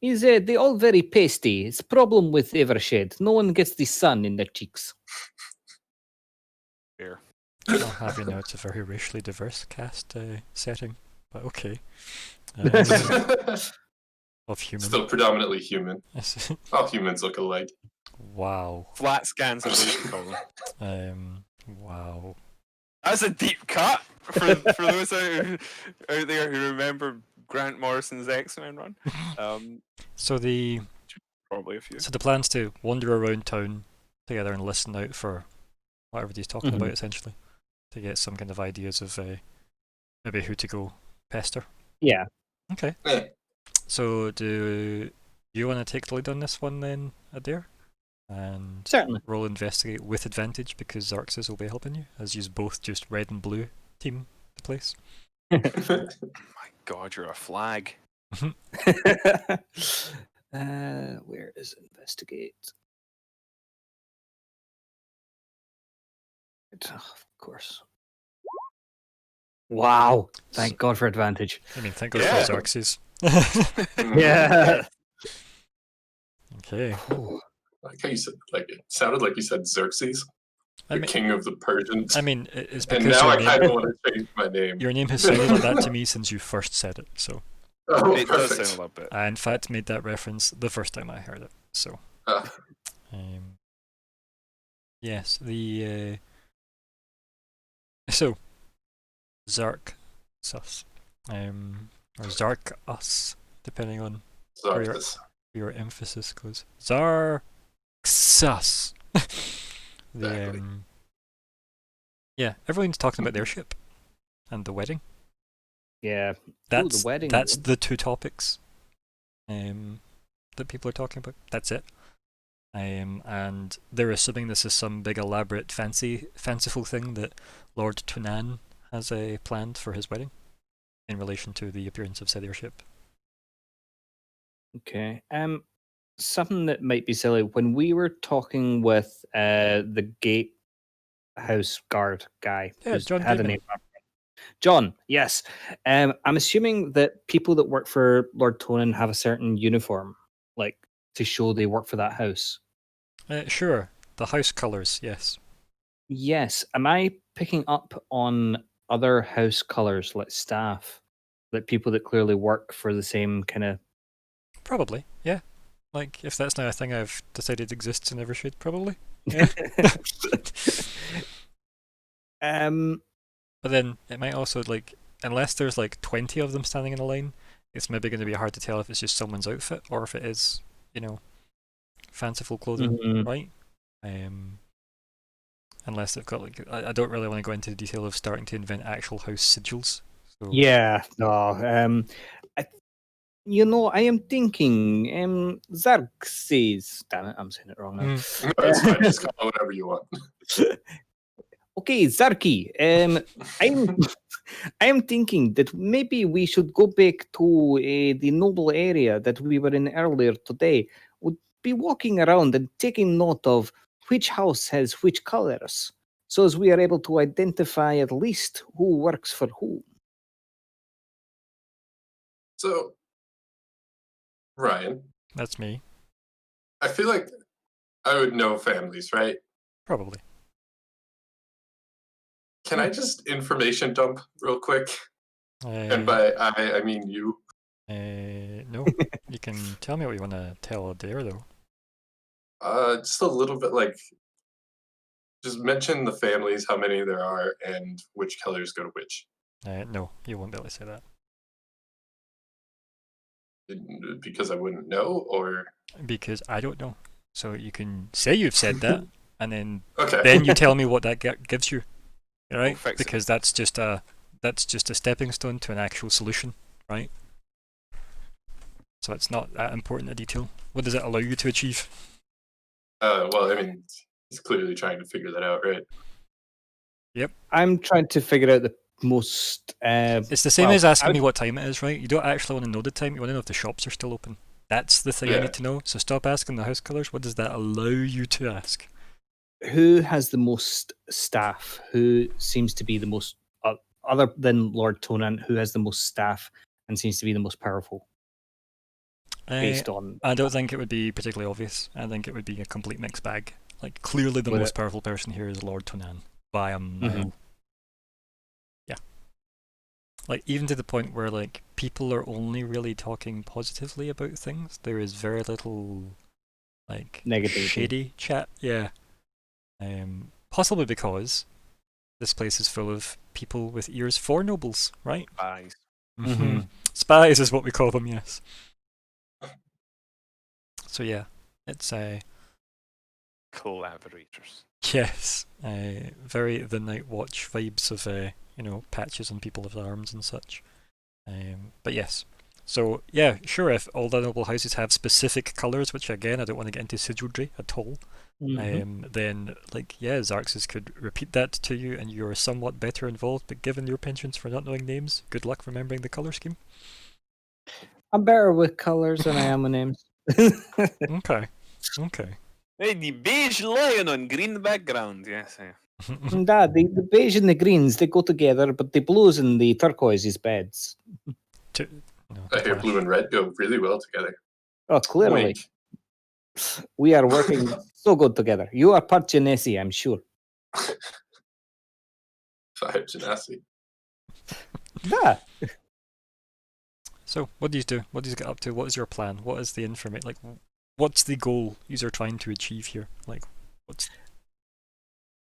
They all very pasty. It's a problem with Evershed. No one gets the sun in their cheeks. Fair. I'll have you know it's a very racially diverse cast setting, but okay. Of human. Still predominantly human. All humans look alike. Wow. Flat scans of what you call them. Wow. That's a deep cut for those out there who remember Grant Morrison's X-Men run. So Probably a few. So the plan's to wander around town together and listen out for what everybody's talking about, essentially, to get some kind of ideas of maybe who to go pester. Yeah. Okay. Yeah. So do you want to take the lead on this one then, Adair? And Certainly. roll investigate with advantage because Xerxes will be helping you, as you both just red and blue team the place. My God, you're a flag. Where is investigate? Of course. Wow! Thank God for advantage. I mean, thank God Yeah. for Xerxes. Yeah. Okay. I like how you said, it sounded like you said Xerxes, I the mean, king of the Persians. I mean, it's and because now I your kind of name, want to change my name. your name has sounded like that to me since you first said it. So Oh, It does perfect. sound a little bit. I, in fact, made that reference the first time I heard it. So, yes, so Zark sus, or Zark us, depending on where your emphasis goes. Zark sus. Exactly. Yeah, everyone's talking about their ship and the wedding. Yeah. That's the wedding. That's the two topics that people are talking about. That's it. And they're assuming this is some big elaborate fanciful thing that Lord Tunan has planned for his wedding in relation to the appearance of said airship. Okay. Something that might be silly. When we were talking with the gatehouse guard guy, Yeah, who's John had a Gaiman. name. John, yes. I'm assuming that people that work for Lord Tonin have a certain uniform, like to show they work for that house. Sure, the house colours, yes. Yes. Am I picking up on other house colors, like staff, like people that clearly work for the same kind of? Probably, yeah. Like, if that's now a thing I've decided exists and never should, probably. Yeah. But then it might also, like, unless there's like 20 of them standing in a line, it's maybe going to be hard to tell if it's just someone's outfit or if it is, fanciful clothing, right? Unless they've got, like, I don't really want to go into the detail of starting to invent actual house sigils. So. Yeah, no. I am thinking, Xerxes. Damn it, I'm saying it wrong now. No, it's fine. Just call it whatever you want. Okay, Zarki. I am thinking that maybe we should go back to the noble area that we were in earlier today. Would be walking around and taking note of which house has which colors, so as we are able to identify at least who works for who. So, Ryan, That's me. I feel like I would know families, right? Probably. Can I just information dump real quick? And Uh, by I mean you. no, you can tell me what you want to tell Adair, though. Just a little bit, like, just mention the families, how many there are, and which colors go to which. No, you won't be able to say that. Because I wouldn't know, or Because I don't know. So you can say you've said that, and then okay. then you tell me what that gives you, right? We'll fix it. Because that's just a stepping stone to an actual solution, right? So it's not that important a detail. What does it allow you to achieve? Well, I mean, he's clearly trying to figure that out, right? I'm trying to figure out the most. It's the same well, as asking I me would- what time it is, right? You don't actually want to know the time. You want to know if the shops are still open. That's the thing I Yeah. need to know. So stop asking the house colours. What does that allow you to ask? Who has the most staff? Who seems to be the most, other than Lord Tonan, who has the most staff and seems to be the most powerful? Based on I don't think it would be particularly obvious. I think it would be a complete mixed bag. Like, clearly the Would most it? powerful person here is Lord Tonan by a mile. Yeah. Like, even to the point where, like, people are only really talking positively about things. There is very little, like, Negativity. shady chat. Yeah. Possibly because this place is full of people with ears for nobles, right? Spies. Mhm. Spies is what we call them, yes. So yeah, it's Collaborators. yes, very the Night Watch vibes of patches on people with arms and such. But yes, so yeah, sure. If all the noble houses have specific colours, which again I don't want to get into sigildry at all, then like yeah, Xarxes could repeat that to you, and you're somewhat better involved. But given your penchants for not knowing names, good luck remembering the colour scheme. I'm better with colours than I am with names. Okay, okay. Hey, the beige lion on green background. Yes. Dad, the beige and the greens, they go together, but the blues and the turquoise is beds. I hear blue and red go really well together. Oh, clearly. Wink. We are working so good together. You are part Genesi, I'm sure. Five Genasi. Yeah. So, what do you do? What do you get up to? What is your plan? What is the information? Like, what's the goal you are trying to achieve here? Like, what's?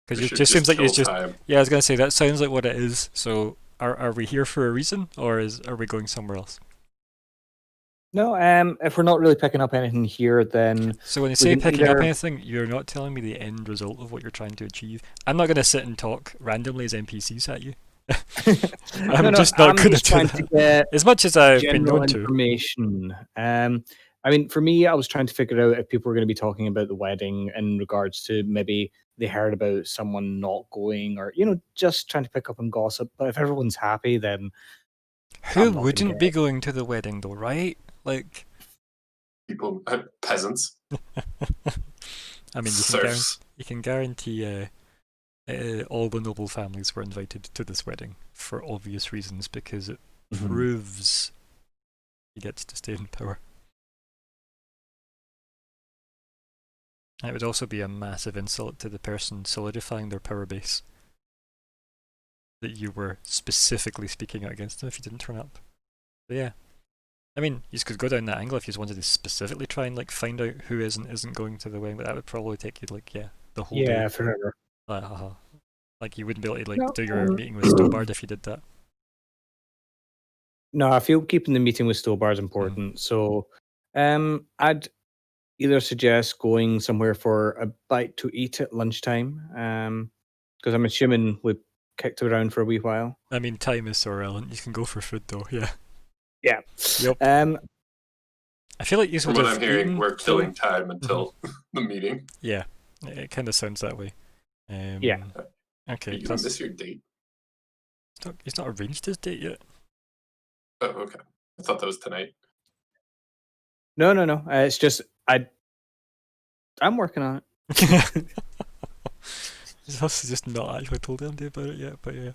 Because it just seems like it's just. time. Yeah, I was gonna say that sounds like what it is. So, are we here for a reason, or are we going somewhere else? No, if we're not really picking up anything here, then So when you we say can picking up either- anything, you're not telling me the end result of what you're trying to achieve. I'm not gonna sit and talk randomly as NPCs at you. I'm just not gonna do trying to that. get As much as I've been general known to. information. I mean, for me, I was trying to figure out if people were going to be talking about the wedding in regards to maybe they heard about someone not going, or just trying to pick up on gossip. But if everyone's happy, then Who I'm not gonna wouldn't get be it. going to the wedding though, right? Like, People, peasants, I mean, serfs. you can guarantee all the noble families were invited to this wedding for obvious reasons, because it proves he gets to stay in power. It would also be a massive insult to the person solidifying their power base that you were specifically speaking out against them if you didn't turn up. But yeah. I mean, you could go down that angle if you just wanted to specifically try and like find out who is and isn't going to the wedding, but that would probably take you like the whole day. Yeah, forever. Like you wouldn't be able to like No, do your meeting with Stobard if you did that. No, I feel keeping the meeting with Stobar is important. So, I'd either suggest going somewhere for a bite to eat at lunchtime, because I'm assuming we've kicked around for a wee while. I mean, time is so relevant. You can go for food though. Yeah. Yeah. Yep. I feel like you From would what have I'm hearing, eaten, we're killing though. time until the meeting. Yeah, it kind of sounds that way. Yeah. Okay. Are you gonna miss your date? He's not arranged his date yet. Oh, okay. I thought that was tonight. No. It's just I'm working on it. He's also just not actually told Andy about it yet, but yeah.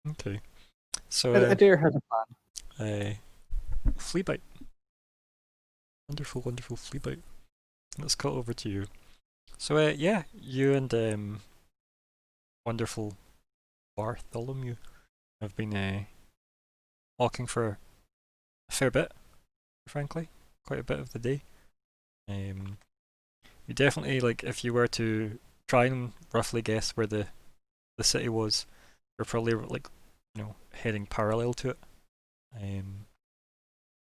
Okay. So Adair has a plan. flea bite. Wonderful, wonderful flea bite. Let's cut over to you. So yeah, you and wonderful Bartholomew have been walking for a fair bit, frankly, quite a bit of the day. You definitely, like, if you were to try and roughly guess where the city was, you're probably like, heading parallel to it.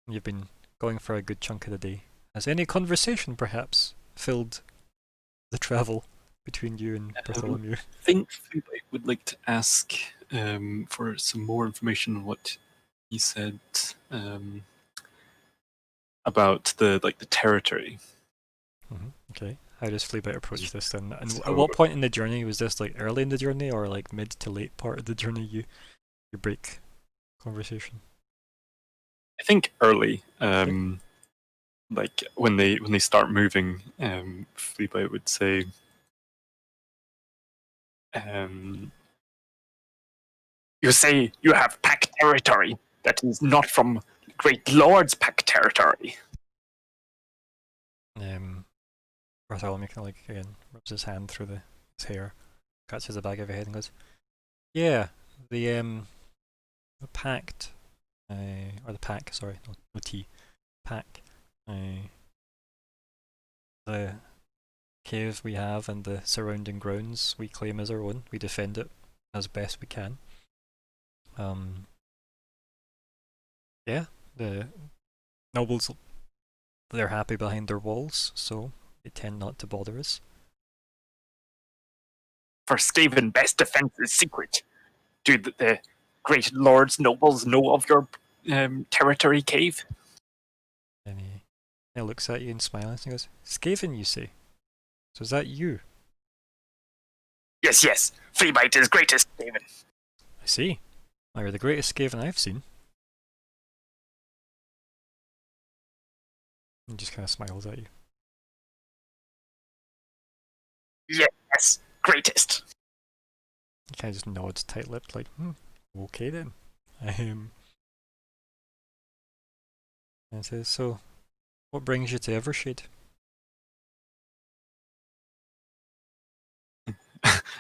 You've been going for a good chunk of the day. Has any conversation perhaps filled the travel between you and Bartholomew? I think I would like to ask for some more information on what he said about the territory. Okay. how does Fleabite approach this then? And So- at what point in the journey was this? Like early in the journey or like mid to late part of the journey? You break conversation. I think early, like when they start moving, Fleabite would say, You say you have pack territory that is not from great lords' pack territory. Bartholomew kind of like again rubs his hand through his hair, catches the back of his head and goes, "Yeah, the pact, or the pack. Sorry, no T, pack. The cave we have and the surrounding grounds we claim as our own. We defend it as best we can. Yeah, the nobles, they're happy behind their walls, so they tend not to bother us. For Skaven, best defense is secret. Do the great lords, nobles know of your territory cave? And he looks at you and smiles and goes, Skaven, you say? So is that you? Yes. Fleabite is greatest Skaven. I see. Well, you're the greatest Skaven I've seen. He just kind of smiles at you. Yes, greatest. He kind of just nods tight-lipped, like, okay then. And says, so, what brings you to Evershade?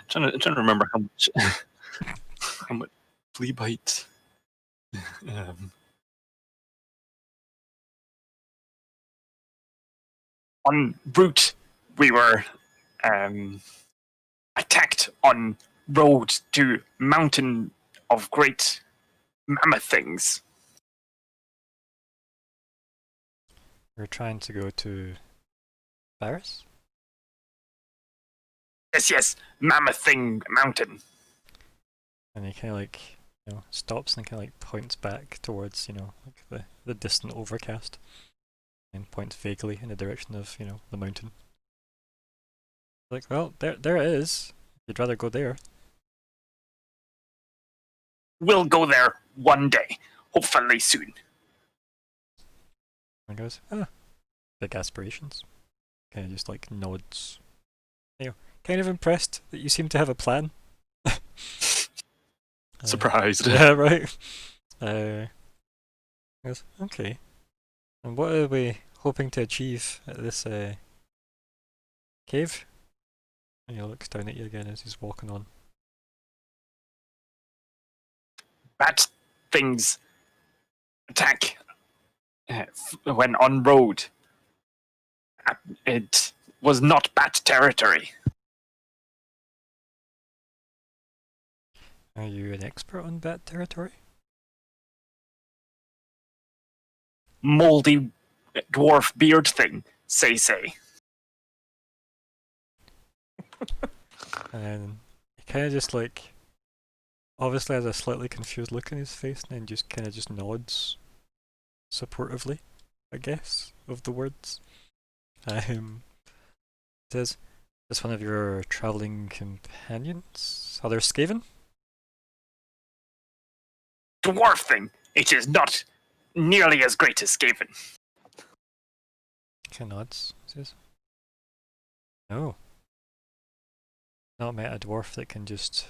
trying to remember how much Fleabite. En route, we were attacked on road to mountain of great mammoth things. We're trying to go to Paris? Yes, mammoth thing mountain. And he kind of like, stops and kind of like points back towards, like the distant overcast. And points vaguely in the direction of, the mountain. Like, well, there it is. You'd rather go there. We'll go there one day, hopefully soon. And goes, big aspirations. Kind of just like nods. Kind of impressed that you seem to have a plan. Surprised. Yeah, right. Goes, okay. And what are we hoping to achieve at this cave? And he looks down at you again as he's walking on. Bat things attack when on road. It was not bat territory. Are you an expert on bat territory? Moldy dwarf beard thing, say. And then he kind of just like, obviously has a slightly confused look on his face, and then just kind of just nods supportively, I guess, of the words. Says, is this one of your travelling companions? Other Skaven? Dwarf thing. It is not nearly as great as Skaven. Kind of nods. Says, no. Not met a dwarf that can just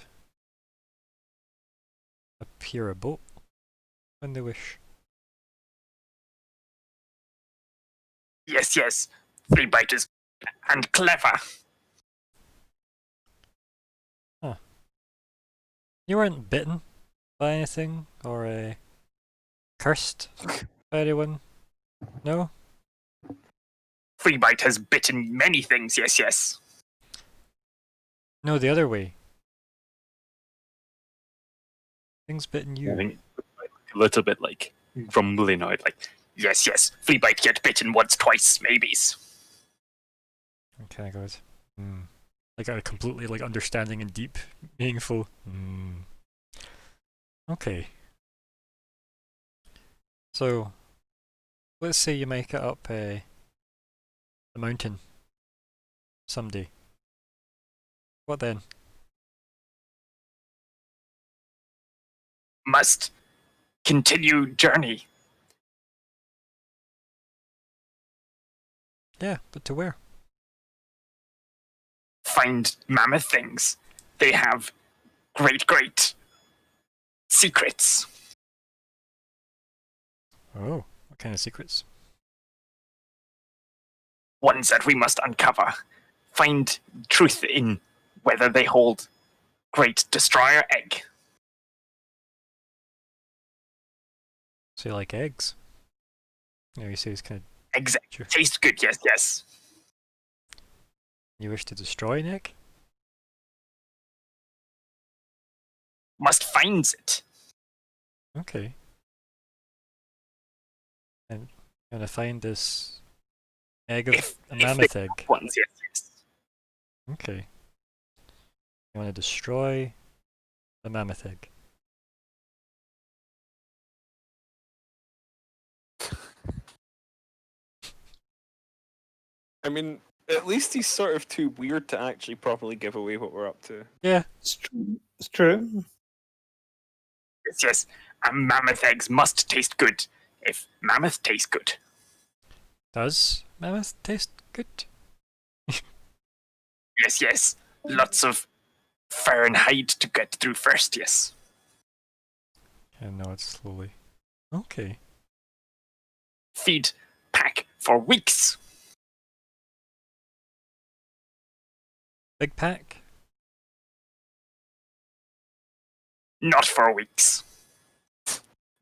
appear a boat when they wish. Yes. Fleabite is and clever. Huh. You weren't bitten by anything or cursed by anyone? No? Fleabite has bitten many things, yes. No, the other way. Things bitten you. I think a little bit like grumbling out, like, Yes. Fleabite get bitten once, twice, maybes. Okay, good. Like a completely like understanding and deep, meaningful. Okay. So, let's say you make it up the mountain. someday. What then? Must continue journey. Yeah, but to where? Find mammoth things. They have great secrets. Oh, what kind of secrets? Ones that we must uncover. Find truth in whether they hold great destroyer egg. Say like eggs. You say it's kind of. Eggs Sure. taste good, yes. You wish to destroy an egg? Must finds it. Okay. And I'm gonna find this egg of a mammoth egg. Ones, yes. Okay. You want to destroy the mammoth egg. I mean, at least he's sort of too weird to actually properly give away what we're up to. Yeah. It's true. It's true. Yes. And mammoth eggs must taste good. If mammoth tastes good. Does mammoth taste good? Yes. Lots of fur and hide to get through first, yes. Yeah, no, it's slowly. Okay. Feed pack for weeks. Big pack? Not for weeks.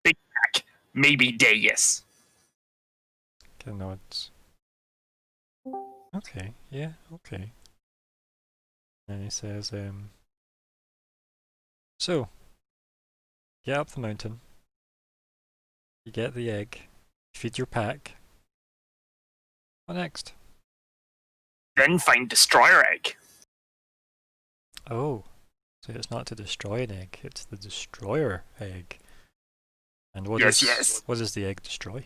Big pack, maybe day, yes. Okay, no, it's. Okay, yeah, okay. And he says, so, get up the mountain, you get the egg, feed your pack. What next? Then find destroyer egg. Oh, so it's not to destroy an egg, it's the destroyer egg. And what Yes. what does the egg destroy?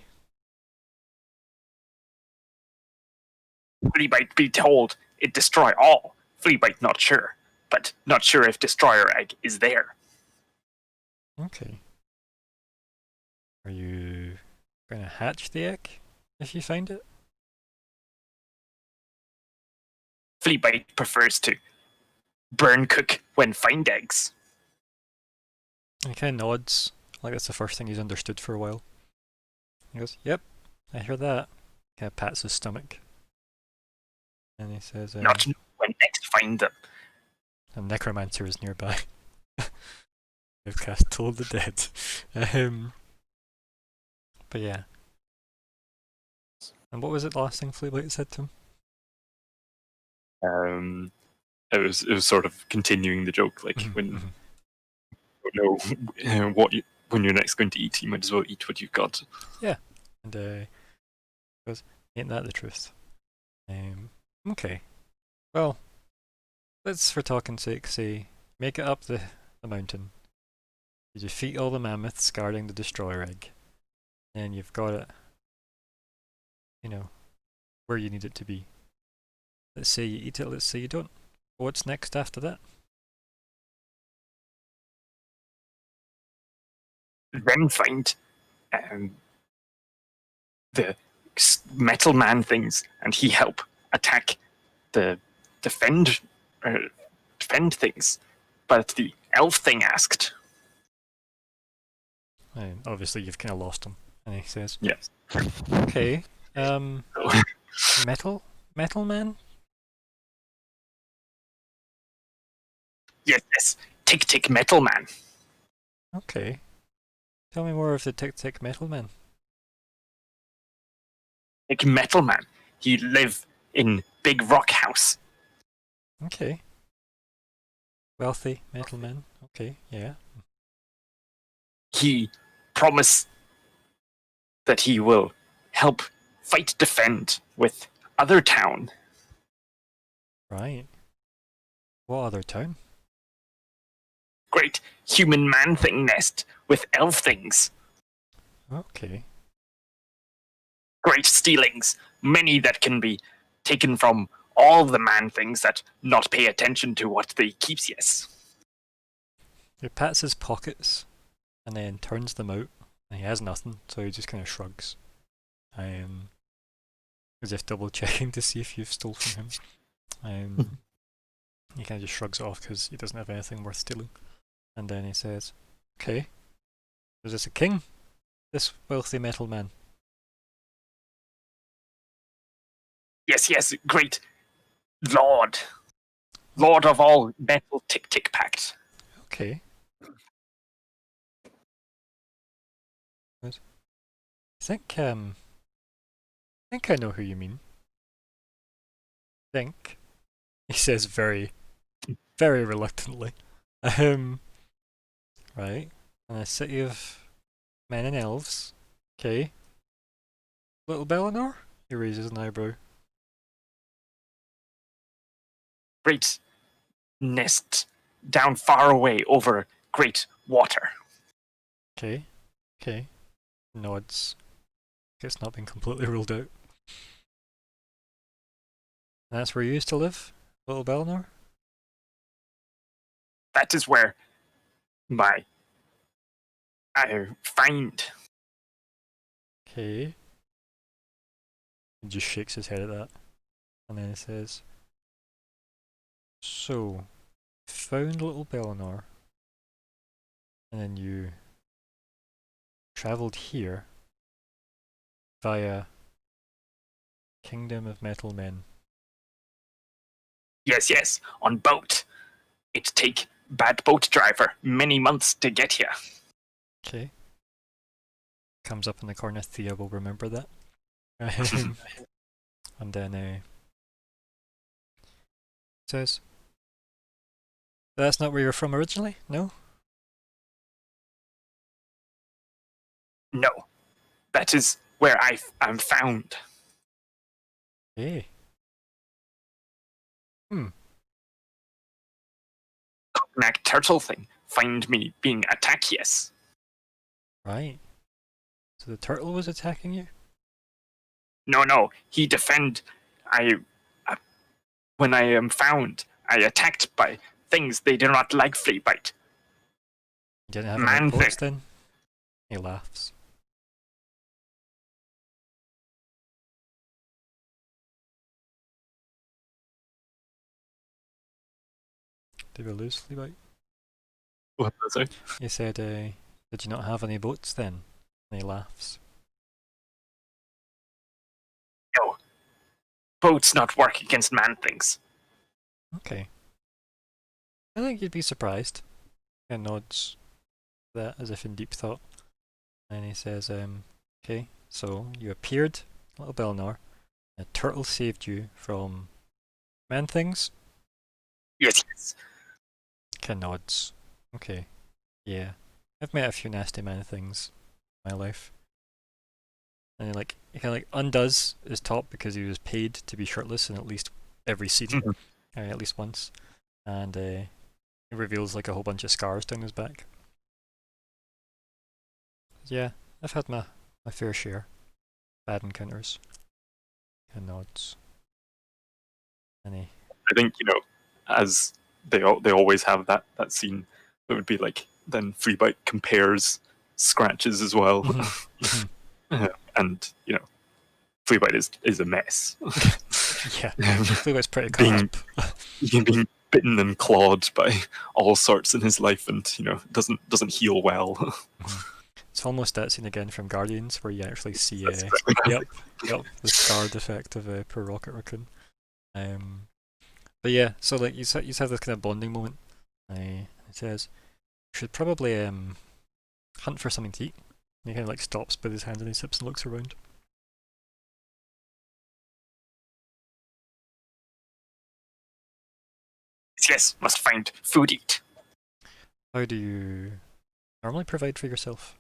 Flea might be told it destroy all. Flea might not sure, but not sure if destroyer egg is there. Okay. Are you going to hatch the egg if you find it? Flea bite prefers to burn cook when find eggs. And he kind of nods, like that's the first thing he's understood for a while. He goes, "Yep, I hear that." Kind of pats his stomach. And he says, Not know when next find them. "A necromancer is nearby." I've cast Toll the Dead. But yeah. And what was it last thing Fleabite said to him? It was sort of continuing the joke, like when Mhm. you know when you're next going to eat, you might as well eat what you've got. And he goes, "Ain't that the truth?" Okay. Well, let's, for talking sake, say, make it up the mountain. You defeat all the mammoths guarding the destroyer egg. And you've got it, where you need it to be. Let's say you eat it, let's say you don't. What's next after that? Then find the metal man things, and he help attack the defend things. But the elf thing asked. And obviously you've kind of lost him. And he says, Yes. "Okay, metal man? Yes. Tick metal man. Okay. Tell me more of the Tick Metal Man." Tick metal man. He live in big rock house. Okay. Wealthy metal man. Okay, yeah. He promise that he will help fight defend with other town. Right. What other town? Great human man thing nest with elf things. Okay. Great stealings, many that can be taken from all the man things that not pay attention to what they keeps, yes. He pats his pockets and then turns them out, and he has nothing, so he just kind of shrugs. As if double checking to see if you've stole from him. He kind of just shrugs it off because he doesn't have anything worth stealing. And then he says, "Okay, is this a king? This wealthy metal man?" Yes, yes, great lord. Lord of all metal tick-tick pact. Okay. Good. I think I know who you mean. Think. He says very, very reluctantly. Right. And a city of men and elves. Okay. Little Bellinor? He raises an eyebrow. Great nest down far away over great water. Okay. Okay. Nods. It's not been completely ruled out. That's where you used to live? Little Bellinor? That is where I find. Okay. He just shakes his head at that. And then he says, "So, found Little Bellinor, and then you travelled here via Kingdom of Metal Men." Yes, yes, on boat. It take bad boat driver many months to get here. Okay. Comes up in the corner, Thea will remember that. And then says, "That's not where you're from originally? No?" No, that is where I'm found. Hey. Cognac turtle thing find me being attacked, yes. Right. So the turtle was attacking you? No, he defend. When I am found, I attacked by things they do not like flea bite. You didn't have Man any boats thing. then? He laughs. Did we lose Fleabite? What was I? He said, "Did you not have any boats then?" And he laughs. No, boats not work against man things. Okay. I think you'd be surprised. He nods that as if in deep thought. And he says, "Okay, so you appeared, Little Belnor. A turtle saved you from man things?" Yes, yes. Ken nods. Okay. Yeah. I've met a few nasty man things in my life. And he kinda undoes his top because he was paid to be shirtless in at least every scene. At least once. And he reveals like a whole bunch of scars down his back. Yeah, I've had my fair share. Bad encounters. Ken nods. And he I think, as they always have that scene, it would be like then Freebite compares scratches as well. And Fleabite is a mess. yeah, Fleabite's pretty being, cut up. being bitten and clawed by all sorts in his life, and doesn't heal well. It's almost that scene again from Guardians where you actually see That's exactly yep, the scarred effect of poor Rocket Raccoon. But yeah, so like you have this kind of bonding moment. It says, "You should probably hunt for something to eat." And he kind of like stops with his hand on his hips and looks around. Yes, must find food eat. How do you normally provide for yourself?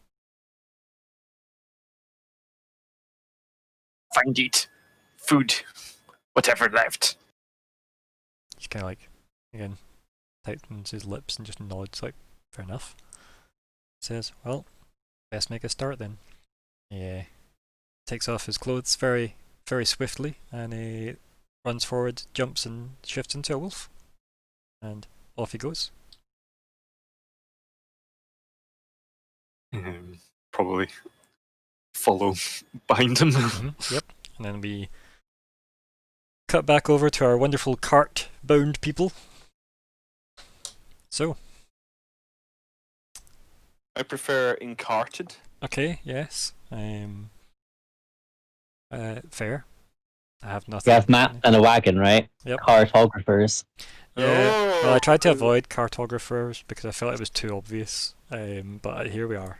Find eat. Food. Whatever left. He's kind of like, again, tightens his lips and just nods like, "Fair enough." He says, "Well, best make a start then." Yeah. Takes off his clothes very, very swiftly and he runs forward, jumps, and shifts into a wolf, and off he goes. Probably follow behind him. Yep. And then we cut back over to our wonderful cart-bound people. So. I prefer encarted. Okay, yes. Fair. I have nothing. We have map and a wagon, right? Yep. Cartographers. Yeah. Well, I tried to avoid cartographers because I felt it was too obvious. But here we are.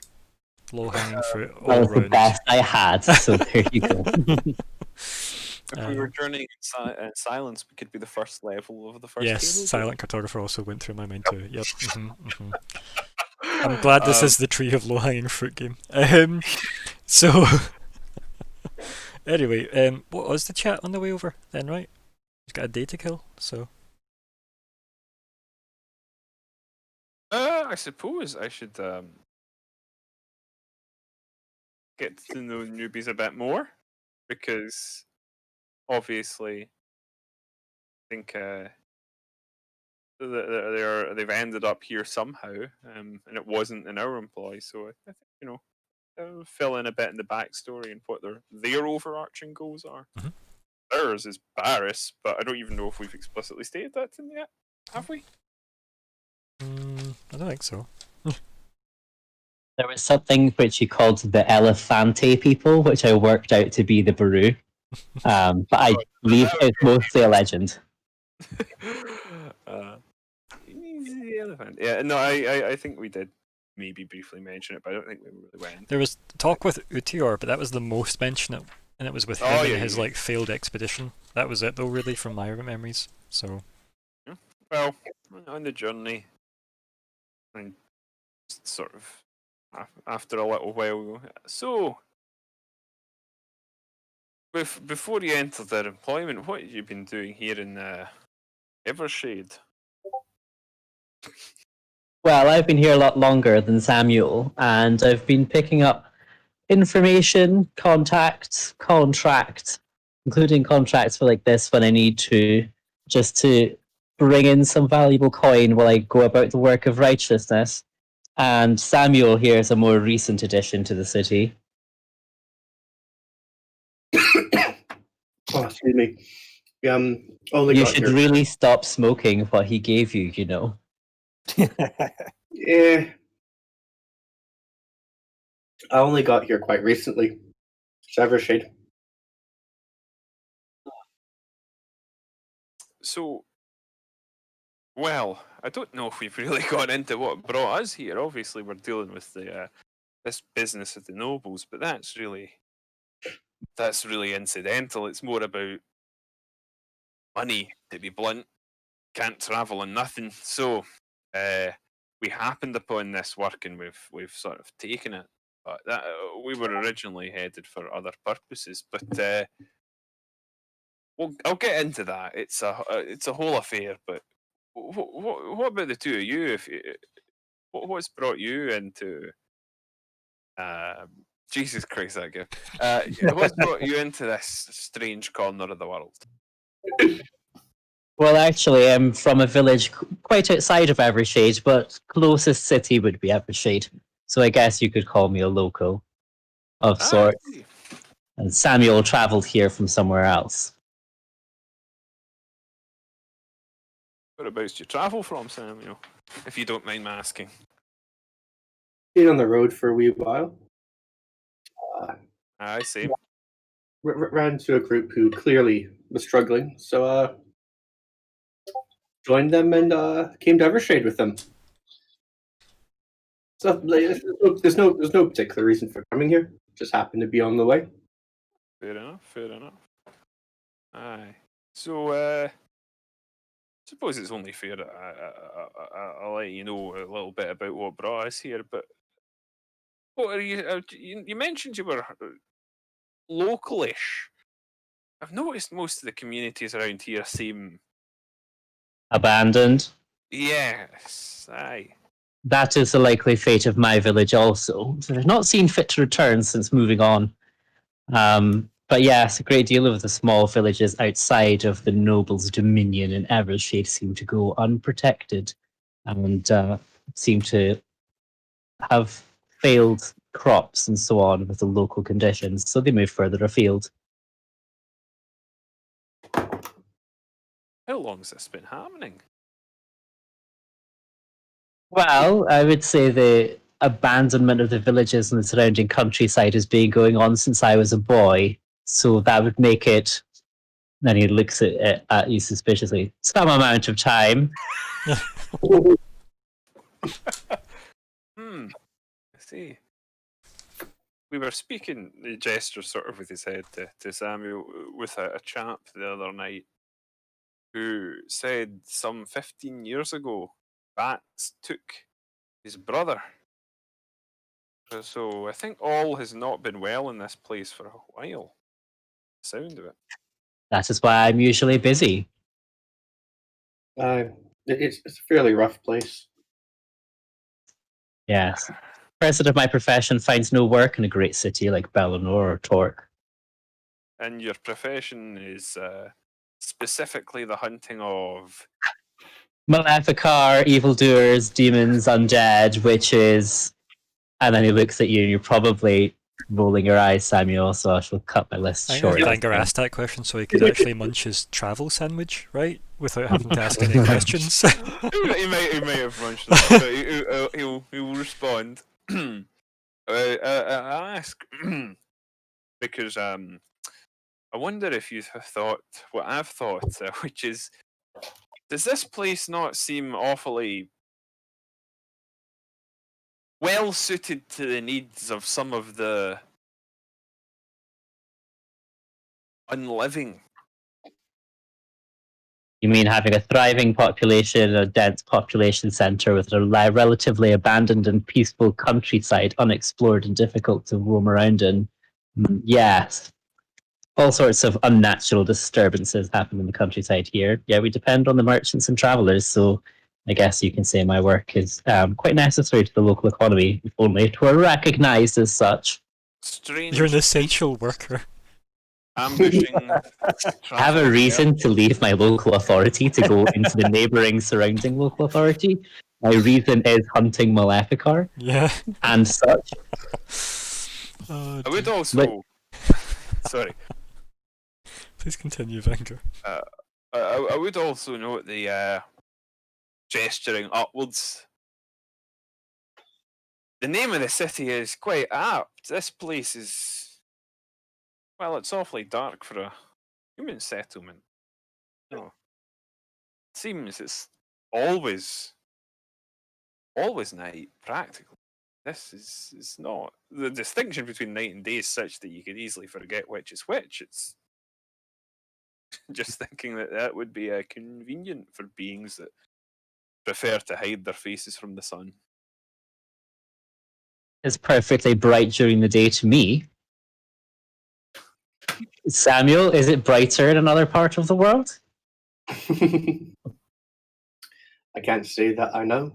Low-hanging fruit all That was the round. best I had, so there you go. If we were journeying in silence, we could be the first level of the first Yes, table. silent cartographer also went through my mind too. Yep. I'm glad this is the tree of low-hanging fruit game. So anyway, what was the chat on the way over then, right? He's got a day to kill, so. I suppose I should get to know newbies a bit more, because obviously I think they've ended up here somehow, and it wasn't in our employ. So I think fill in a bit in the backstory and what their overarching goals are. Mm-hmm. Ours is Barris, but I don't even know if we've explicitly stated that to them yet. Have we? I don't think so. There was something which he called the Elefante people, which I worked out to be the Baru. But I believe it's mostly a legend. The elephant. Yeah, no, I think we did maybe briefly mention it, but I don't think we really went. There was talk with Utior, but that was the most mentioned, and it was with him and his like failed expedition. That was it, though, really, from my memories. So. Well, on the journey, and sort of after a little while, so before you entered their employment, what have you been doing here in Evershade? Well, I've been here a lot longer than Samuel, and I've been picking up information, contacts, contracts, including contracts for like this when I need to, just to bring in some valuable coin while I go about the work of righteousness. And Samuel here is a more recent addition to the city. Oh, excuse me. You should really stop smoking what he gave you, you know. Yeah. I only got here quite recently. Evershade. So, well, I don't know if we've really got into what brought us here. Obviously, we're dealing with the this business of the nobles, but that's really incidental. It's more about money, to be blunt. Can't travel on nothing. So, we happened upon this work, and we've sort of taken it. But we were originally headed for other purposes. But I'll get into that. It's a whole affair. But what about the two of you? What's brought you into? Jesus Christ, that guy. What's brought you into this strange corner of the world? Well, actually, I'm from a village quite outside of Evershade, but closest city would be Evershade. So I guess you could call me a local of sorts. And Samuel travelled here from somewhere else. Whereabouts do you travel from, Samuel? If you don't mind me asking. Been on the road for a wee while. I see. Ran into a group who clearly was struggling, so joined them and came to Evershade with them. So there's no particular reason for coming here. Just happened to be on the way. Fair enough. Aye. So, suppose it's only fair that I'll let you know a little bit about what brought us here. But what are you? You mentioned you were localish. I've noticed most of the communities around here seem Abandoned. Yes, aye. That is the likely fate of my village also. So they've not seen fit to return since moving on. But yes, a great deal of the small villages outside of the noble's dominion in Evershade seem to go unprotected and seem to have failed crops and so on with the local conditions, so they move further afield. How long's this been happening? Well, I would say the abandonment of the villages and the surrounding countryside has been going on since I was a boy, so that would make it. Then he looks at you suspiciously. Some amount of time. I see. We were speaking, he gestures sort of with his head to Samuel, with a chap the other night who said some 15 years ago bats took his brother. So I think all has not been well in this place for a while. Sound of it. That is why I'm usually busy. It's a fairly rough place. Yes. President of my profession finds no work in a great city like Bellinor or Torque. And your profession is specifically the hunting of. Maleficar, evildoers, demons, undead, witches. And then he looks at you and you're probably rolling your eyes, Samuel, so I shall cut my list I short. think Vanger asked that question so he could actually munch his travel sandwich, right? Without having to ask any questions. he might have munched that, but he'll respond. I'll ask because I wonder if you have thought what I've thought, which is, does this place not seem awfully well suited to the needs of some of the unliving? You mean having a thriving population, a dense population centre with a relatively abandoned and peaceful countryside, unexplored and difficult to roam around in? Yes. All sorts of unnatural disturbances happen in the countryside here. Yeah, we depend on the merchants and travellers, so I guess you can say my work is quite necessary to the local economy, if only it were recognised as such. Strange. You're an essential worker. Ambushing. I have a reason to leave my local authority to go into the neighbouring surrounding local authority. My reason is hunting Maleficar Yeah. and such. Oh, I would dear. also. Sorry. Please continue, Vanger. I would also note the gesturing upwards. The name of the city is quite apt. This place is. Well, it's awfully dark for a human settlement. No. It seems it's always night, practically. This is not. The distinction between night and day is such that you could easily forget which is which. It's just thinking that would be convenient for beings that prefer to hide their faces from the sun. It's perfectly bright during the day to me. Samuel, is it brighter in another part of the world? I can't say that I know.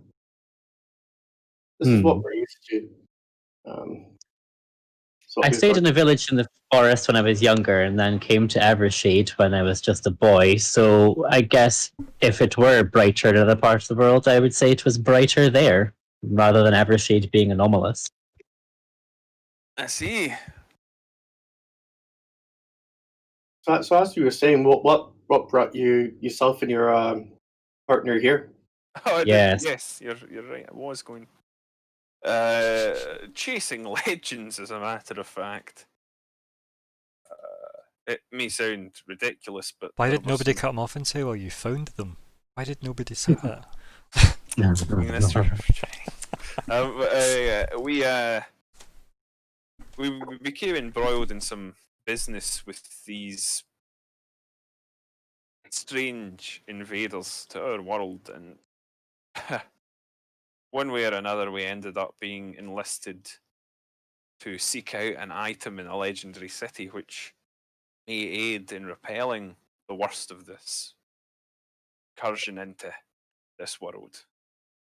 This is what we're used to. I stayed in a village in the forest when I was younger and then came to Evershade when I was just a boy. So I guess if it were brighter in other parts of the world, I would say it was brighter there rather than Evershade being anomalous. I see. So as you were saying, what brought yourself and your partner here? Oh, Yes. yes, you're right. I was going chasing legends, as a matter of fact. It may sound ridiculous, but Why there did was nobody some- cut them off and say, well, you found them? Why did nobody say that? doing this sort of we became embroiled in some business with these strange invaders to our world, and one way or another we ended up being enlisted to seek out an item in a legendary city which may aid in repelling the worst of this incursion into this world.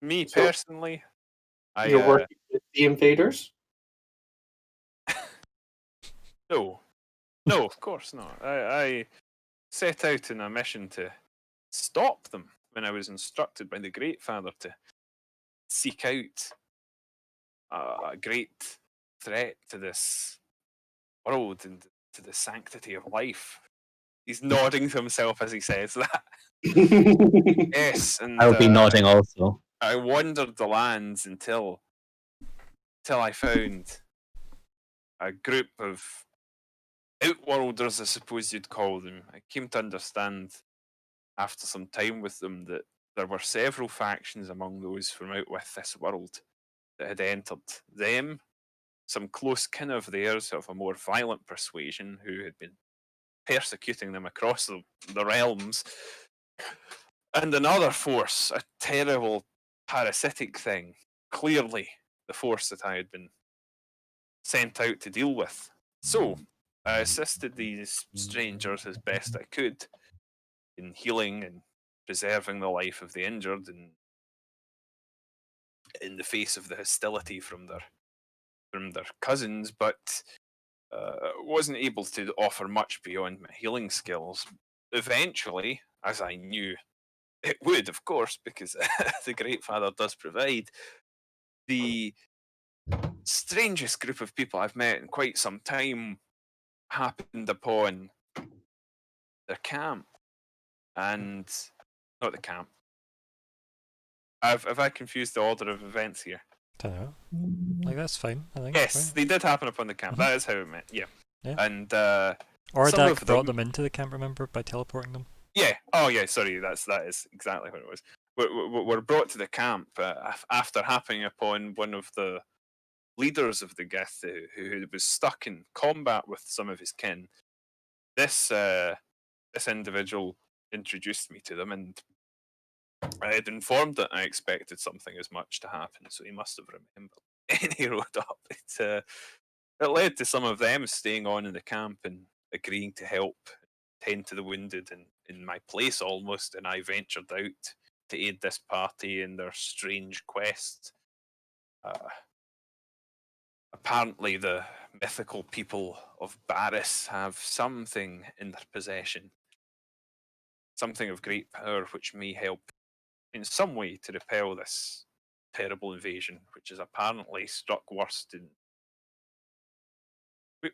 Me So- personally, You're working with the invaders? no. No, of course not. I set out on a mission to stop them when I was instructed by the Great Father to seek out a great threat to this world and to the sanctity of life. He's nodding to himself as he says that. Yes, and I'll be nodding also. I wandered the lands until I found a group of outworlders, I suppose you'd call them. I came to understand after some time with them that there were several factions among those from out with this world that had entered them, some close kin of theirs of a more violent persuasion who had been persecuting them across the realms, and another force, a terrible parasitic thing, clearly the force that I had been sent out to deal with. So, I assisted these strangers as best I could in healing and preserving the life of the injured and in the face of the hostility from their cousins, but wasn't able to offer much beyond my healing skills. Eventually, as I knew it would, of course, because the Great Father does provide, the strangest group of people I've met in quite some time happened upon their camp. And not the camp. Have I confused the order of events here? Don't know. Like, that's fine, I think. Yes, right? they did happen upon the camp. Mhm. That is how it meant. Yeah. Yeah. And Ordak of brought them- them into the camp, remember, by teleporting them? yeah. Oh, yeah. Sorry, that is exactly what it was. We're brought to the camp after happening upon one of the leaders of the Gith who was stuck in combat with some of his kin. This individual introduced me to them, and I had informed that I expected something as much to happen, so he must have remembered. And he rode up. It led to some of them staying on in the camp and agreeing to help tend to the wounded in my place almost, and I ventured out to aid this party in their strange quest. Apparently the mythical people of Barris have something in their possession, something of great power which may help in some way to repel this terrible invasion, which is apparently struck worst in.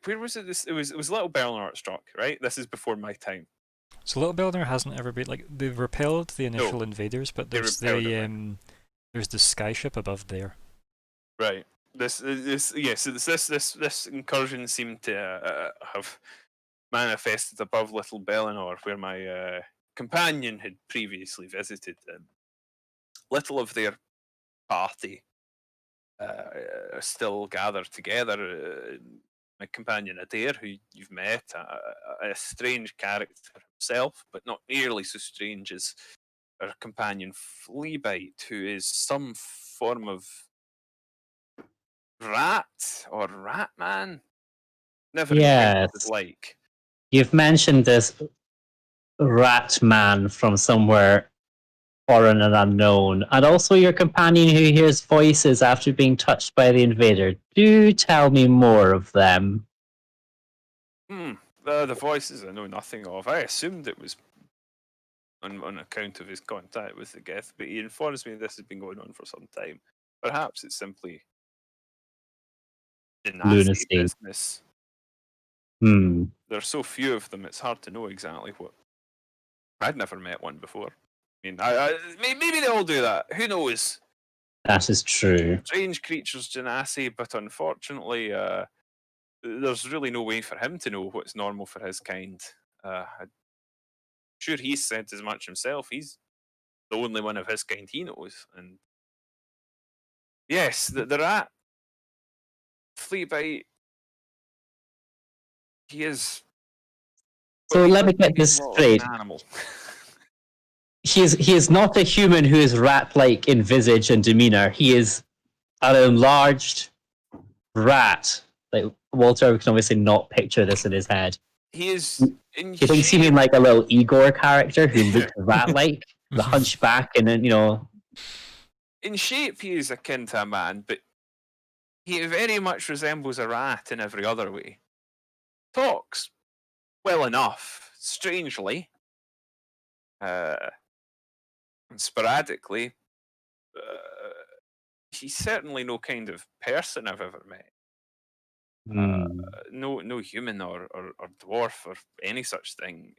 Where was it? It was Little Belnar it struck, right? This is before my time. So Little Belner hasn't ever been, like, they've repelled the initial invaders, but they there's repelled the it, right. there's the skyship above there. Right. This incursion seemed to have manifested above Little Bellinor, where my companion had previously visited. Little of their party are still gathered together. My companion Adair, who you've met, a strange character himself, but not nearly so strange as our companion Fleabite, who is some form of rat or rat man. Never encountered Yes. his like. You've mentioned this rat man from somewhere foreign and unknown, and also your companion who hears voices after being touched by the invader. Do tell me more of them. The voices I know nothing of. I assumed it was on account of his contact with the Gith, but he informs me this has been going on for some time. Perhaps it's simply nasty Lunacy. business. Hmm. There's so few of them, it's hard to know exactly what. I'd never met one before. I mean, maybe they all do that. Who knows? That is true. Strange creatures, Genasi, but unfortunately, there's really no way for him to know what's normal for his kind. I'm sure he's said as much himself. He's the only one of his kind he knows. And yes, the rat, Fleabite, he is. So well, he let me does get behave this a lot like straight. an animal. He is not a human who is rat-like in visage and demeanor. He is an enlarged rat. Like Walter can obviously not picture this in his head. He is in He thinks he shape. mean like a little Igor character who looked rat-like, the hunchback, and then In shape, he is akin to a man, but he very much resembles a rat in every other way. Talks well enough. Strangely, and sporadically, he's certainly no kind of person I've ever met. No human or dwarf or any such thing.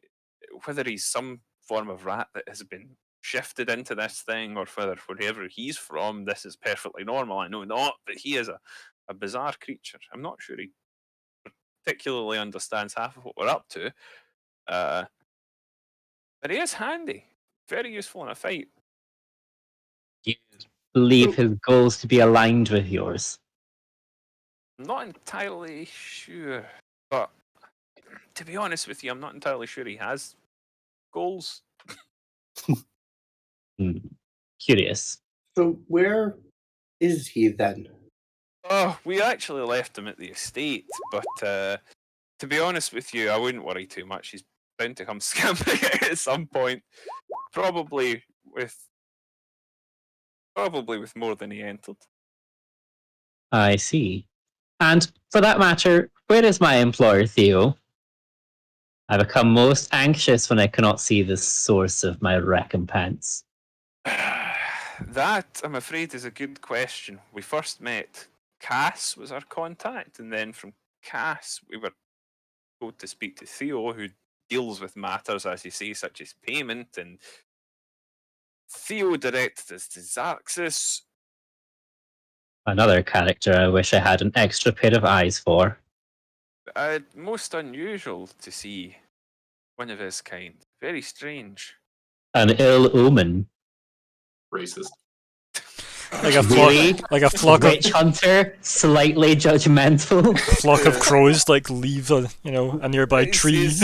Whether he's some form of rat that has been shifted into this thing, or wherever he's from, this is perfectly normal. I know not, but he is a bizarre creature. I'm not sure he particularly understands half of what we're up to. But he is handy, very useful in a fight. You believe his goals to be aligned with yours? I'm not entirely sure, but to be honest with you, I'm not entirely sure he has goals. Curious. So where is he then? Oh, we actually left him at the estate, but to be honest with you, I wouldn't worry too much. He's bound to come scampering out at some point, probably with more than he entered. I see. And for that matter, where is my employer, Theo? I become most anxious when I cannot see the source of my recompense. That, I'm afraid, is a good question. We first met. Cass was our contact, and then from Cass, we were told to speak to Theo, who deals with matters, as you say, such as payment, and Theo directed us to Xarxus. Another character I wish I had an extra pair of eyes for. Most unusual to see one of his kind. Very strange. An ill omen. Racist. Like a Really? flock, like a flock of Witch hunter, slightly judgmental. flock of crows like leave a a nearby tree. His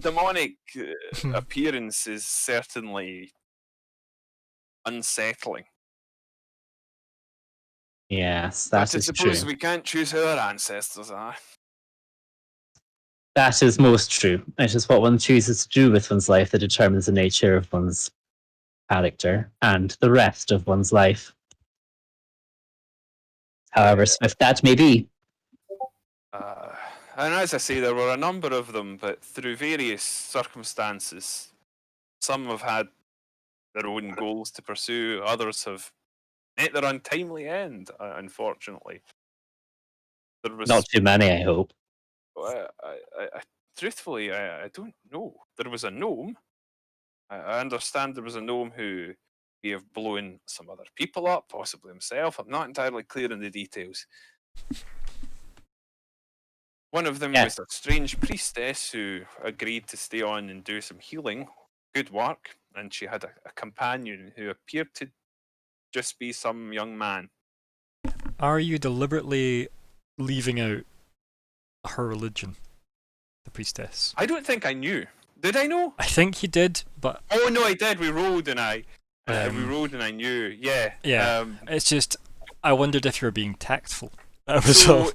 demonic appearance is certainly unsettling. Yes, But that I is suppose true. we can't choose who our ancestors are. That is most true. It is what one chooses to do with one's life that determines the nature of one's character and the rest of one's life. However swift that may be. And as I say, there were a number of them, but through various circumstances, some have had their own goals to pursue, others have met their untimely end, unfortunately. There was, Not too many, I hope. truthfully, I don't know. There was a gnome. I understand there was a gnome who may have blown some other people up, possibly himself. I'm not entirely clear on the details. One of them was a strange priestess who agreed to stay on and do some healing. Good work. And she had a companion who appeared to just be some young man. Are you deliberately leaving out her religion, the priestess? I don't think I knew. Did I know? I think you did, but oh no, I did. We rode and I knew. Yeah. Yeah. It's just I wondered if you were being tactful. That was So all.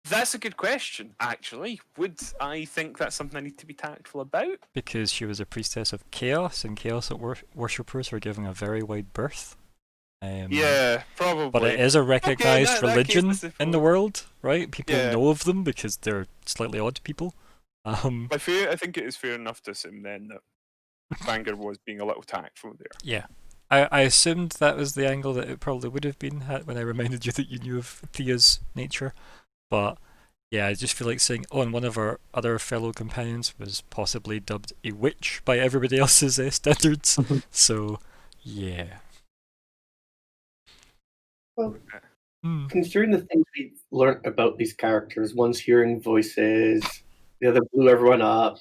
that's a good question. Actually, would I think that's something I need to be tactful about? Because she was a priestess of chaos, and chaos worshippers were given a very wide berth. Yeah, probably. But it is a recognised religion that case, in the world, right? People Yeah. know of them because they're slightly odd people. I think it is fair enough to assume then that Banger was being a little tactful there. Yeah. I assumed that was the angle that it probably would have been when I reminded you that you knew of Thea's nature. But yeah, I just feel like saying, oh, and one of our other fellow companions was possibly dubbed a witch by everybody else's standards. So, yeah. Well, considering the things we've learnt about these characters, one's hearing voices, the other blew everyone up,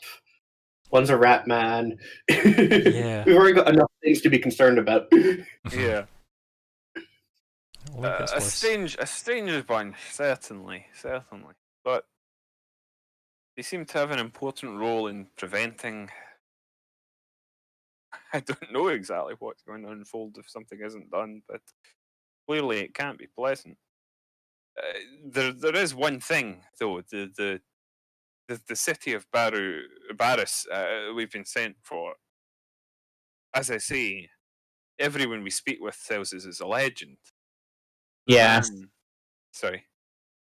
one's a rat man. Yeah. We've already got enough things to be concerned about. Yeah. Only gets A worse. strange bunch, certainly. But they seem to have an important role in preventing. I don't know exactly what's going to unfold if something isn't done, but clearly it can't be pleasant. There is one thing though. The city of Barris we've been sent for. As I say, everyone we speak with tells us it's a legend. Yeah. Sorry.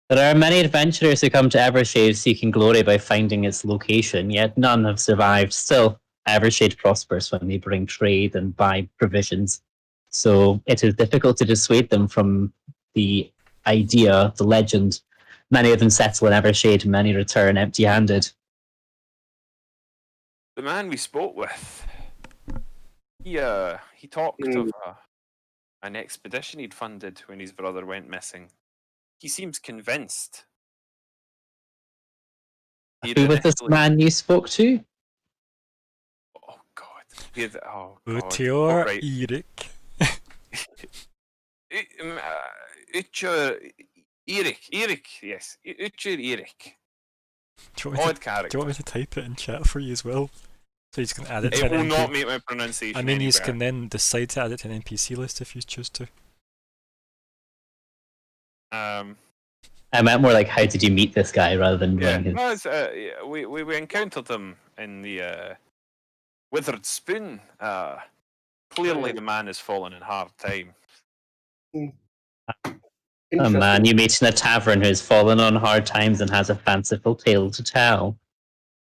There are many adventurers who come to Evershade seeking glory by finding its location, yet none have survived. Still, Evershade prospers when they bring trade and buy provisions. So it is difficult to dissuade them from the idea, the legend. Many of them settle in Evershade, many return empty-handed. The man we spoke with, he talked of an expedition he'd funded when his brother went missing. He seems convinced. Who was this man you spoke to? Oh God! Oh God! Utior Right. Eric. Eric, yes, Utcher Eric. Do you want me Odd character. Do you want me to type it in chat for you as well? So you can add it to It will an not NPC. make my pronunciation. I mean, any you better. can then decide to add it to an NPC list if you choose to. I meant more like, how did you meet this guy rather than Yeah, running his... no, we encountered him in the Withered Spoon. Clearly, the man has fallen in hard time. A man you meet in a tavern who's fallen on hard times and has a fanciful tale to tell.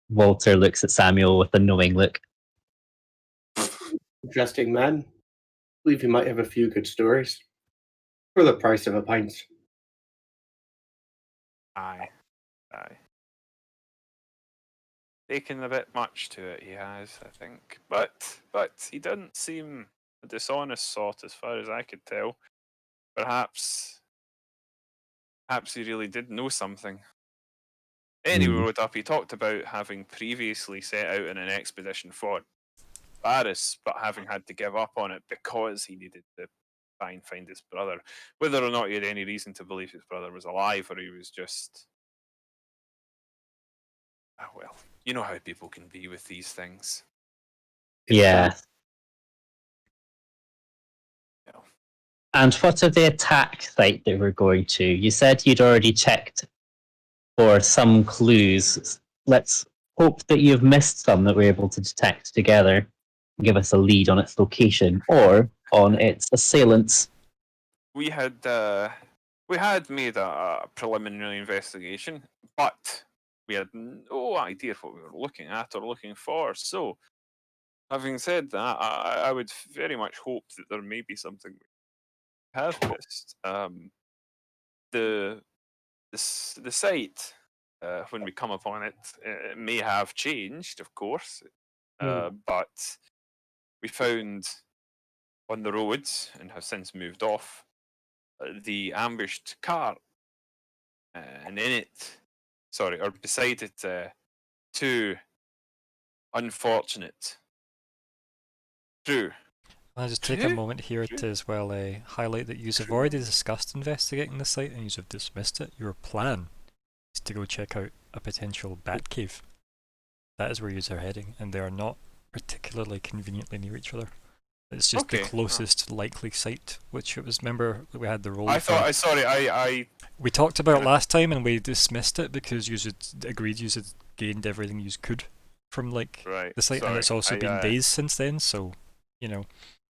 Walter looks at Samuel with a knowing look. Interesting man. Believe he might have a few good stories. For the price of a pint. Aye. Taken a bit much to it, he has, I think. But he doesn't seem a dishonest sort as far as I could tell. Perhaps he really did know something. Anyway, wrote up, he talked about having previously set out on an expedition for Paris, but having had to give up on it because he needed to try and find his brother. Whether or not he had any reason to believe his brother was alive, or he was just... well, you know how people can be with these things. Yeah. And what of the attack site that we're going to? You said you'd already checked for some clues. Let's hope that you've missed some that we're able to detect together. Give us a lead on its location or on its assailants. We had made a preliminary investigation, but we had no idea what we were looking at or looking for. So, having said that, I would very much hope that there may be something we have missed. The site, when we come upon it, may have changed, of course, but we found on the roads and have since moved off the ambushed cart, and in it, or beside it, two unfortunate crew. I'll just take a moment here to as well highlight that you have already discussed investigating the site and you have dismissed it. Your plan is to go check out a potential bat cave. That is where you are heading, and they are not particularly conveniently near each other. It's just the closest likely site, which it was. Remember that we had the roll. We talked about last time, and we dismissed it because you agreed you had gained everything you could from the site, and it's also been days since then. So, you know.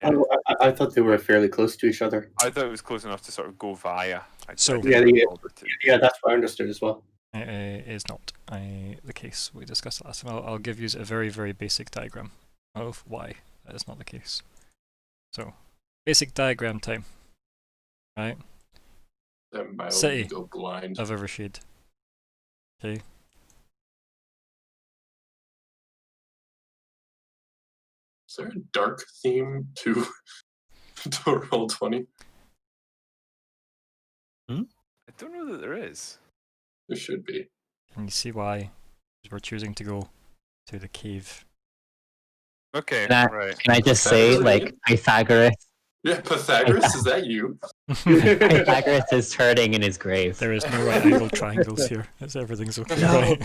I thought they were fairly close to each other. I thought it was close enough to sort of go via. Yeah, that's what I understood as well. It is not the case. We discussed it last time. I'll give you a very, very basic diagram of why that is not the case. So, basic diagram time. Right? City go blind. of Evershade. Okay. Is there a dark theme to Roll20? I don't know that there is. There should be. And you see why we're choosing to go to the cave. Okay, Can I just say, Pythagoras? Yeah, Pythagoras, is that you? Pythagoras is turning in his grave. There is no right angle triangles here. Everything's okay. No. Right?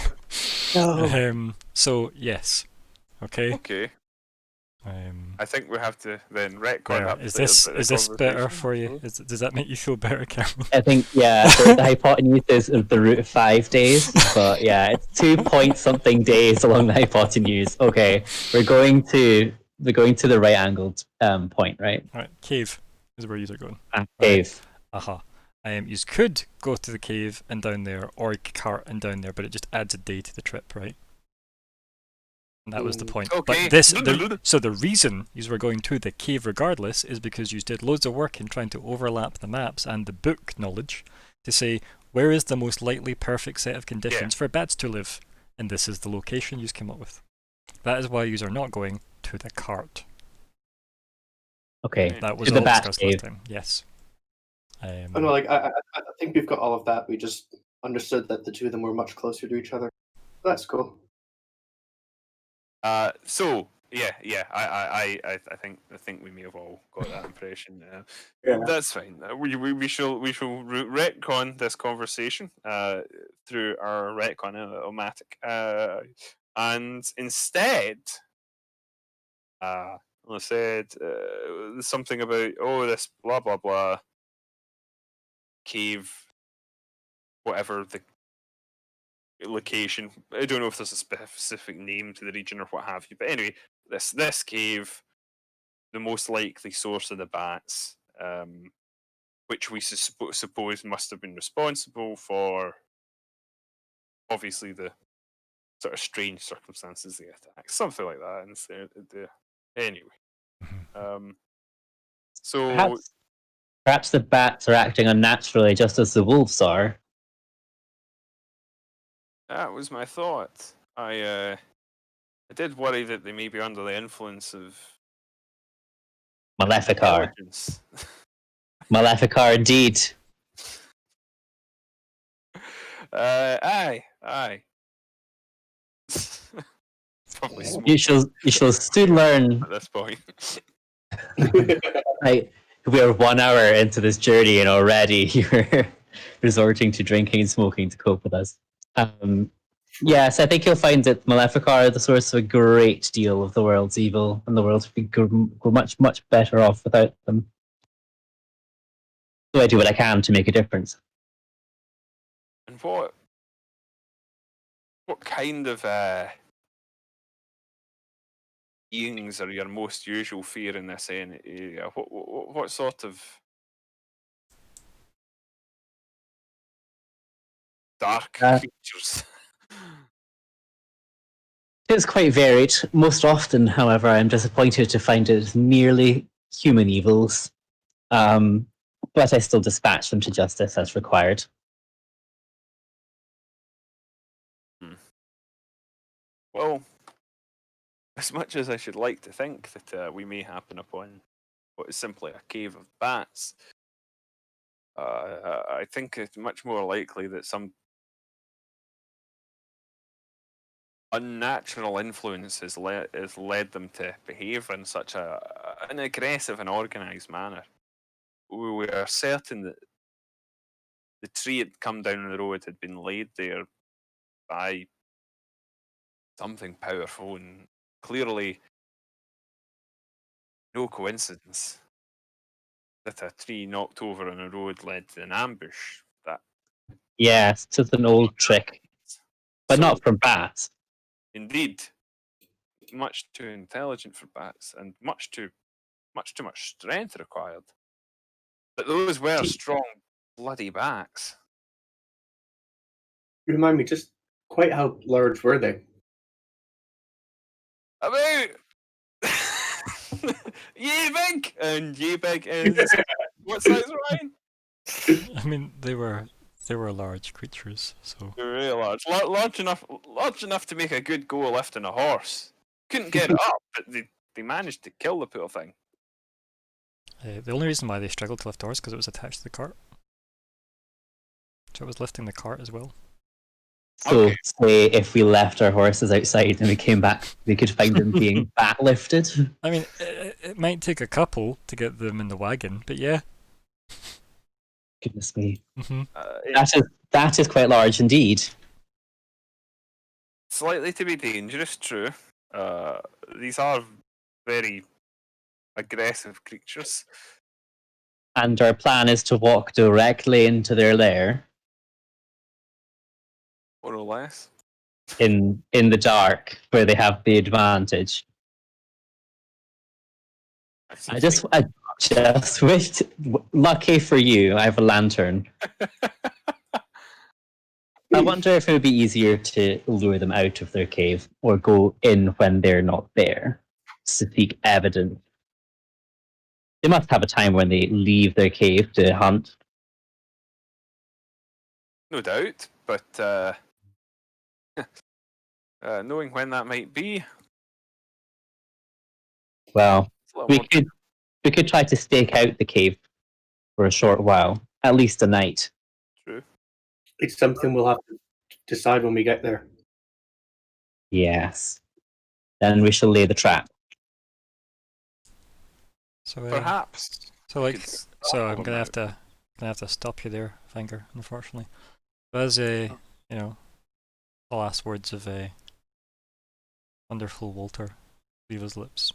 No. So, yes. Okay. Okay. I think we have to then retcon up. Is this better for you? Does that make you feel better, Cameron? I think, the hypotenuse is the root of 5 days, but yeah, it's 2-point-something days along the hypotenuse. Okay, we're going to the right angled point, right? Right, cave is where you're going. Cave. Aha. You could go to the cave and down there, or cart and down there, but it just adds a day to the trip, right? And that was the point. Okay. But so the reason you were going to the cave regardless is because you did loads of work in trying to overlap the maps and the book knowledge to say where is the most likely perfect set of conditions for bats to live, and this is the location you came up with. That is why you are not going to the cart. Okay. That was To the all bat discussed cave. last time. Yes. I know, like I think we've got all of that. We just understood that the two of them were much closer to each other. That's cool. So yeah. I think we may have all got that impression. Yeah. That's fine. We shall retcon this conversation through our retcon-o-matic, and instead, I said something about this blah blah blah cave, whatever the location. I don't know if there's a specific name to the region or what have you, but anyway, this cave, the most likely source of the bats, which we suppose must have been responsible for, obviously, the sort of strange circumstances they attack, something like that. And anyway, so Perhaps the bats are acting unnaturally, just as the wolves are. that was my thought. I did worry that they may be under the influence of Maleficar. intelligence. Maleficar, indeed. Aye. Probably You shall soon learn. at this point. We are 1 hour into this journey, and already you're resorting to drinking and smoking to cope with us. Yes, I think you'll find that Maleficar are the source of a great deal of the world's evil, and the world would go much, much better off without them. So I do what I can to make a difference. And what kind of beings are your most usual fear in this area? What sort of dark creatures? It's quite varied. Most often, however, I'm disappointed to find it merely human evils. But I still dispatch them to justice as required. Well, as much as I should like to think that we may happen upon what is simply a cave of bats, I think it's much more likely that some unnatural influence has led them to behave in such an aggressive and organised manner. We are certain that the tree had come down the road had been laid there by something powerful, and clearly no coincidence that a tree knocked over on a road led to an ambush. That Yes, it's just an old trick, but So- not from bats. Indeed, much too intelligent for bats, and much too much strength required. But those were strong, bloody bats. Remind me, just quite how large were they? About yay big, and yay big is what size, Ryan? I mean, they were large creatures, so They're really large, large enough to make a good go of lifting a horse. Couldn't get it up, but they managed to kill the poor thing. the only reason why they struggled to lift ours because it was attached to the cart. So it was lifting the cart as well. So, Okay. say if we left our horses outside and we came back, we could find them being bat lifted. I mean, it might take a couple to get them in the wagon, but yeah. Goodness me, Mm-hmm. that is quite large indeed. It's likely to be dangerous, true. These are very aggressive creatures. And our plan is to walk directly into their lair More or less. in the dark, where they have the advantage. I Just wish. Lucky for you, I have a lantern. I wonder if it would be easier to lure them out of their cave or go in when they're not there to seek evidence. They must have a time when they leave their cave to hunt. No doubt, but knowing when that might be, Well, it's a lot we more. could try to stake out the cave for a short while, at least a night. True. It's something we'll have to decide when we get there. Yes. Then we shall lay the trap. So Perhaps. So we like, could so I'm stall gonna them have to stop you there, Finger. Unfortunately, but as you know, the last words of a wonderful Walter leave his lips,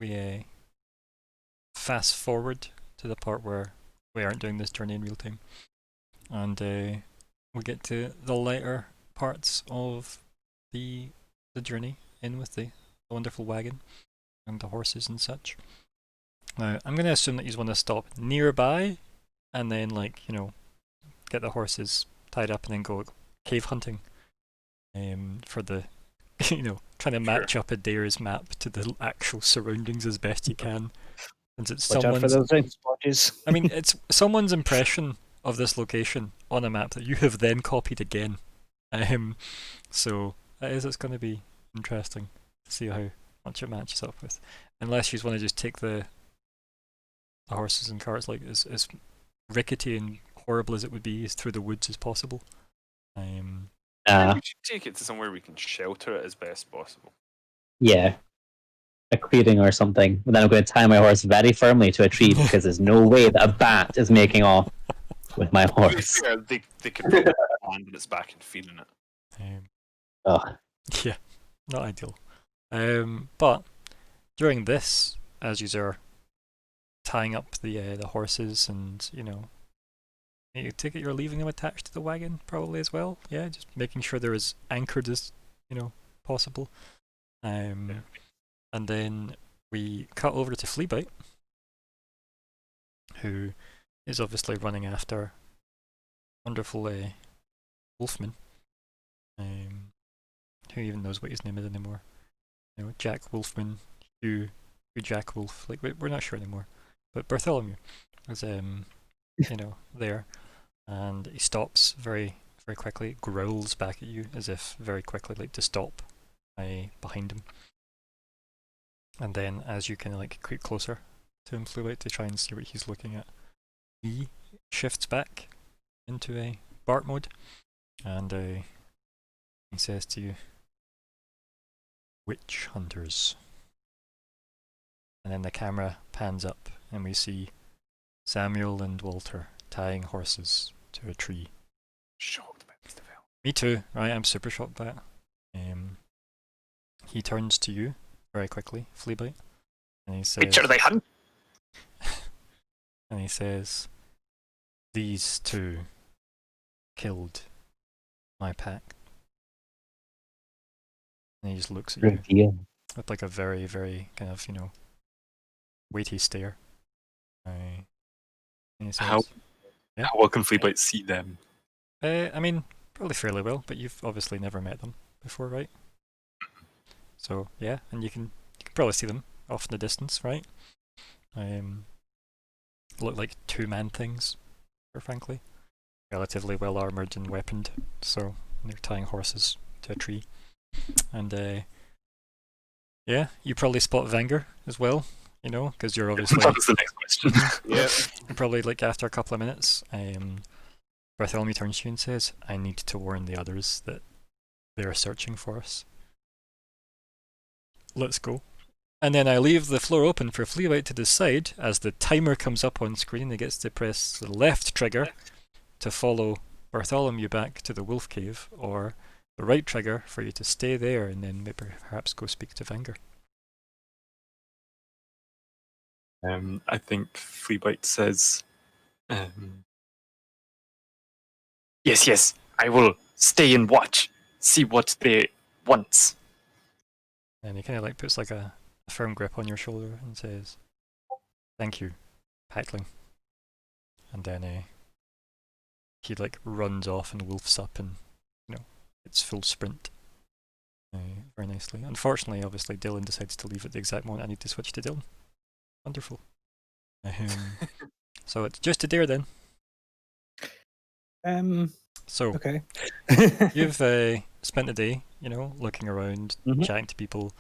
we fast forward to the part where we aren't doing this journey in real time, and we get to the lighter parts of the journey in with the wonderful wagon and the horses and such. Now, I'm going to assume that you want to stop nearby and then, like, you know, get the horses tied up and then go cave hunting for the, you know, trying to match up Adair's map to the actual surroundings as best you can. And it's Watch out for someone's, those splotches. I mean, it's someone's impression of this location on a map that you have then copied again. So it's going to be interesting to see how much it matches up with. Unless you want to just take the horses and carts, like as rickety and horrible as it would be, as through the woods as possible. we should take it to somewhere we can shelter it as best possible. Yeah. A clearing or something. And then I'm going to tie my horse very firmly to a tree because there's no way that a bat is making off with my To be horse. fair, they could probably land on its back and feeding it. Ugh. Yeah, not ideal. But during this, as you are tying up the horses, and you know, you take it you're leaving them attached to the wagon probably as well. Yeah, just making sure they're as anchored as possible. And then we cut over to Fleabite, who is obviously running after wonderful Wolfman. Who even knows what his name is anymore? You know, Jack Wolfman, Hugh Jack Wolf. Like we're not sure anymore. But Bartholomew is there, and he stops very very quickly, growls back at you as if very quickly like to stop behind him. And then as you kind of like creep closer to him, Fleabite, to try and see what he's looking at, he shifts back into a Bart mode, and he says to you, "Witch hunters." And then the camera pans up and we see Samuel and Walter tying horses to a tree. Shocked by this development. Me too, right? I'm super shocked by it. He turns to you very quickly, Fleabite, and he says, Which are they hunt? and he says, "These two killed my pack." And he just looks at you Reveal. with like a very, very kind of, weighty stare. And he says, How Yeah. well can Fleabite see them? I mean, probably fairly well, but you've obviously never met them before, right? So yeah, and you can probably see them off in the distance, right? Look like two-man things, frankly. Relatively well armored and weaponed, so they're tying horses to a tree. And yeah, you probably spot Wenger as well, because you're obviously That was the next question. Yeah. probably like after a couple of minutes. Bartholomew turns to you and says, "I need to warn the others that they are searching for us. Let's go." And then I leave the floor open for Fleabite to decide, as the timer comes up on screen. He gets to press the left trigger to follow Bartholomew back to the wolf cave, or the right trigger for you to stay there and then maybe perhaps go speak to Wenger. I think Fleabite says, Yes, I will stay and watch, see what they want. And he kind of like puts like a firm grip on your shoulder and says, "Thank you hackling. And then he like runs off and wolfs up, and it's full sprint. Very nicely. Unfortunately, obviously, Dylan decides to leave at the exact moment I need to switch to Dylan. Wonderful. So it's just Adair then. So Okay. you've spent the day, looking around, Mhm. chatting to people,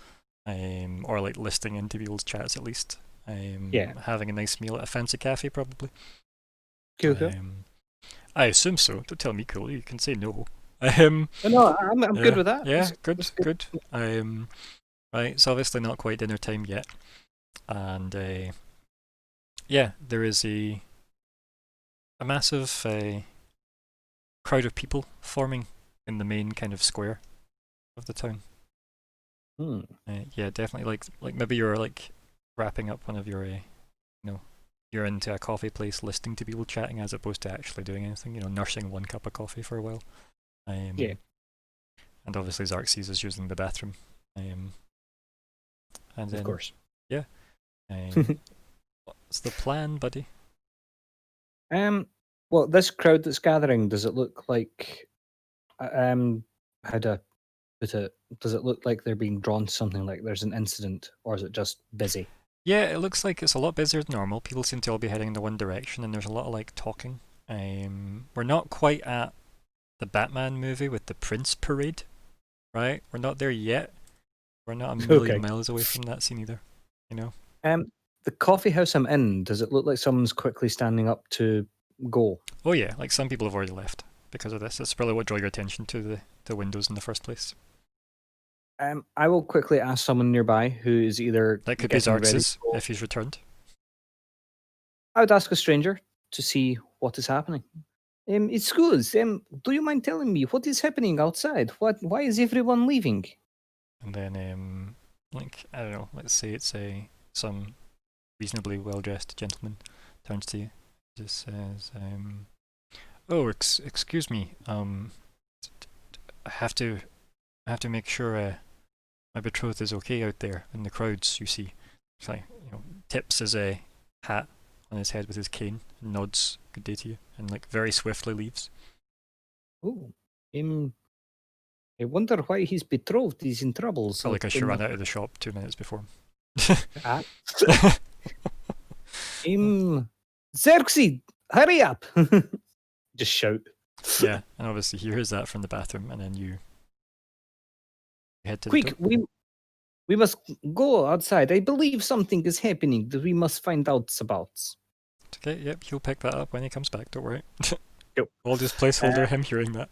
or like listening into people's chats at least. Yeah. Having a nice meal at a fancy cafe, probably. Cool. I assume so. Don't tell me cool. You can say no. No, I'm good with that. Yeah, That's good. Right, it's obviously not quite dinner time yet, and there is a massive crowd of people forming in the main kind of square of the town. Yeah, definitely. Like maybe you're like wrapping up one of your, you're into a coffee place, listening to people chatting as opposed to actually doing anything. Nursing one cup of coffee for a while. Yeah. And obviously Xerxes is using the bathroom. And then, Of course. Yeah. What's the plan, buddy? Well, this crowd that's gathering, does it look like, how to put it? Does it look like they're being drawn to something, like there's an incident, or is it just busy? Yeah, it looks like it's a lot busier than normal. People seem to all be heading in the one direction, and there's a lot of like talking. We're not quite at the Batman movie with the Prince parade, right? We're not there yet. We're not a million miles away from that scene either. The coffee house I'm in, does it look like someone's quickly standing up to go? Oh yeah, like some people have already left because of this. That's probably what drew your attention to the windows in the first place. I will quickly ask someone nearby who is either That could be getting ready Xerxes to go. if he's returned. I would ask a stranger to see what is happening. Excuse, do you mind telling me what is happening outside? Why is everyone leaving? And then, I don't know, let's say it's some reasonably well-dressed gentleman turns to you, just says, "Oh, excuse me, I have to make sure my betrothed is okay out there in the crowds. You see, it's like tips his hat on his head with his cane, and nods good day to you, and like very swiftly leaves." Oh, I wonder why his betrothed is in trouble. So like she ran out of the shop 2 minutes before. Ah. Xerxes, hurry up! Just shout. Yeah, and obviously he hears that from the bathroom, and then you head to Quick, the door. we must go outside. I believe something is happening that we must find out about. Okay, yep, he'll pick that up when he comes back, don't worry. Yep. We'll just placeholder him hearing that.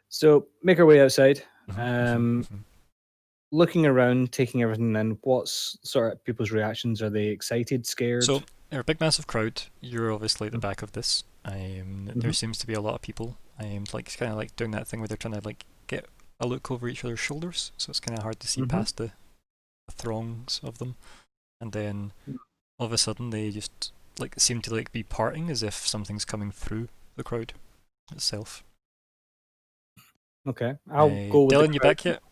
So make our way outside. Mhm. Looking around, taking everything in. What's sort of people's reactions? Are they excited, scared? So, they're a big massive crowd. You're obviously at the back of this. There seems to be a lot of people. Like kind of like doing that thing where they're trying to like get a look over each other's shoulders, so it's kind of hard to see past the throngs of them. And then all of a sudden they just like seem to like be parting as if something's coming through the crowd itself. Okay, I'll go with Dylan, you back yet?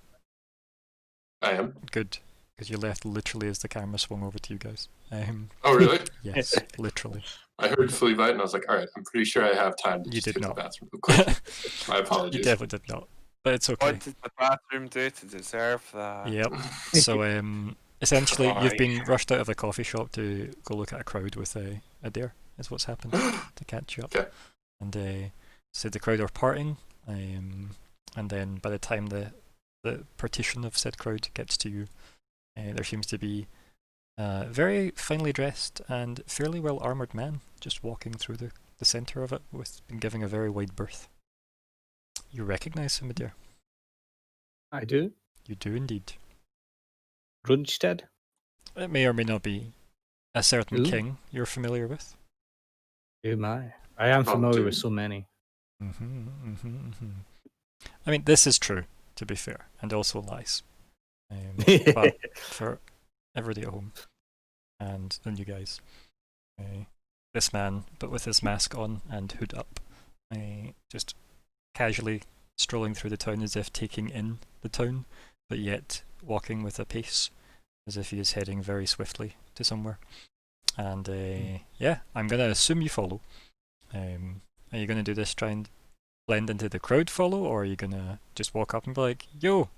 I am. Good, because you left literally as the camera swung over to you guys. Oh, really? Yes, literally. I heard Fleabite and I was like, all right, I'm pretty sure I have time to You just did get to not. the bathroom real quick. My You apologies. definitely did not, but it's okay. What did the bathroom do to deserve that? Yep. So essentially, you've Why? been rushed out of a coffee shop to go look at a crowd with a dare. Is what's happened to catch you up. Okay. And so the crowd are parting, and then by the time the partition of said crowd gets to you, there seems to be a very finely dressed and fairly well armored man just walking through the center of it, with giving a very wide berth. You recognize him, dear? I do. You do indeed. Rundstead. It may or may not be a certain Ooh. king you're familiar with. Oh my! I am Oh, familiar dude. with so many. I mean, this is true, to be fair, and also lies. But for everybody at home and you guys, this man, but with his mask on and hood up, just casually strolling through the town as if taking in the town, but yet walking with a pace as if he is heading very swiftly to somewhere. And yeah, I'm gonna assume you follow. Are you gonna do this, try and blend into the crowd follow, or are you gonna just walk up and be like, yo?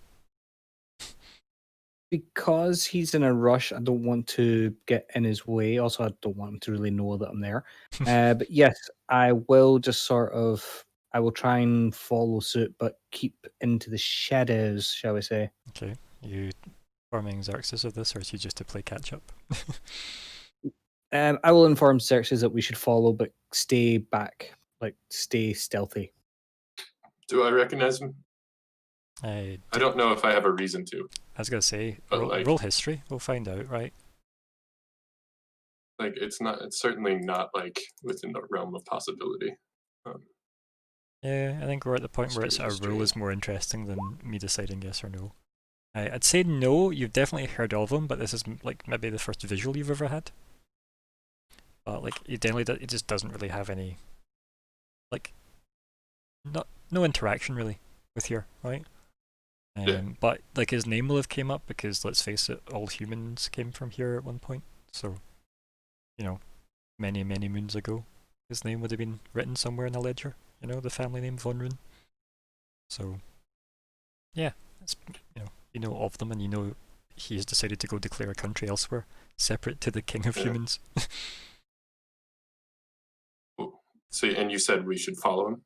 Because he's in a rush, I don't want to get in his way. Also, I don't want him to really know that I'm there. But yes, I will just sort of, I will try and follow suit, but keep into the shadows, shall we say. Okay, you informing Xerxes of this, or is he just to play catch up? I will inform Xerxes that we should follow, but stay back, like stay stealthy. Do I recognize him? I don't know if I have a reason to. I was gonna say, But, roll history. We'll find out, right? Like, it's certainly not like within the realm of possibility. Yeah, I think we're at the point where it's a rule is more interesting than me deciding yes or no. I'd say no. You've definitely heard of him, but this is like maybe the first visual you've ever had. But like, it just doesn't really have any, like, no interaction really with here, right? Yeah. But like his name will have came up because let's face it, all humans came from here at one point. So, you know, many moons ago, his name would have been written somewhere in a ledger. You know, the family name Von Rune. So, yeah, it's, you know of them, and you know he has decided to go declare a country elsewhere, separate to the king of humans. So, and you said we should follow him?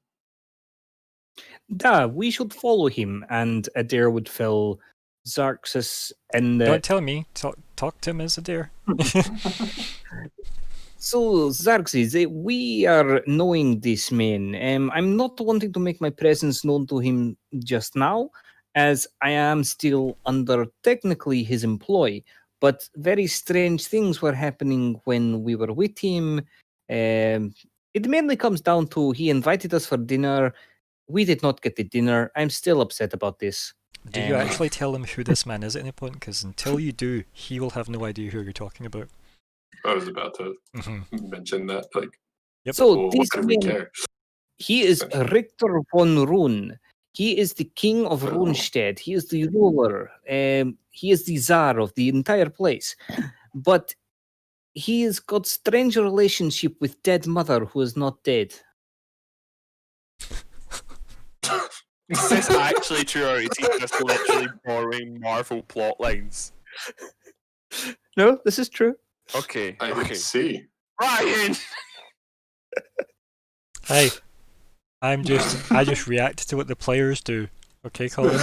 We should follow him, and Adair would fill Xerxes in the. Don't tell me. Talk to him as Adair. So, Xerxes, we are knowing this man. I'm not wanting to make my presence known to him just now, as I am still under technically his employ. But very strange things were happening when we were with him. It mainly comes down to he invited us for dinner. We did not get the dinner. I'm still upset about this. Do you actually tell him who this man is at any point? Because until you do, he will have no idea who you're talking about. I was about to mention that. Like, yep. So well, this what could we man, care? he is Richter von Rune. He is the king of Runestead. He is the ruler. He is the czar of the entire place. But he has got strange relationship with dead mother who is not dead. Is this actually true, or is he just literally borrowing Marvel plot lines? No, this is true. Okay. I see. Ryan! Hey, I just react to what the players do. Okay, Colin?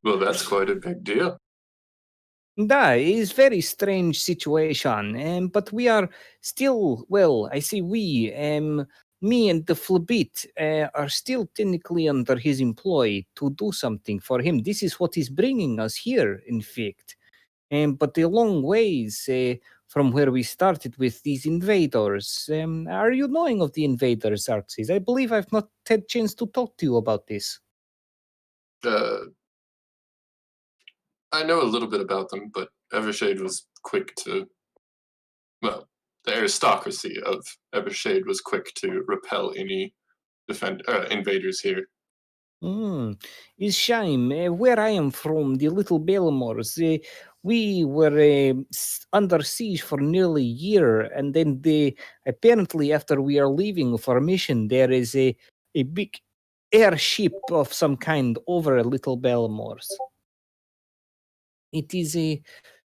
Well, that's quite a big deal. It is very strange situation, but we are still, well, I say we, me and the Flabit are still technically under his employ to do something for him. This is what is bringing us here, in fact. But a long ways from where we started with these invaders. Are you knowing of the invaders, Xerxes? I believe I've not had chance to talk to you about this. I know a little bit about them, but Evershade was quick to, well, the aristocracy of Evershade was quick to repel any invaders here. It's shame. Where I am from, the Little Belmores, we were under siege for nearly a year, and then apparently after we are leaving for a mission, there is a big airship of some kind over Little Belmores. It is a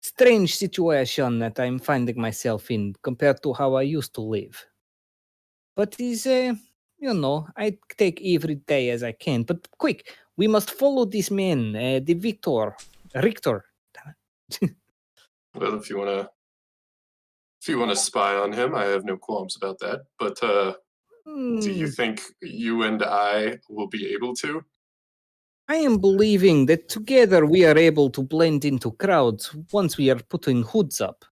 strange situation that I'm finding myself in compared to how I used to live. But it's I take every day as I can. But quick, we must follow this man, the Richter. Well, if you wanna spy on him, I have no qualms about that. But do you think you and I will be able to? I am believing that together we are able to blend into crowds once we are putting hoods up.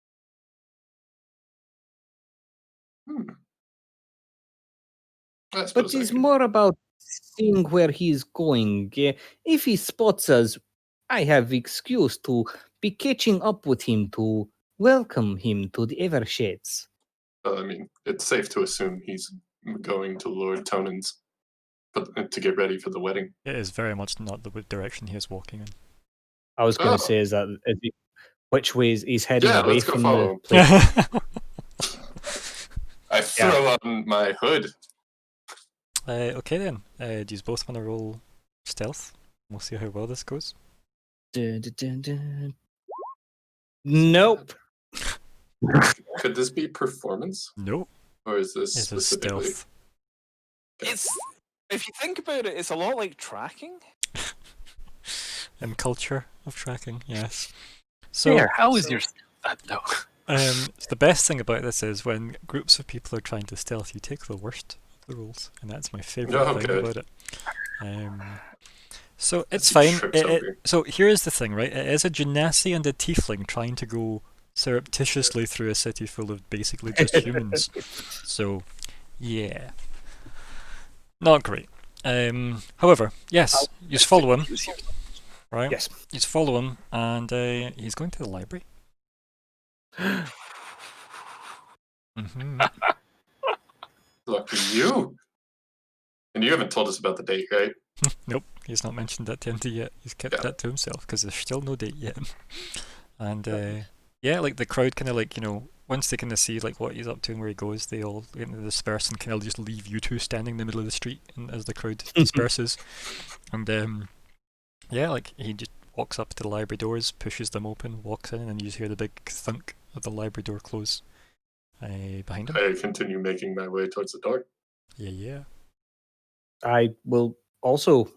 But it's more about seeing where he's going. If he spots us, I have excuse to be catching up with him to welcome him to the Evershades. I mean, it's safe to assume he's going to Lord Tonan's to get ready for the wedding. It is very much not the direction he is walking in. I was going to say is that which way he's heading Yeah, away let's go from follow the him. place. I throw on my hood. Okay then. Do you both want to roll stealth? We'll see how well this goes. Dun, dun, dun, dun. Nope. Could this be performance? No. Or is this It's a specifically? stealth. It's if you think about it, it's a lot like tracking. And culture of tracking, yes. So There, how is your... no. the best thing about this is when groups of people are trying to stealth, you take the worst of the rolls, and that's my favourite Oh, thing good. about it. So it's He fine. trips over. So here's the thing, right? It is a genasi and a tiefling trying to go surreptitiously through a city full of basically just humans. So, yeah. Not great. However, yes, you just follow him, right? Yes. You just follow him, and he's going to the library. Mm-hmm. Lucky you. And you haven't told us about the date, right? Nope, he's not mentioned that to Andy yet. He's kept that to himself because there's still no date yet. And yeah, like the crowd kind of like, you know, once they kind of see like what he's up to and where he goes, they all disperse and kind of just leave you two standing in the middle of the street and as the crowd disperses. And yeah, like he just walks up to the library doors, pushes them open, walks in, and you just hear the big thunk of the library door close behind him. I continue making my way towards the door. Yeah. I will also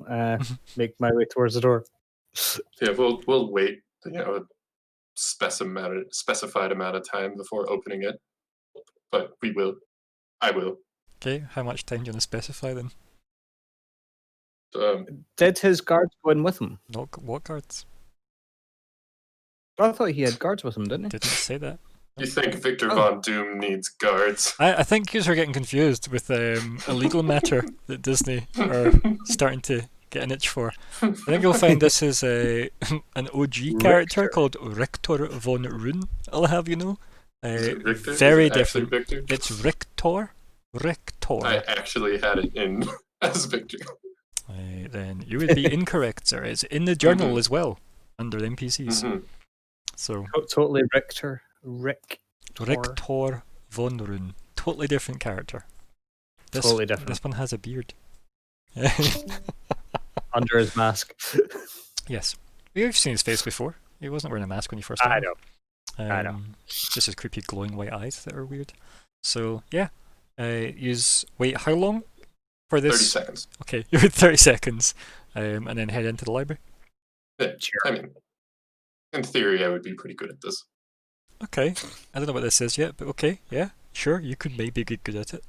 make my way towards the door. Yeah, we'll wait, you know, a specified amount of time before opening it. But we will. I will. Okay, how much time do you want to specify then? Did his guards go in with him? Not what guards? I thought he had guards with him, didn't he? Didn't say that. You think Victor Von Doom needs guards? I think you are getting confused with a legal matter that Disney are starting to get an itch for. I think you'll find this is an OG character called Richter von Rune, I'll have you know. Richter? Very Is it actually different. Victor? It's Richter. I actually had it in as Victor. Then you would be incorrect, sir. It's in the journal as well, under NPCs. Mhm. So totally Richter. Richter von Rune. Totally different character. Totally different. This one has a beard. Under his mask. Yes. You've seen his face before. He wasn't wearing a mask when you first met him. I know. Just his creepy glowing white eyes that are weird. So, yeah. Wait, how long for this? 30 seconds. Okay, you wait 30 seconds. And then head into the library. Yeah, I mean, in theory, I would be pretty good at this. Okay. I don't know what this is yet, but okay. Yeah, sure. You could maybe get good at it.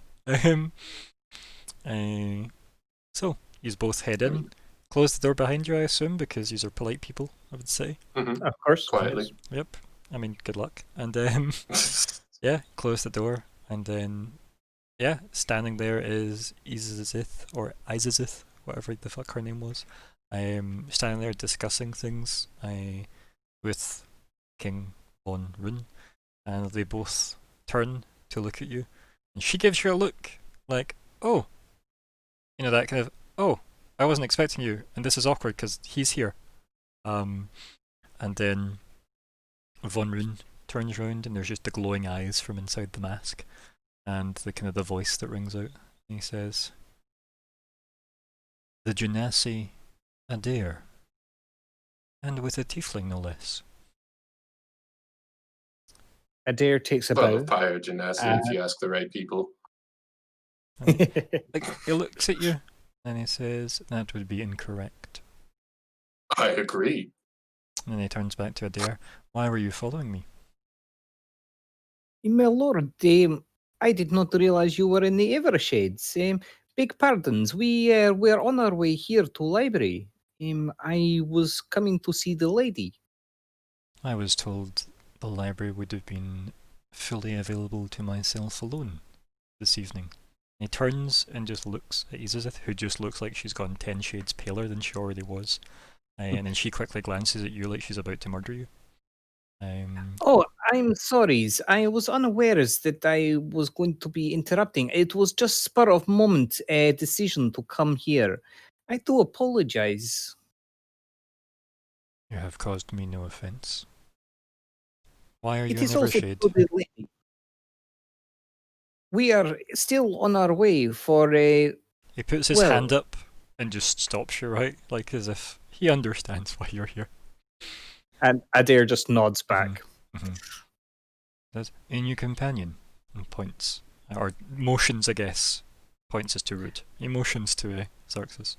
So, you both head in. Close the door behind you, I assume, because these are polite people, I would say. Mm-hmm. Of course. Quietly. Yep. I mean, good luck. And yeah, close the door, and then yeah, standing there is Izazith, whatever the fuck her name was. Standing there discussing things with King Von Rune, and they both turn to look at you, and she gives you a look like, oh, you know, that kind of, oh, I wasn't expecting you, and this is awkward because he's here. And then Von Rune turns round, and there's just the glowing eyes from inside the mask, and the voice that rings out. And he says, "The Genasi Adair, and with a tiefling no less." Adair takes a Well, bow. fire genasi, if you ask the right people. Like, he looks at you, and he says, "That would be incorrect." I agree. And then he turns back to Adair. "Why were you following me?" My lord, I did not realize you were in the Evershades. Big pardons. We're on our way here to library. I was coming to see the lady. I was told the library would have been fully available to myself alone this evening. He turns and just looks at Izazith, who just looks like she's gone 10 shades paler than she already was. And then she quickly glances at you like she's about to murder you. Oh, I'm sorry. I was unawares that I was going to be interrupting. It was just spur of moment decision to come here. I do apologize. You have caused me no offence. Why are you It in is also Evershade? too late. We are still on our way for a. He puts his hand up and just stops you, right? Like as if he understands why you're here. And Adair just nods back. Says, "In your companion," and points, or motions, I guess. Points is too rude. He motions to Xerxes.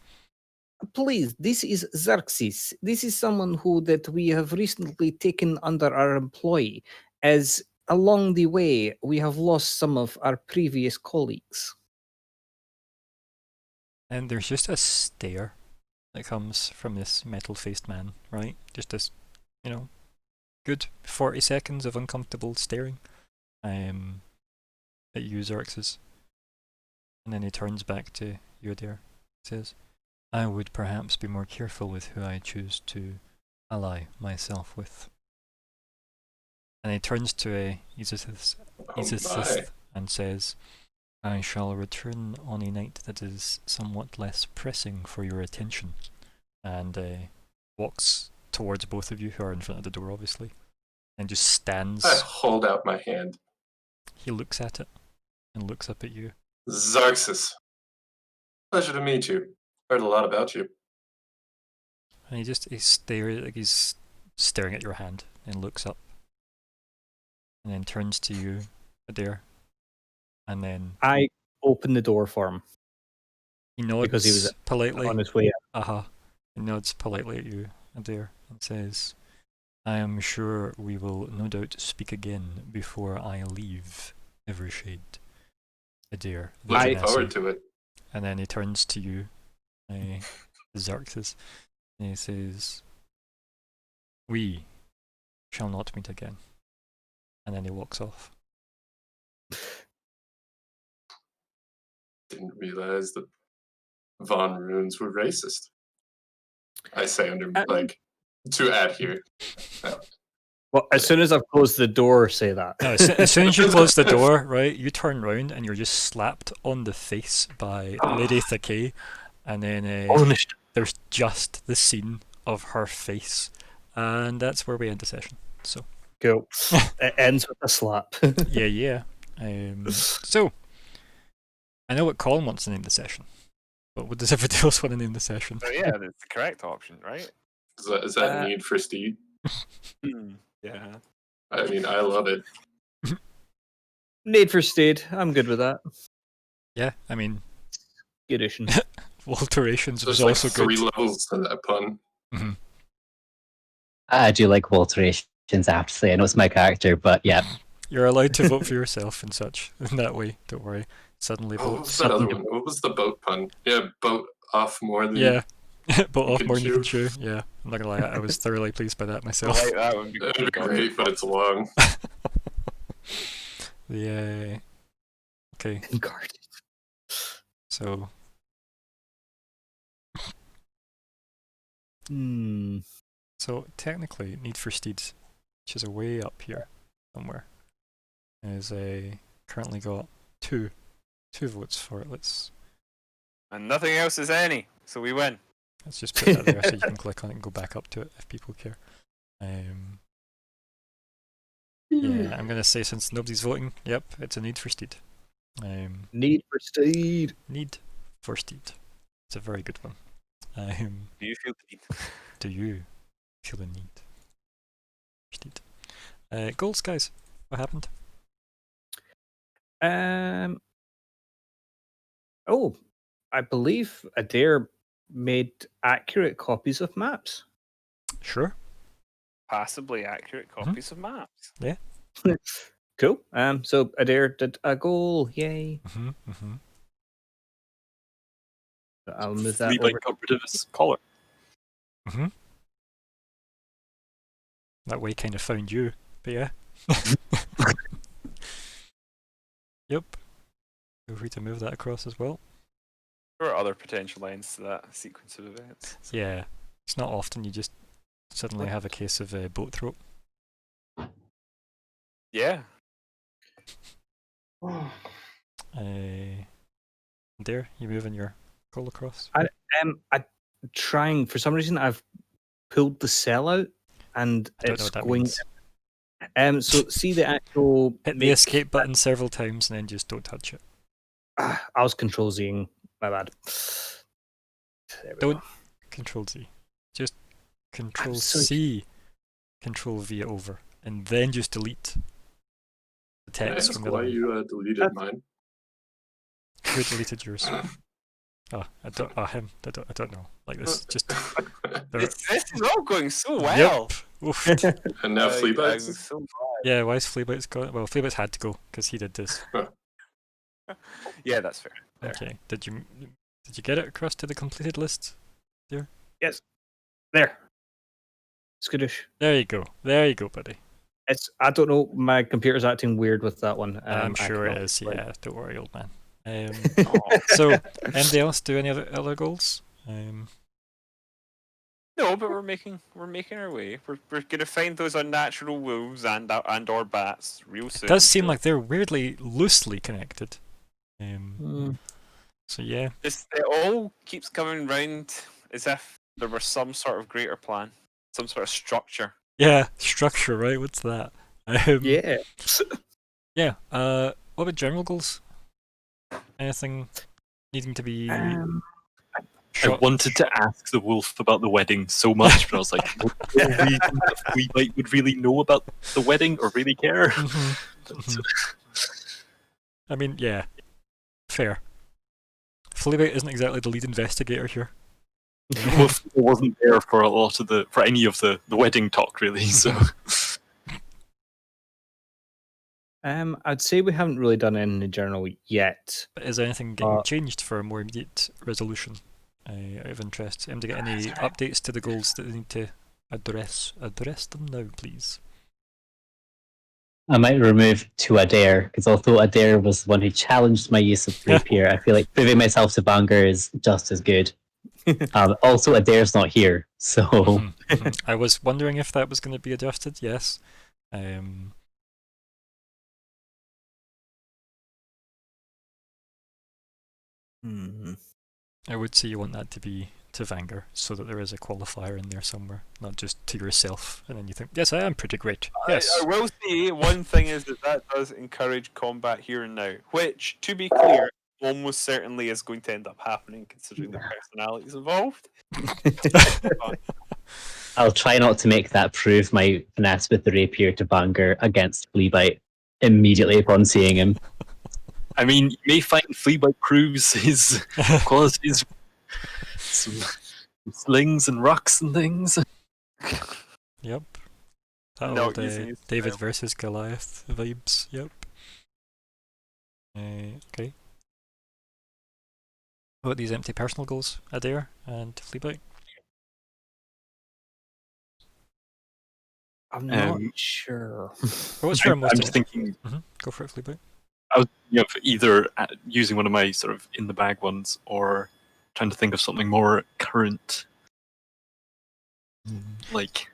Please, this is Xerxes. This is someone who that we have recently taken under our employ, as along the way we have lost some of our previous colleagues. And there's just a stare that comes from this metal-faced man, right? Just this, good 40 seconds of uncomfortable staring at you, Xerxes. And then he turns back to you, Adair. Says, "I would perhaps be more careful with who I choose to ally myself with." And he turns to Aesithis and says, "I shall return on a night that is somewhat less pressing for your attention." And walks towards both of you who are in front of the door, obviously, and just stands. I hold out my hand. He looks at it and looks up at you. Xerxes, pleasure to meet you. Heard a lot about you. And he's staring at your hand and looks up. And then turns to you, Adair. And then I open the door for him. He nods because he was politely on his way out. He nods politely at you, Adair, and says, "I am sure we will no doubt speak again before I leave Evershade, Adair." Looking forward to it. And then he turns to you, Xerxes, and he says, "We shall not meet again." And then he walks off. Didn't realize that Von Runes were racist. I say to add here. Well, as soon as I've closed the door, say that. No, as soon as you close the door, right, you turn round and you're just slapped on the face by Lady Thakay, and then there's just the scene of her face, and that's where we end the session. So cool. It ends with a slap. yeah. So I know what Colin wants to name the session, but what does everybody else want to name the session? So yeah, that's the correct option, right? Is that Need for Steed? Yeah. I mean, I love it. Need for Steed. I'm good with that. Yeah, I mean, good addition. Alterations was like also three good. levels to that pun. Mm-hmm. I do like alterations, I have to say. I know it's my character, but yeah. You're allowed to vote for yourself and such in that way. Don't worry. Suddenly vote. What was that other one? What was the boat pun? Yeah, boat off more than. Yeah. Boat off more than you can chew. Yeah, I'm not gonna lie, I was thoroughly pleased by that myself. I like that one. It'd be great, but it's long. Yeah. Okay. So. So technically, Need for Steed, which is way up here somewhere, is currently got two votes for it. And nothing else is any, so we win. Let's just put that there so you can click on it and go back up to it if people care. Yeah, I'm gonna say since nobody's voting, yep, it's a Need for Steed. Need for Steed. Need for Steed. It's a very good one. Do you feel the need? Do you feel the need? Steed. Goals, guys. What happened? Oh, I believe Adair made accurate copies of maps. Sure. Passably accurate copies of maps. Yeah. Cool. So Adair did a goal. Yay. So I'll move that over. Got rid of his collar. That way kind of found you, but yeah. Yep. Feel free to move that across as well. There are other potential ends to that sequence of events. So. Yeah. It's not often you just suddenly have a case of boat throat. Yeah. There, you moving your goal across? I'm trying, for some reason I've pulled the cell out and it's going. So see the actual Hit the escape button several times and then just don't touch it. I was control Zing. My bad. There we Don't go. Control Z. Just Control so- C, Control V it over, and then just delete the Can I text ask from the why other one. you deleted mine? Who deleted yours? Oh, I don't. Oh, him. I don't know. Like this. Just. This is all going so well. Yep. Oof. And now I'm Fleabites? so glad. Yeah. Why is Fleabites gone? Well, Fleabites had to go because he did this. Yeah, that's fair. There. Okay. Did you get it across to the completed list? Yes. There. Skittish. There you go. There you go, buddy. I don't know. My computer's acting weird with that one. I'm I sure it cannot is. explain. Yeah. Don't worry, old man. So, anybody else do any other goals? No, but we're making our way. We're gonna find those unnatural wolves and or bats real soon. It does seem so like they're weirdly loosely connected. Mm. So yeah. it all keeps coming round as if there was some sort of greater plan, some sort of structure. Yeah, structure, right? What's that? Yeah. Yeah. What about general goals? Anything needing to be I shot? wanted to ask the wolf about the wedding so much, but I was like, no reason that Fleabite would really know about the wedding or really care. Mhm, But, mhm. I mean, yeah, fair. Fleabite isn't exactly the lead investigator here. Wolf wasn't there for any of the wedding talk, really. So I'd say we haven't really done anything in general yet. But is anything getting changed for a more immediate resolution? Out of interest, to get any updates to the goals that they need to address? Address them now, please. I might remove to Adair, because although Adair was the one who challenged my use of rapier, I feel like proving myself to Banger is just as good. Also, Adair's not here, so Mhm, mhm. I was wondering if that was going to be adjusted. Yes. I would say you want that to be to Vanger, so that there is a qualifier in there somewhere, not just to yourself, and then you think, yes, I am pretty great. Yes. I will say one thing is that does encourage combat here and now, which, to be clear, almost certainly is going to end up happening considering the personalities involved. I'll try not to make that prove my finesse with the rapier to Banger against Fleabite immediately upon seeing him. I mean, you may find Fleabite proves his qualities, some slings and rocks and things. Yep. That No, old using his David style. versus Goliath vibes. Yep. Okay. What about these empty personal goals? Adair and Fleabite? I'm not sure. What's your most? I'm just thinking. Go for it, Fleabite. I was either using one of my sort of in the bag ones or trying to think of something more current, like.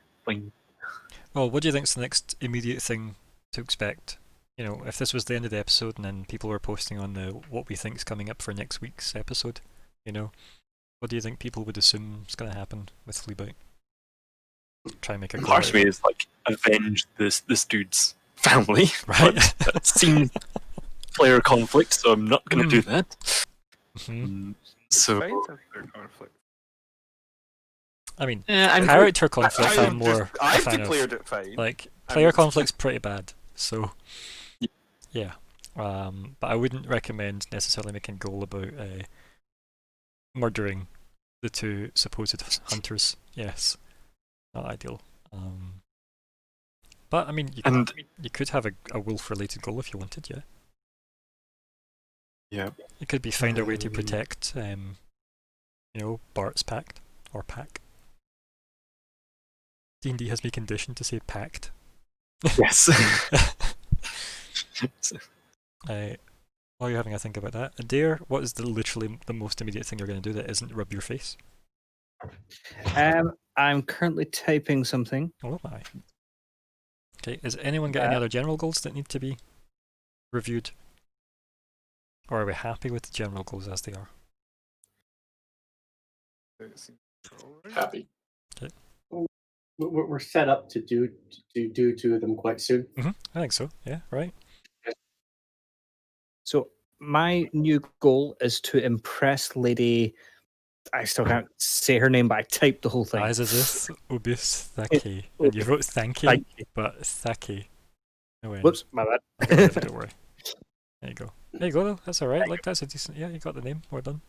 Well, what do you think's the next immediate thing to expect? You know, if this was the end of the episode and then people were posting on the what we think's coming up for next week's episode, you know, what do you think people would assume is going to happen with Fleabite? Try and make a Part of me is like avenge this dude's family, right? But that seems player conflict, so I'm not going to do that. So conflict. I mean, I'm character conflict. I'm more. I've a fan declared of, it fine. Like player conflict's pretty bad. So yeah. But I wouldn't recommend necessarily making a goal about murdering the two supposed hunters. Yes, not ideal. But I mean, you could have a wolf-related goal if you wanted. Yeah. Yeah. It could be find a way to protect, Bart's pact or pack. D&D has me conditioned to say pact. Yes. While you're having a think about that, Adair, what is literally the most immediate thing you're going to do that isn't rub your face? I'm currently typing something. Oh my. Okay, is anyone got any other general goals that need to be reviewed? Or are we happy with the general goals as they are? Happy. Okay. we're set up to do two of them quite soon. I think so. Yeah, right. So my new goal is to impress Lady. I still can't say her name, but I typed the whole thing. Azazith Obis Thaki. And you wrote Thanky, Thank you. but Thaki. No end. Whoops, my Whatever, bad. don't worry. There you go. There you go, though. That's alright. Like, that's a decent. Yeah, you got the name. Well done.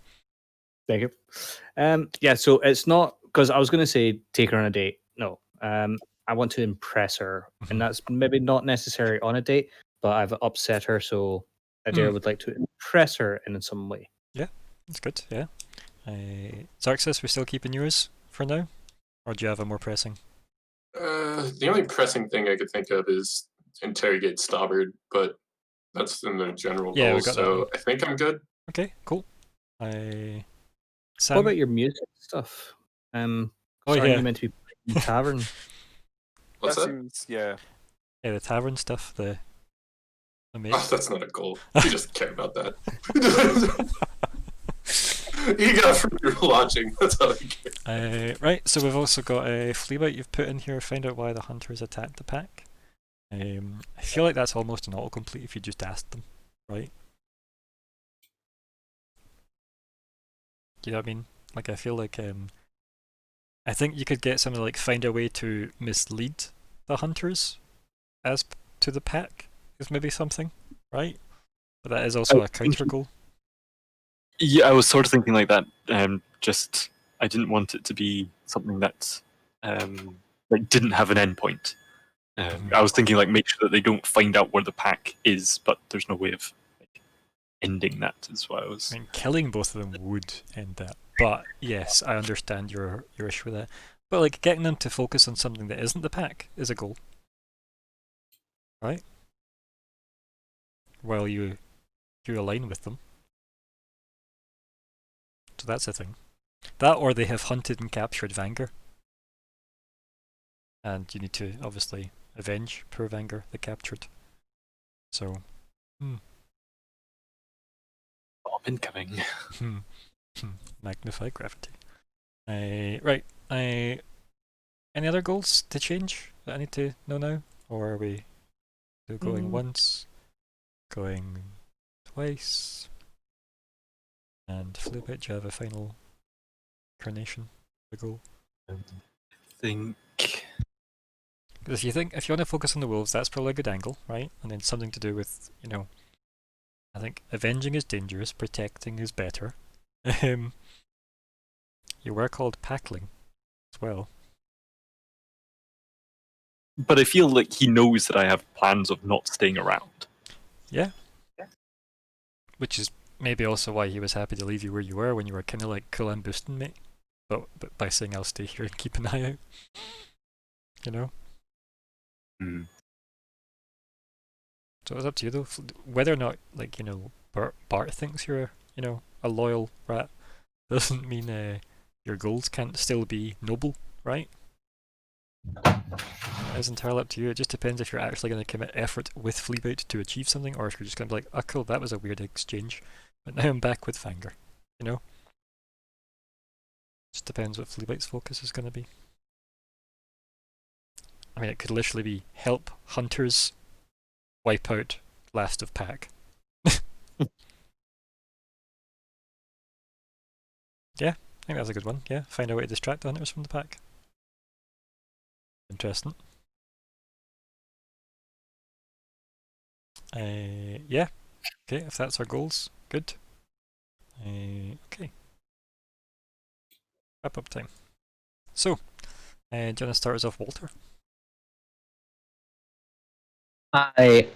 Thank you. Yeah, so it's not because I was going to say take her on a date. No, I want to impress her, and that's maybe not necessary on a date, but I've upset her, so Adair would like to impress her in some way. Yeah, that's good. Yeah. Xerxes, we're still keeping yours for now? Or do you have a more pressing? The only pressing thing I could think of is interrogate Stobbard, but that's in the general Yeah, we goals, got that so one. I think I'm good. Okay, cool. Sam? What about your music stuff? Oh, Aren't yeah. you meant to be in the tavern? What's that? Seems, yeah. Yeah, the tavern stuff, the mate. Oh, that's not a goal. You just care about that. You got free launching. That's all you care. Right, so we've also got a Fleabite you've put in here. Find out why the hunters attacked the pack. I feel like that's almost an autocomplete if you just asked them, right? Do you know what I mean? Like, I feel like I think you could get something like find a way to mislead the hunters as to the pack is maybe something, right? But that is also a counter goal. Yeah, I was sort of thinking like that. Just I didn't want it to be something that like didn't have an endpoint. I was thinking like make sure that they don't find out where the pack is, but there's no way of like, ending that. Is what I was. I mean, killing both of them would end that. But yes, I understand your issue with that. But like getting them to focus on something that isn't the pack is a goal, right? While you align with them. So that's a thing. That or they have hunted and captured Vanger. And you need to obviously avenge poor Vanger, the captured. So, Bomb incoming. Magnify gravity. Right. Any other goals to change that I need to know now? Or are we still going once? Going twice? And Fleabite, do you have a final carnation to go? I think. Because if you want to focus on the wolves, that's probably a good angle, right? And then something to do with, I think avenging is dangerous, protecting is better. You were called Packling as well. But I feel like he knows that I have plans of not staying around. Yeah. Which is maybe also why he was happy to leave you where you were when you were kind of like cool and boosting, mate. But by saying I'll stay here and keep an eye out. You know? So it's up to you though. Whether or not, like, Bart thinks you're, a loyal rat doesn't mean your goals can't still be noble, right? It's entirely up to you. It just depends if you're actually going to commit effort with Fleabite to achieve something, or if you're just going to be like, oh cool, that was a weird exchange, but now I'm back with Fanger, Just depends what Fleabite's focus is going to be. I mean, it could literally be help hunters wipe out last of pack. Yeah, I think that's a good one. Yeah, find a way to distract the hunters from the pack. Interesting. Yeah. Okay, if that's our goals, good. Okay. Wrap up time. So, do you want to start us off, Walter? I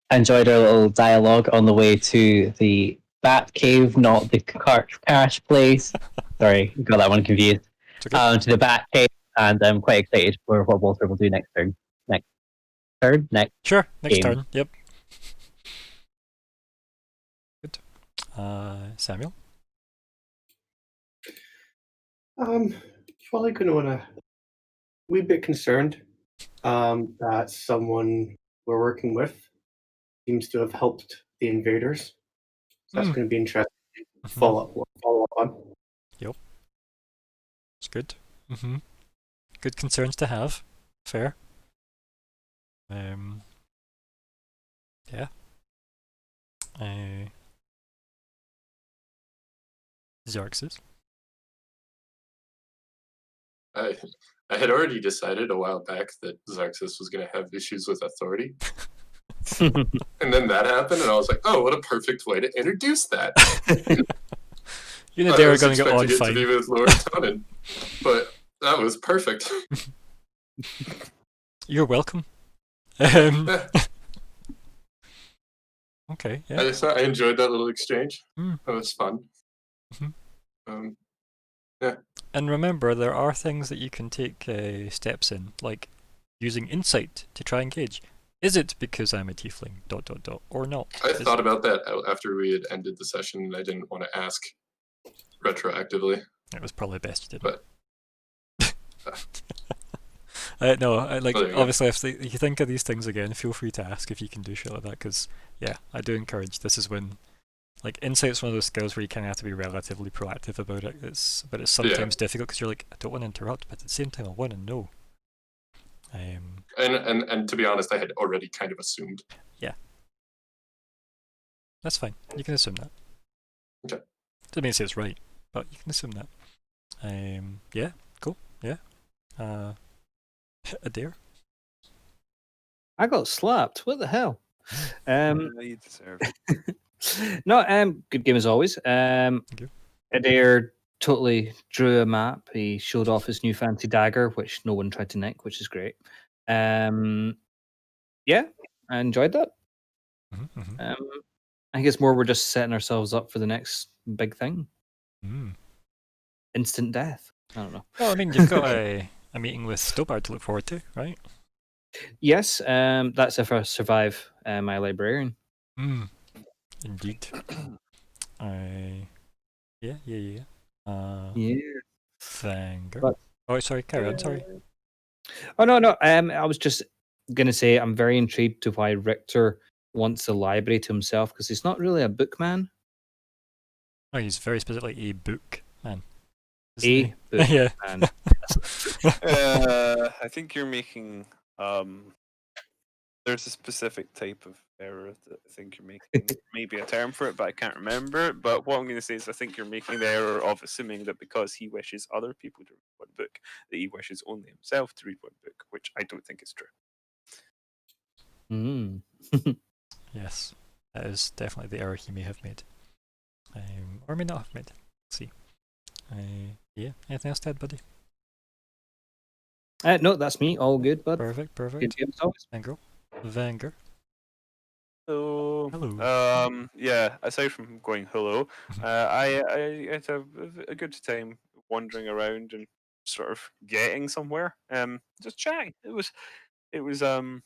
enjoyed our little dialogue on the way to the Bat Cave, not the Cash place. Sorry, got that one confused. Okay. To the Bat Cave, and I'm quite excited for what Walter will do next turn. Sure, next game. turn. Yep. Good. Samuel? Probably going to want to. Wee bit concerned that someone we're working with seems to have helped the invaders. So that's going to be interesting to follow up on. Yep. It's good. good concerns to have. Fair. Yeah. Xerxes. I had already decided a while back that Xerxes was going to have issues with authority. And then that happened, and I was like, oh, what a perfect way to introduce that. You know I they were was going to get on expecting it to be fine. with Lord Tunnen, but that was perfect. You're welcome. Yeah, Okay, yeah. I enjoyed that little exchange. Mm. That was fun. Mhm. And remember, there are things that you can take steps in, like using insight to try and gauge. Is it because I'm a tiefling, ... or not? I Is thought it- about that after we had ended the session, and I didn't want to ask retroactively. It was probably best you didn't. But No, There you go. obviously, if you think of these things again, feel free to ask if you can do shit like that, because, yeah, I do encourage, this is when, like, insight's one of those skills where you kind of have to be relatively proactive about it, but it's sometimes difficult, because you're like, I don't want to interrupt, but at the same time, I want to know. And to be honest, I had already kind of assumed. That's fine, you can assume that. Okay. Doesn't mean to say it's right, but you can assume that. Yeah, cool, yeah. Adair? I got slapped. What the hell? You deserve it. No, good game as always. Thank you. Adair totally drew a map. He showed off his new fancy dagger, which no one tried to nick, which is great. Yeah, I enjoyed that. I guess more we're just setting ourselves up for the next big thing. Instant death. I don't know. Well, I mean, you've got a meeting with Stobart to look forward to, right? Yes, that's if I survive my librarian. Indeed. Yeah. Yeah. Vanger. But- Oh, sorry, carry on, sorry. Oh no. I was just gonna say I'm very intrigued to why Richter wants the library to himself because he's not really a bookman. Oh, he's very specifically a book man. A book Yeah. man. I think you're making there's a specific type of error that I think you're making. Maybe a term for it, but I can't remember. But what I'm going to say is I think you're making the error of assuming that because he wishes other people to read one book, that he wishes only himself to read one book, which I don't think is true. Yes, that is definitely the error he may have made. Or may not have made. Let's see. Yeah, anything else to add, buddy? No, that's me. All good, bud. Perfect. Good game as always. Vanger. So, Hello. yeah, aside from going hello, I had a good time wandering around and sort of getting somewhere. Just chatting. It was a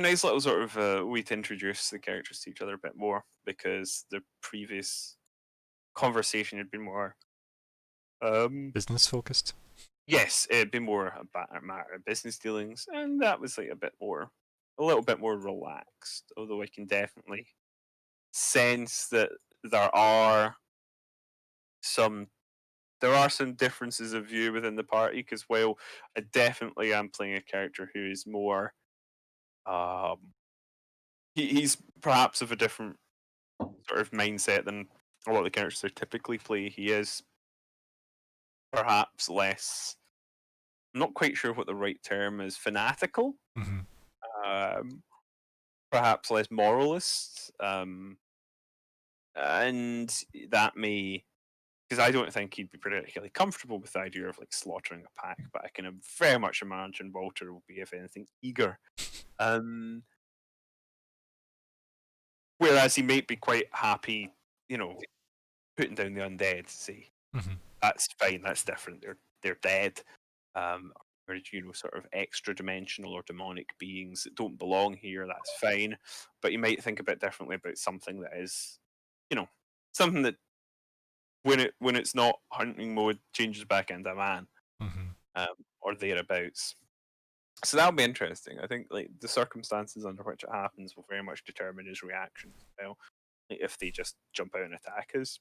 nice little sort of way to introduce the characters to each other a bit more because the previous conversation had been more Business focused. yes, it'd been more about a matter of business dealings, and that was like a little bit more relaxed. Although I can definitely sense that there are some differences of view within the party because while I definitely am playing a character who is more he's perhaps of a different sort of mindset than a lot of the characters I typically play. He is perhaps less. I'm not quite sure what the right term is. Fanatical, perhaps less moralist, and that may because I don't think he'd be particularly comfortable with the idea of like slaughtering a pack. But I can very much imagine Walter will be, if anything, eager. Whereas he might be quite happy, putting down the undead. Say that's fine, that's different. They're dead, or sort of extra dimensional or demonic beings that don't belong here. That's fine, but you might think a bit differently about something that is, something that when it's not hunting mode changes back into a man, or thereabouts. So that'll be interesting. I think like the circumstances under which it happens will very much determine his reaction. Well, if they just jump out and attack us,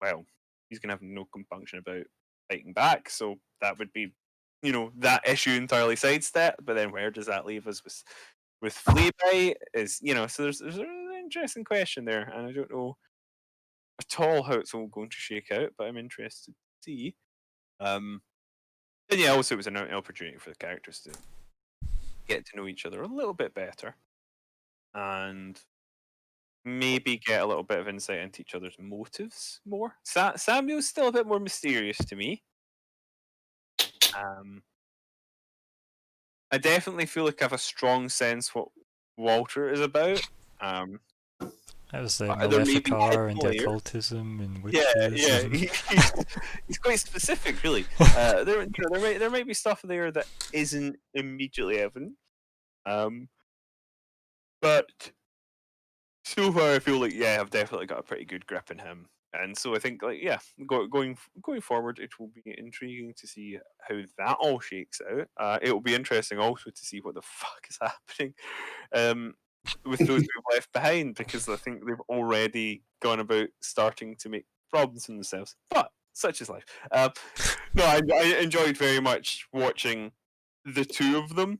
well, he's gonna have no compunction about fighting back. So that would be, that issue entirely sidestepped. But then where does that leave us with Fleabite? So there's an interesting question there, and I don't know at all how it's all going to shake out, but I'm interested to see. And yeah, also it was an opportunity for the characters to get to know each other a little bit better, and maybe get a little bit of insight into each other's motives more. Samuel's still a bit more mysterious to me. I definitely feel like I have a strong sense what Walter is about. That was There may be Maleficar and the hidden layers. occultism and witches. Yeah. and- He's quite specific, really. There might be stuff there that isn't immediately evident. But so far, I feel like I've definitely got a pretty good grip in him, and so I think going forward, it will be intriguing to see how that all shakes out. It will be interesting also to see what the fuck is happening with those who've left behind, because I think they've already gone about starting to make problems for themselves. But such is life. No, I enjoyed very much watching the two of them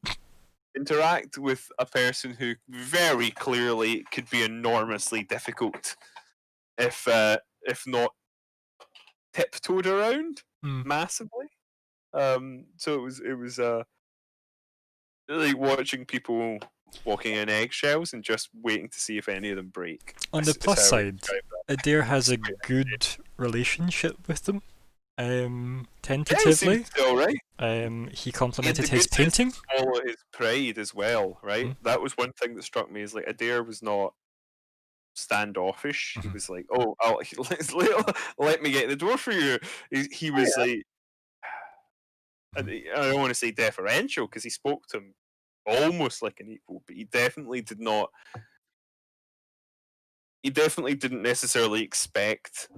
interact with a person who very clearly could be enormously difficult if not tiptoed around massively. So it was like watching people walking in eggshells and just waiting to see if any of them break. On the plus side, Adair has a good relationship with them. Tentatively. All right. He complimented his painting. Follow his pride as well, right? That was one thing that struck me, is like Adair was not standoffish. He was like, "Oh, let me get the door for you." He was like, I don't want to say deferential, because he spoke to him almost like an equal, but he definitely did not. He definitely didn't necessarily expect.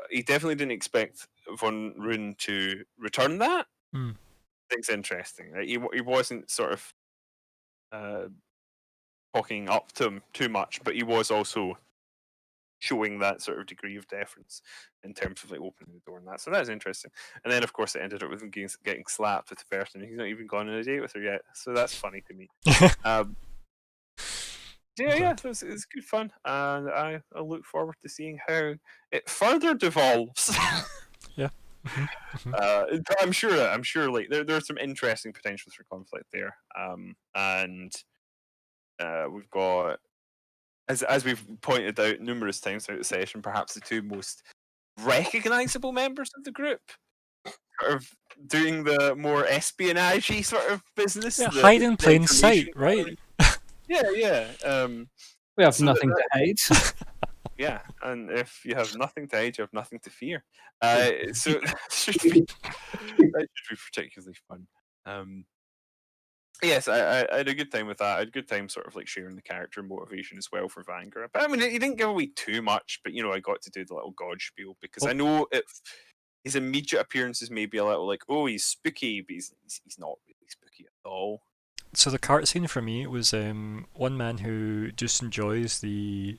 He definitely didn't expect Von Rune to return that. I think it's interesting. Right? He wasn't sort of talking up to him too much, but he was also showing that sort of degree of deference in terms of like opening the door and that. So that's interesting. And then of course it ended up with him getting slapped with the person. He's not even gone on a date with her yet, so that's funny to me. So it's good fun, and I look forward to seeing how it further devolves. Yeah. I'm sure like there's some interesting potentials for conflict there. And we've got, as we've pointed out numerous times throughout the session, perhaps the two most recognizable members of the group sort of doing the more espionage-y sort of business. Yeah, hide in plain sight, right? Yeah. We have nothing to hide. Yeah, and if you have nothing to hide, you have nothing to fear. So that should be particularly fun. Yes, I had a good time with that. I had a good time sort of like sharing the character motivation as well for Vanguard. But I mean, he didn't give away too much, but I got to do the little god spiel, because I know if his immediate appearance is maybe a little like, oh, he's spooky, but he's not really spooky at all. So the cart scene for me was one man who just enjoys the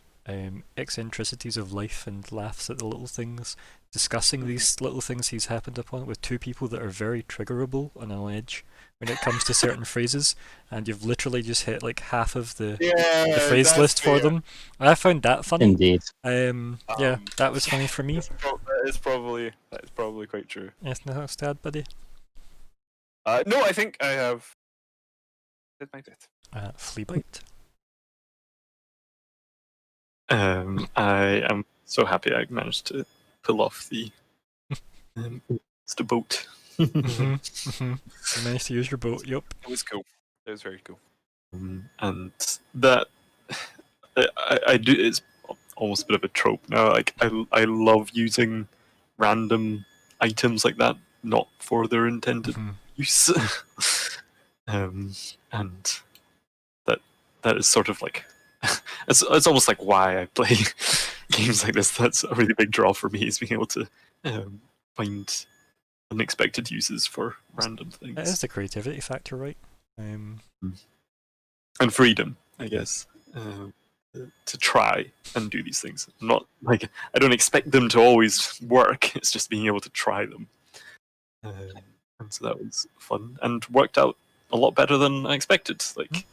eccentricities of life and laughs at the little things, discussing these little things he's happened upon with two people that are very triggerable on an edge when it comes to certain phrases, and you've literally just hit like half of the phrase list for them. I found that funny. Indeed. That was funny for me. That is probably quite true. Yes, no, else to add, buddy? No, I think I have did my bit. Fleabite. I am so happy I managed to pull off the boat. You managed to use your boat. Yep. It was cool. It was very cool. And that I do. It's almost a bit of a trope now. Like I love using random items like that, not for their intended use. And that is sort of like it's almost like why I play games like this. That's a really big draw for me, is being able to find unexpected uses for random things. It is the creativity factor, right? And freedom, I guess. to try and do these things. Not like I don't expect them to always work. It's just being able to try them. And so that was fun and worked out a lot better than I expected. Like,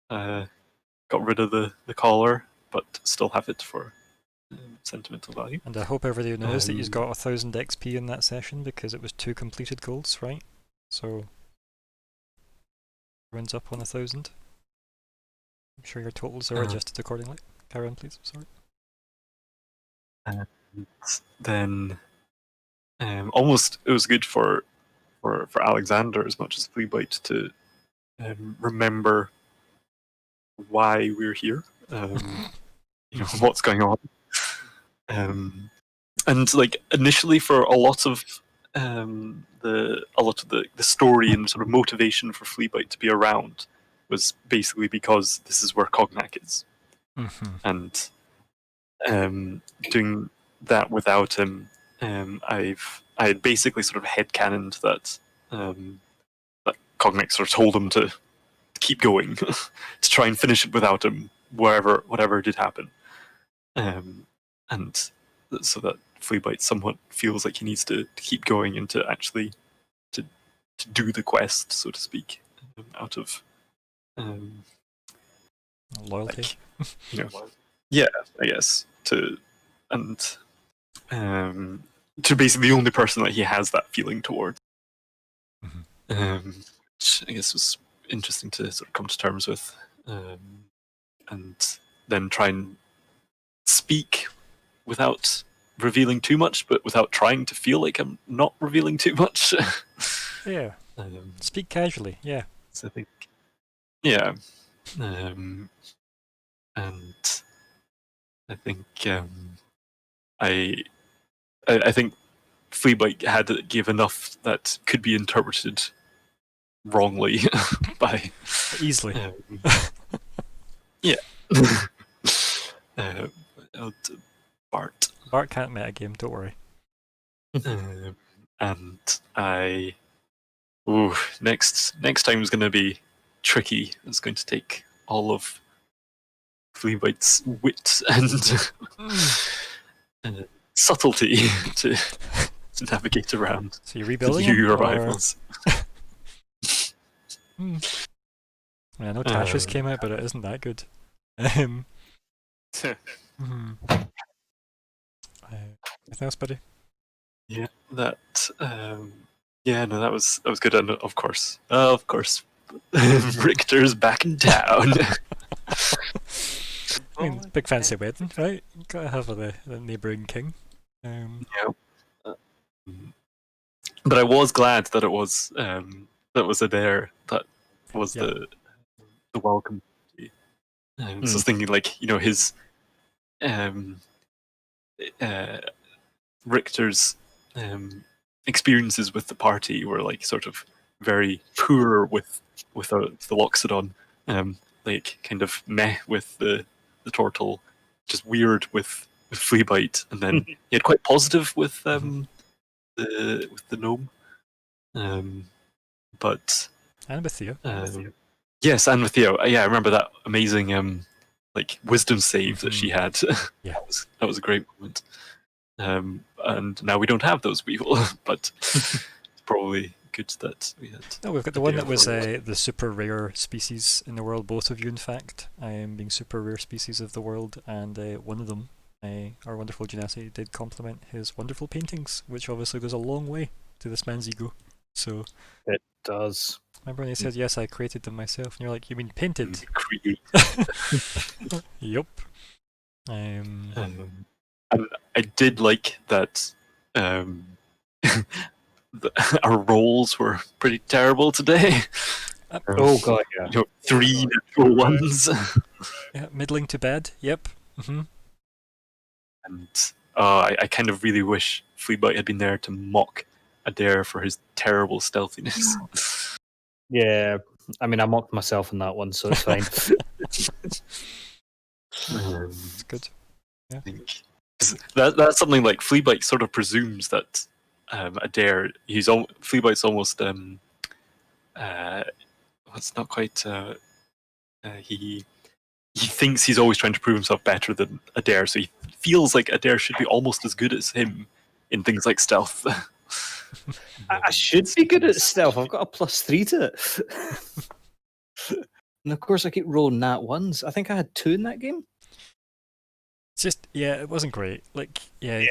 got rid of the collar, but still have it for sentimental value. And I hope everybody knows that you've got 1,000 XP in that session because it was 2 completed golds, right? So runs up on 1,000. I'm sure your totals are adjusted accordingly. Carry on, please. Sorry. And then almost it was good for Alexander as much as Fleabite to remember why we're here. What's going on. And like initially for a lot of the story and sort of motivation for Fleabite to be around was basically because this is where Cognac is. And doing that without him, I had basically sort of headcanoned that that Cognac sort of told him to keep going, to try and finish it without him, whatever did happen, and so that Fleabite somewhat feels like he needs to keep going and to actually to do the quest, so to speak, out of loyalty. Yeah, I guess to basically the only person that he has that feeling towards. Which I guess was interesting to sort of come to terms with, and then try and speak without revealing too much, but without trying to feel like I'm not revealing too much. Yeah. Speak casually. Yeah. So I think, yeah, and I think I think Fleabite gave enough that could be interpreted wrongly by easily. Yeah. Bart. Bart can't metagame, don't worry. And next time is going to be tricky. It's going to take all of Fleabite's wit and subtlety to navigate around. So you're rebuilding new him, arrivals. I mean, I know Tasha's came out, but it isn't that good. Anything else, buddy? Yeah, that was good, and of course, Richter's back in town. I mean, big fancy wedding, right? Gotta have the neighbouring king. Yeah. But I was glad that it was Adair that was the welcome. So I was thinking, like, his Richter's experiences with the party were like sort of very poor with the Loxodon, like kind of meh with the Tortle, just weird with Fleabite, and then he had quite positive with the gnome, but and with Theo. Yes, and with Theo. Yeah, I remember that amazing like wisdom save that she had. Yeah, that was a great moment. And now we don't have those people, but probably good that we had. No, we've got the one that was the super rare species in the world. Both of you, in fact, being super rare species of the world, and one of them, our wonderful Genasi, did compliment his wonderful paintings, which obviously goes a long way to this man's ego. So it does. Remember when he said, "Yes, I created them myself," and you're like, "You mean painted?" Create. Yup. And I did like that. Our rolls were pretty terrible today. Oh god, yeah. 3 natural ones. Yeah, middling to bad. Yep. And I kind of really wish Fleabite had been there to mock Adair for his terrible stealthiness. Yeah, I mean, I mocked myself in that one, so it's fine. It's good. Yeah. I think that's something like Fleabite sort of presumes that Adair, Fleabite's almost it's not quite he he thinks he's always trying to prove himself better than Adair, so he feels like Adair should be almost as good as him in things like stealth. I should be good at stealth. I've got a +3 to it. And of course, I keep rolling nat ones. I think I had 2 in that game. It's just, yeah, it wasn't great. Like, yeah.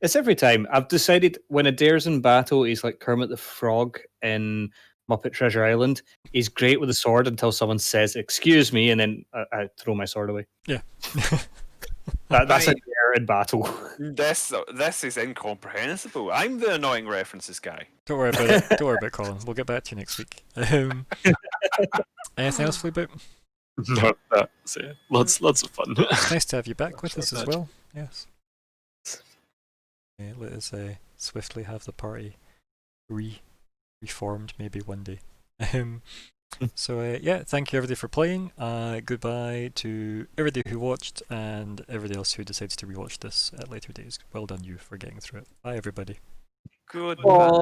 It's every time. I've decided when Adair's in battle, he's like Kermit the Frog in Muppet Treasure Island. He's great with a sword until someone says, "Excuse me," and then I throw my sword away. Yeah. That's Adair in battle. This is incomprehensible. I'm the annoying references guy. Don't worry about it. Don't worry about Colin. We'll get back to you next week. Anything else, Fleabit? No, that's it. Lots of fun. It's nice to have you back with us as well. Yes. Yeah, let us swiftly have the party reformed maybe one day. So yeah, thank you everybody for playing. Goodbye to everybody who watched and everybody else who decides to rewatch this at later days. Well done you for getting through it. Bye everybody. Goodbye.